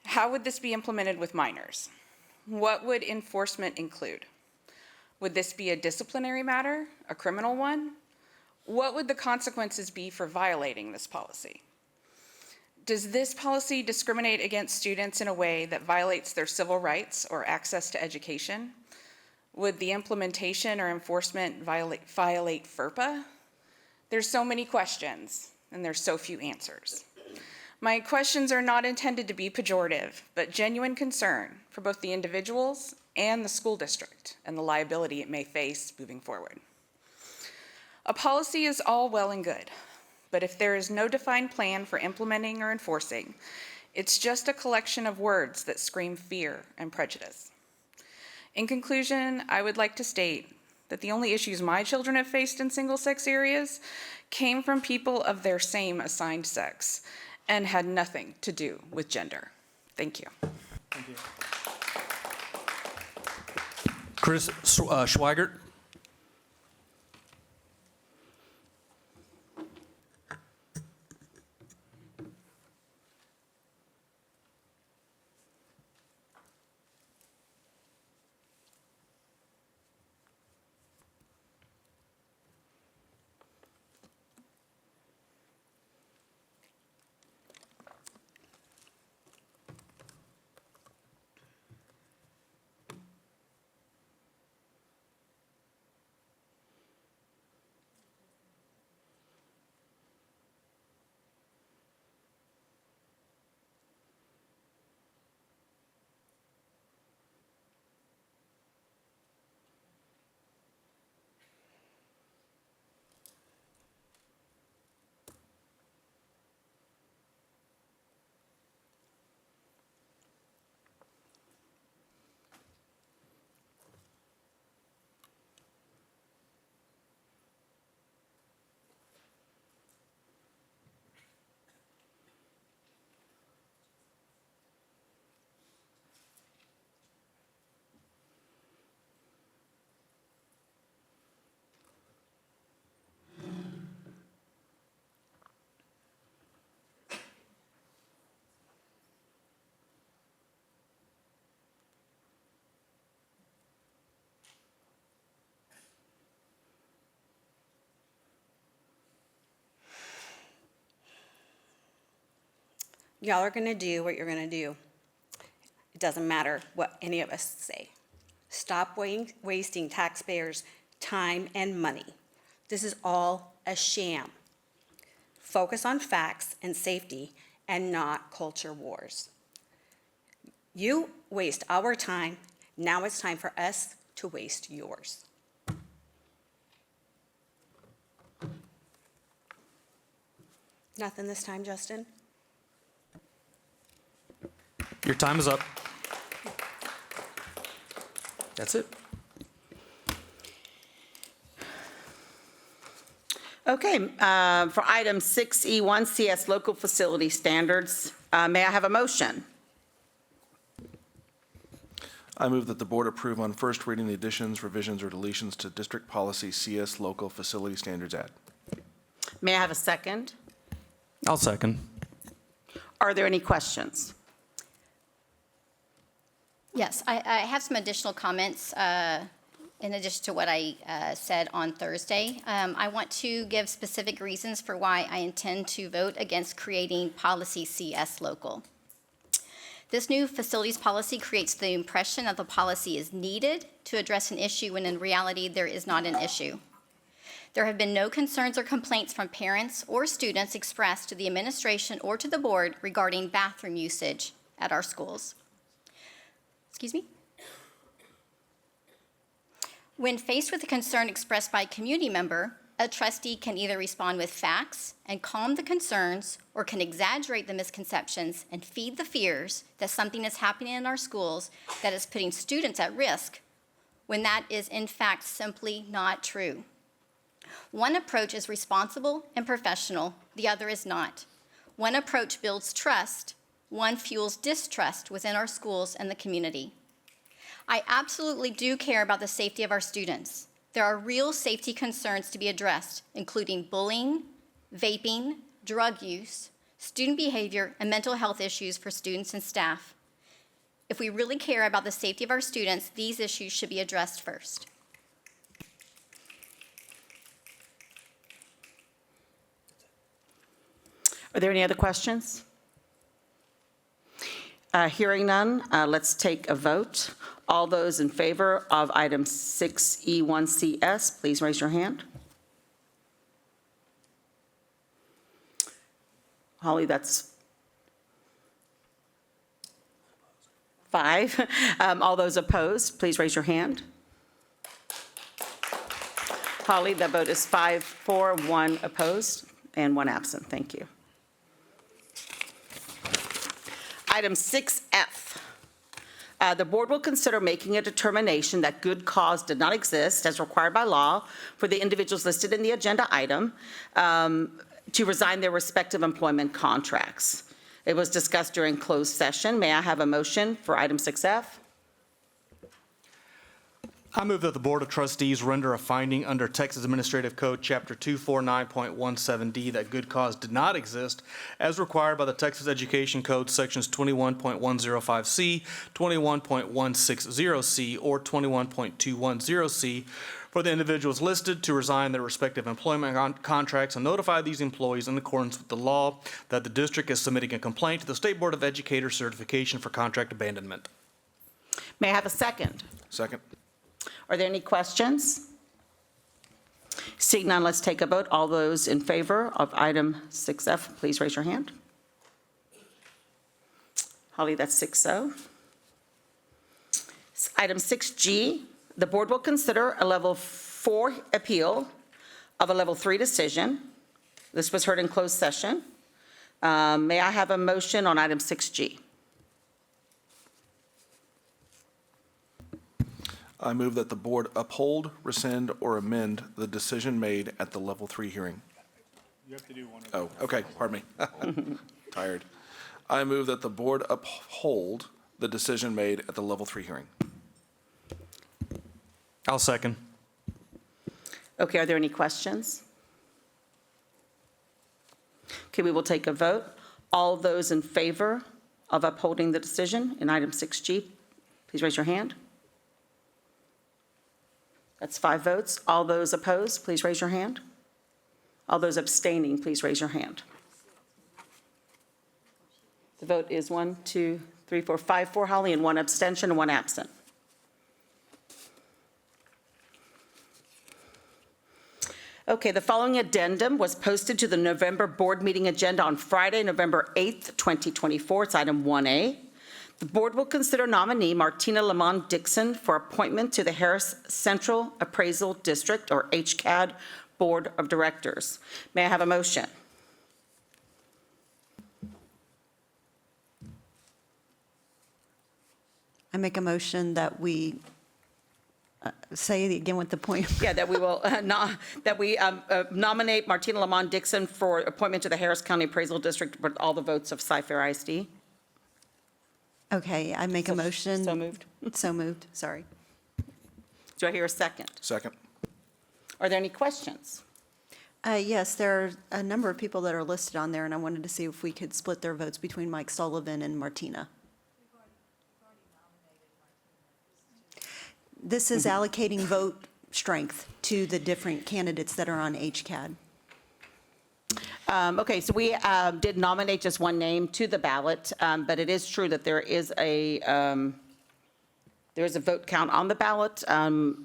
How would this be implemented with minors? What would enforcement include? Would this be a disciplinary matter, a criminal one? What would the consequences be for violating this policy? Does this policy discriminate against students in a way that violates their civil rights or access to education? Would the implementation or enforcement violate FERPA? There's so many questions, and there's so few answers. My questions are not intended to be pejorative, but genuine concern for both the individuals and the school district and the liability it may face moving forward. A policy is all well and good, but if there is no defined plan for implementing or enforcing, it's just a collection of words that scream fear and prejudice. In conclusion, I would like to state that the only issues my children have faced in single-sex areas came from people of their same assigned sex and had nothing to do with gender. Thank you. Thank you. Chris Schweigert. Y'all are going to do what you're going to do. It doesn't matter what any of us say. Stop wasting taxpayers' time and money. This is all a sham. Focus on facts and safety and not culture wars. You waste our time. Now it's time for us to waste yours. Nothing this time, Justin? Your time is up. That's it. Okay, for item 6E1, CS Local Facility Standards, may I have a motion? I move that the board approve on first reading the additions, revisions, or deletions to District Policy CS Local Facility Standards Act. May I have a second? I'll second. Are there any questions? Yes, I have some additional comments in addition to what I said on Thursday. I want to give specific reasons for why I intend to vote against creating policy CS local. This new facilities policy creates the impression that the policy is needed to address an issue when in reality there is not an issue. There have been no concerns or complaints from parents or students expressed to the administration or to the board regarding bathroom usage at our schools. Excuse me? When faced with a concern expressed by a community member, a trustee can either respond with facts and calm the concerns, or can exaggerate the misconceptions and feed the fears that something is happening in our schools that is putting students at risk, when that is in fact simply not true. One approach is responsible and professional, the other is not. One approach builds trust, one fuels distrust within our schools and the community. I absolutely do care about the safety of our students. There are real safety concerns to be addressed, including bullying, vaping, drug use, student behavior, and mental health issues for students and staff. If we really care about the safety of our students, these issues should be addressed first. Are there any other questions? Hearing none, let's take a vote. All those in favor of item 6E1CS, please raise your hand. Holly, that's 5. All those opposed, please raise your hand. Holly, the vote is 5 for, 1 opposed. and 1 absent. Thank you. Item 6F. The board will consider making a determination that good cause did not exist as required by law for the individuals listed in the agenda item to resign their respective employment contracts. It was discussed during closed session. May I have a motion for item 6F? I move that the Board of Trustees render a finding under Texas Administrative Code, Chapter 249.17D, that good cause did not exist as required by the Texas Education Code, Sections 21.105C, 21.160C, or 21.210C, for the individuals listed to resign their respective employment contracts and notify these employees in accordance with the law that the district is submitting a complaint to the State Board of Educators certification for contract abandonment. May I have a second? Second. Are there any questions? Seeing none, let's take a vote. All those in favor of item 6F, please raise your hand. Holly, that's 6-0. Item 6G, the board will consider a level 4 appeal of a level 3 decision. This was heard in closed session. May I have a motion on item 6G? I move that the board uphold, rescind, or amend the decision made at the level 3 hearing. You have to do one of Oh, okay, pardon me. Tired. I move that the board uphold the decision made at the level 3 hearing. I'll second. Okay, are there any questions? Okay, we will take a vote. All those in favor of upholding the decision in item 6G, please raise your hand. That's 5 votes. All those opposed, please raise your hand. All those abstaining, please raise your hand. The vote is 1, 2, 3, 4, 5 for Holly, and 1 abstention and 1 absent. Okay, the following addendum was posted to the November board meeting agenda on Friday, November 8th, 2024. It's item 1A. The board will consider nominee Martina Lamont Dixon for appointment to the Harris Central Appraisal District, or HCAD, Board of Directors. May I have a motion? I make a motion that we, say it again with the point. Yeah, that we will nominate Martina Lamont Dixon for appointment to the Harris County Appraisal District with all the votes of Cypher ISD. Okay, I make a motion. So moved. So moved, sorry. Do I hear a second? Second. Are there any questions? Yes, there are a number of people that are listed on there, and I wanted to see if we could split their votes between Mike Sullivan and Martina. This is allocating vote strength to the different candidates that are on HCAD. Okay, so we did nominate just one name to the ballot, but it is true that there is a vote count on the ballot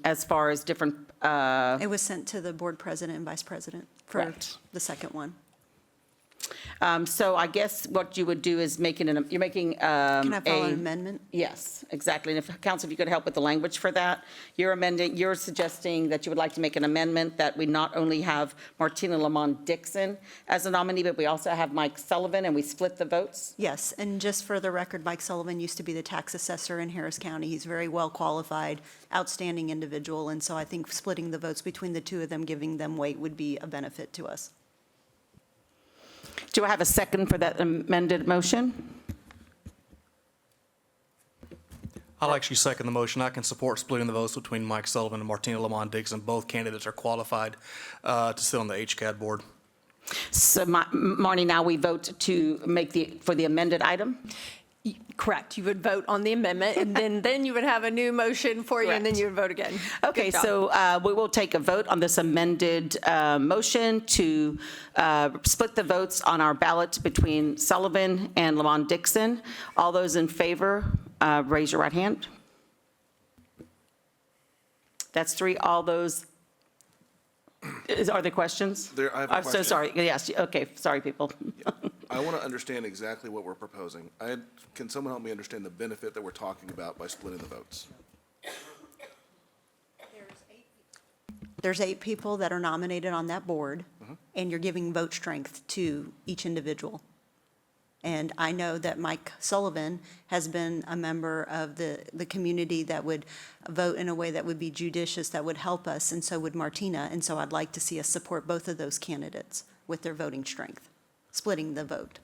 as far as different. It was sent to the board president and vice president for Correct. the second one. So I guess what you would do is you're making Can I file an amendment? Yes, exactly. And if, council, if you could help with the language for that. You're suggesting that you would like to make an amendment that we not only have Martina Lamont Dixon as a nominee, but we also have Mike Sullivan, and we split the votes? Yes, and just for the record, Mike Sullivan used to be the tax assessor in Harris County. He's very well qualified, outstanding individual, and so I think splitting the votes between the two of them, giving them weight, would be a benefit to us. Do I have a second for that amended motion? I'll actually second the motion. I can support splitting the votes between Mike Sullivan and Martina Lamont Dixon. Both candidates are qualified to sit on the HCAD board. So, Marnie, now we vote to make for the amended item? Correct. You would vote on the amendment, and then you would have a new motion for you, and then you would vote again. Okay, so we will take a vote on this amended motion to split the votes on our ballot between Sullivan and Lamont Dixon. All those in favor, raise your right hand. That's 3. All those, are there questions? I have a I'm so question. sorry. Yes, okay, sorry, people. I want to understand exactly what we're proposing. Can someone help me understand the benefit that we're talking about by splitting the votes? There's 8 people that are nominated on that board. and you're giving vote strength to each individual. And I know that Mike Sullivan has been a member of the community that would vote in a way that would be judicious, that would help us, and so would Martina. And so I'd like to see us support both of those candidates with their voting strength, splitting the vote.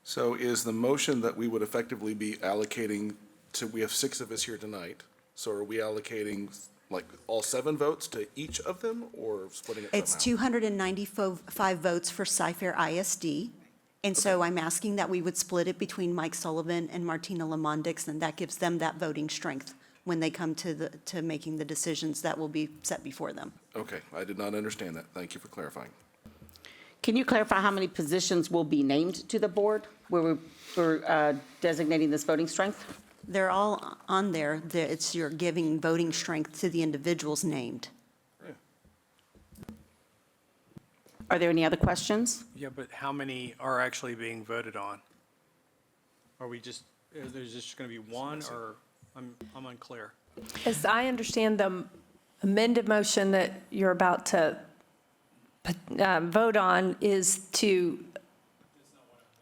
So is the motion that we would effectively be allocating to, we have 6 of us here tonight, so are we allocating like all 7 votes to each of them, or splitting it somehow? It's 295 votes for Cy-Fair ISD. And so I'm asking that we would split it between Mike Sullivan and Martina Lamont Dixon. That gives them that voting strength when they come to making the decisions that will be set before them. Okay, I did not understand that. Thank you for clarifying. Can you clarify how many positions will be named to the board where we're designating this voting strength? They're all on there. It's you're giving voting strength to the individuals named. Are there any other questions? Yeah, but how many are actually being voted on? Are we just, is there just going to be one, or I'm unclear? As I understand the amended motion that you're about to vote on is to,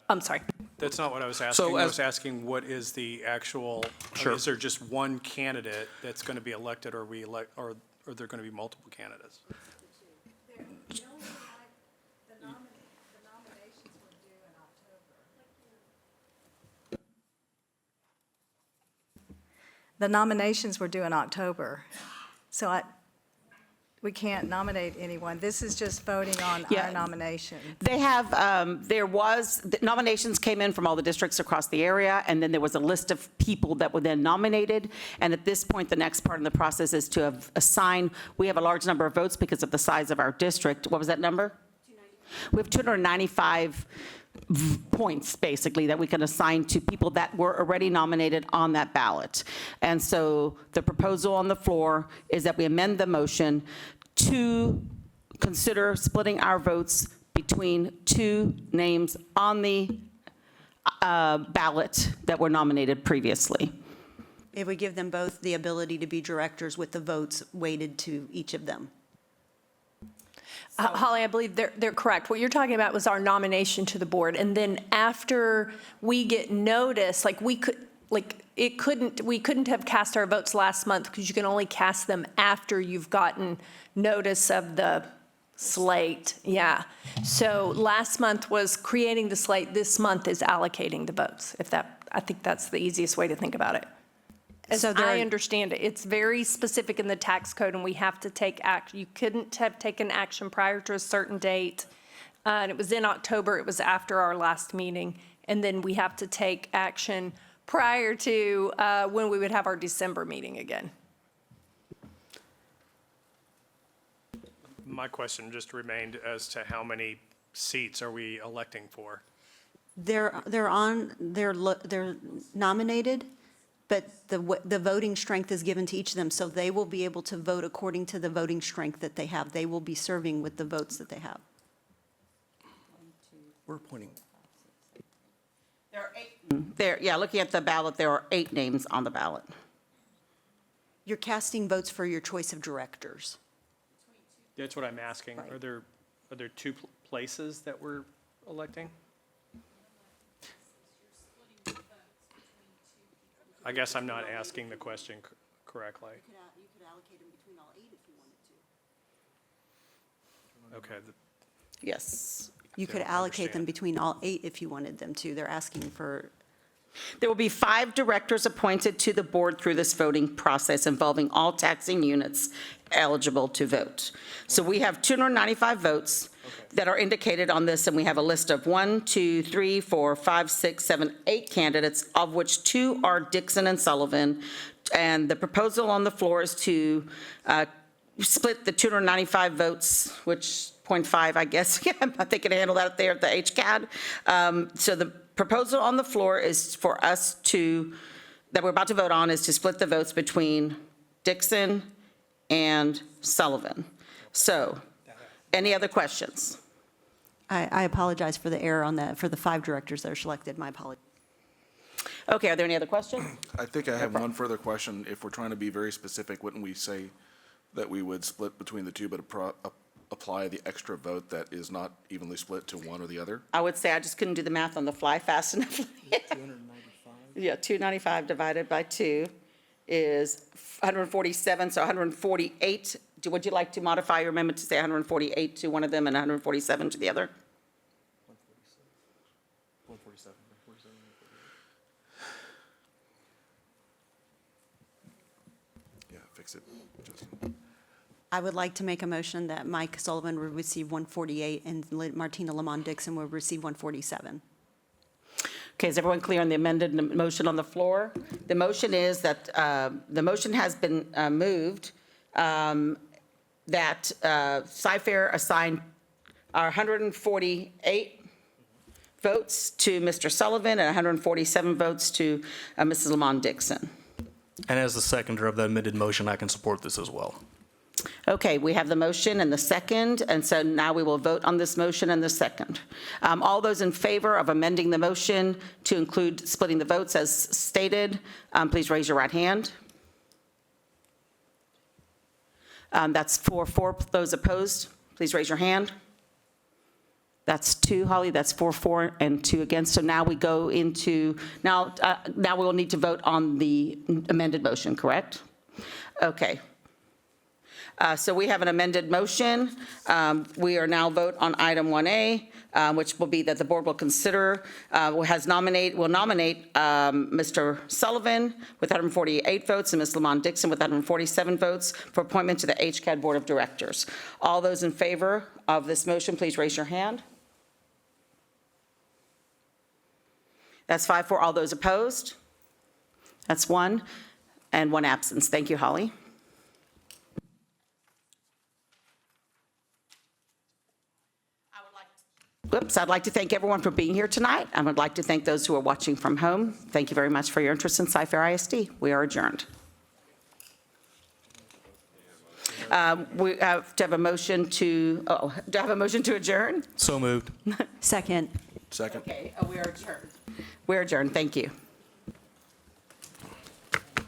I'm sorry. That's not what I was asking. So I as- was asking, what is the actual, Sure. is there just one candidate that's going to be elected, or or are there going to be multiple candidates? The nominations were due in October, so we can't nominate anyone. This is just voting on our nomination. They have, the nominations came in from all the districts across the area, and then there was a list of people that were then nominated. And at this point, the next part in the process is to assign, we have a large number of votes because of the size of our district. What was that number? 295. We have 295 points, basically, that we can assign to people that were already nominated on that ballot. And so the proposal on the floor is that we amend the motion to consider splitting our votes between 2 names on the ballot that were nominated previously. It would give them both the ability to be directors with the votes weighted to each of them. Holly, I believe they're correct. What you're talking about was our nomination to the board. And then after we get notice, we couldn't have cast our votes last month because you can only cast them after you've gotten notice of the slate. Yeah. So last month was creating the slate. This month is allocating the votes, I think that's the easiest way to think about it. As I understand it, it's very specific in the tax code, and we have to take action. You couldn't have taken action prior to a certain date, and it was in October. It was after our last meeting, and then we have to take action prior to when we would have our December meeting again. My question just remained as to how many seats are we electing for? They're nominated, but the voting strength is given to each of them, so they will be able to vote according to the voting strength that they have. They will be serving with the votes that they have. We're appointing. There are 8. Looking at the ballot, there are 8 names on the ballot. You're casting votes for your choice of directors. That's what I'm asking. Right. Are there 2 places that we're electing? I guess I'm not asking the question correctly. You could allocate them between all 8 if you wanted to. Okay. Yes. You could allocate them between all 8 if you wanted them to. They're asking for. There will be 5 directors appointed to the board through this voting process involving all taxing units eligible to vote. So we have 295 votes that are indicated on this, and we have a list of 1, 2, 3, 4, 5, 6, 7, 8 candidates, of which 2 are Dixon and Sullivan. And the proposal on the floor is to split the 295 votes, which 0.5, I guess. I think it handled that there at the HCAD. So the proposal on the floor is for us that we're about to vote on, is to split the votes between Dixon and Sullivan. So, any other questions? I apologize for the error on that, for the 5 directors that are selected. My apologies. Okay, are there any other questions? I think I have one further question. If we're trying to be very specific, wouldn't we say that we would split between the 2, but apply the extra vote that is not evenly split to one or the other? I would say I just couldn't do the math on the fly fast enough. 295? Yeah, 295 divided by 2 is 147, so 148. Would you like to modify your amendment to say 148 to one of them and 147 to the other? 147. Yeah, fix it, Justin. I would like to make a motion that Mike Sullivan would receive 148 and Martina Lamont Dixon would receive 147. Okay, is everyone clear on the amended motion on the floor? The motion is that, the motion has been moved, that Cy-Fair assign our 148 votes to Mr. Sullivan and 147 votes to Mrs. Lamont Dixon. And as the seconder of the amended motion, I can support this as well. Okay, we have the motion and the second, and so now we will vote on this motion and the second. All those in favor of amending the motion to include splitting the votes as stated, please raise your right hand. That's 4. Those opposed, please raise your hand. That's 2, Holly, that's 4, and 2 against. So now we go into, now we will need to vote on the amended motion, correct? Okay. So we have an amended motion. We are now vote on item 1A, which will be that the board will consider, will nominate Mr. Sullivan with 148 votes and Ms. Lamont Dixon with 147 votes for appointment to the HCAD Board of Directors. All those in favor of this motion, please raise your hand. That's 5 for all those opposed. That's 1, and 1 absence. Thank you, Holly. I'd like to thank everyone for being here tonight. I would like to thank those who are watching from home. Thank you very much for your interest in Cy-Fair ISD. We are adjourned. We have to have a motion to, do I have a motion to adjourn? So moved. Second. Second. Okay, we are adjourned. We're adjourned. Thank you.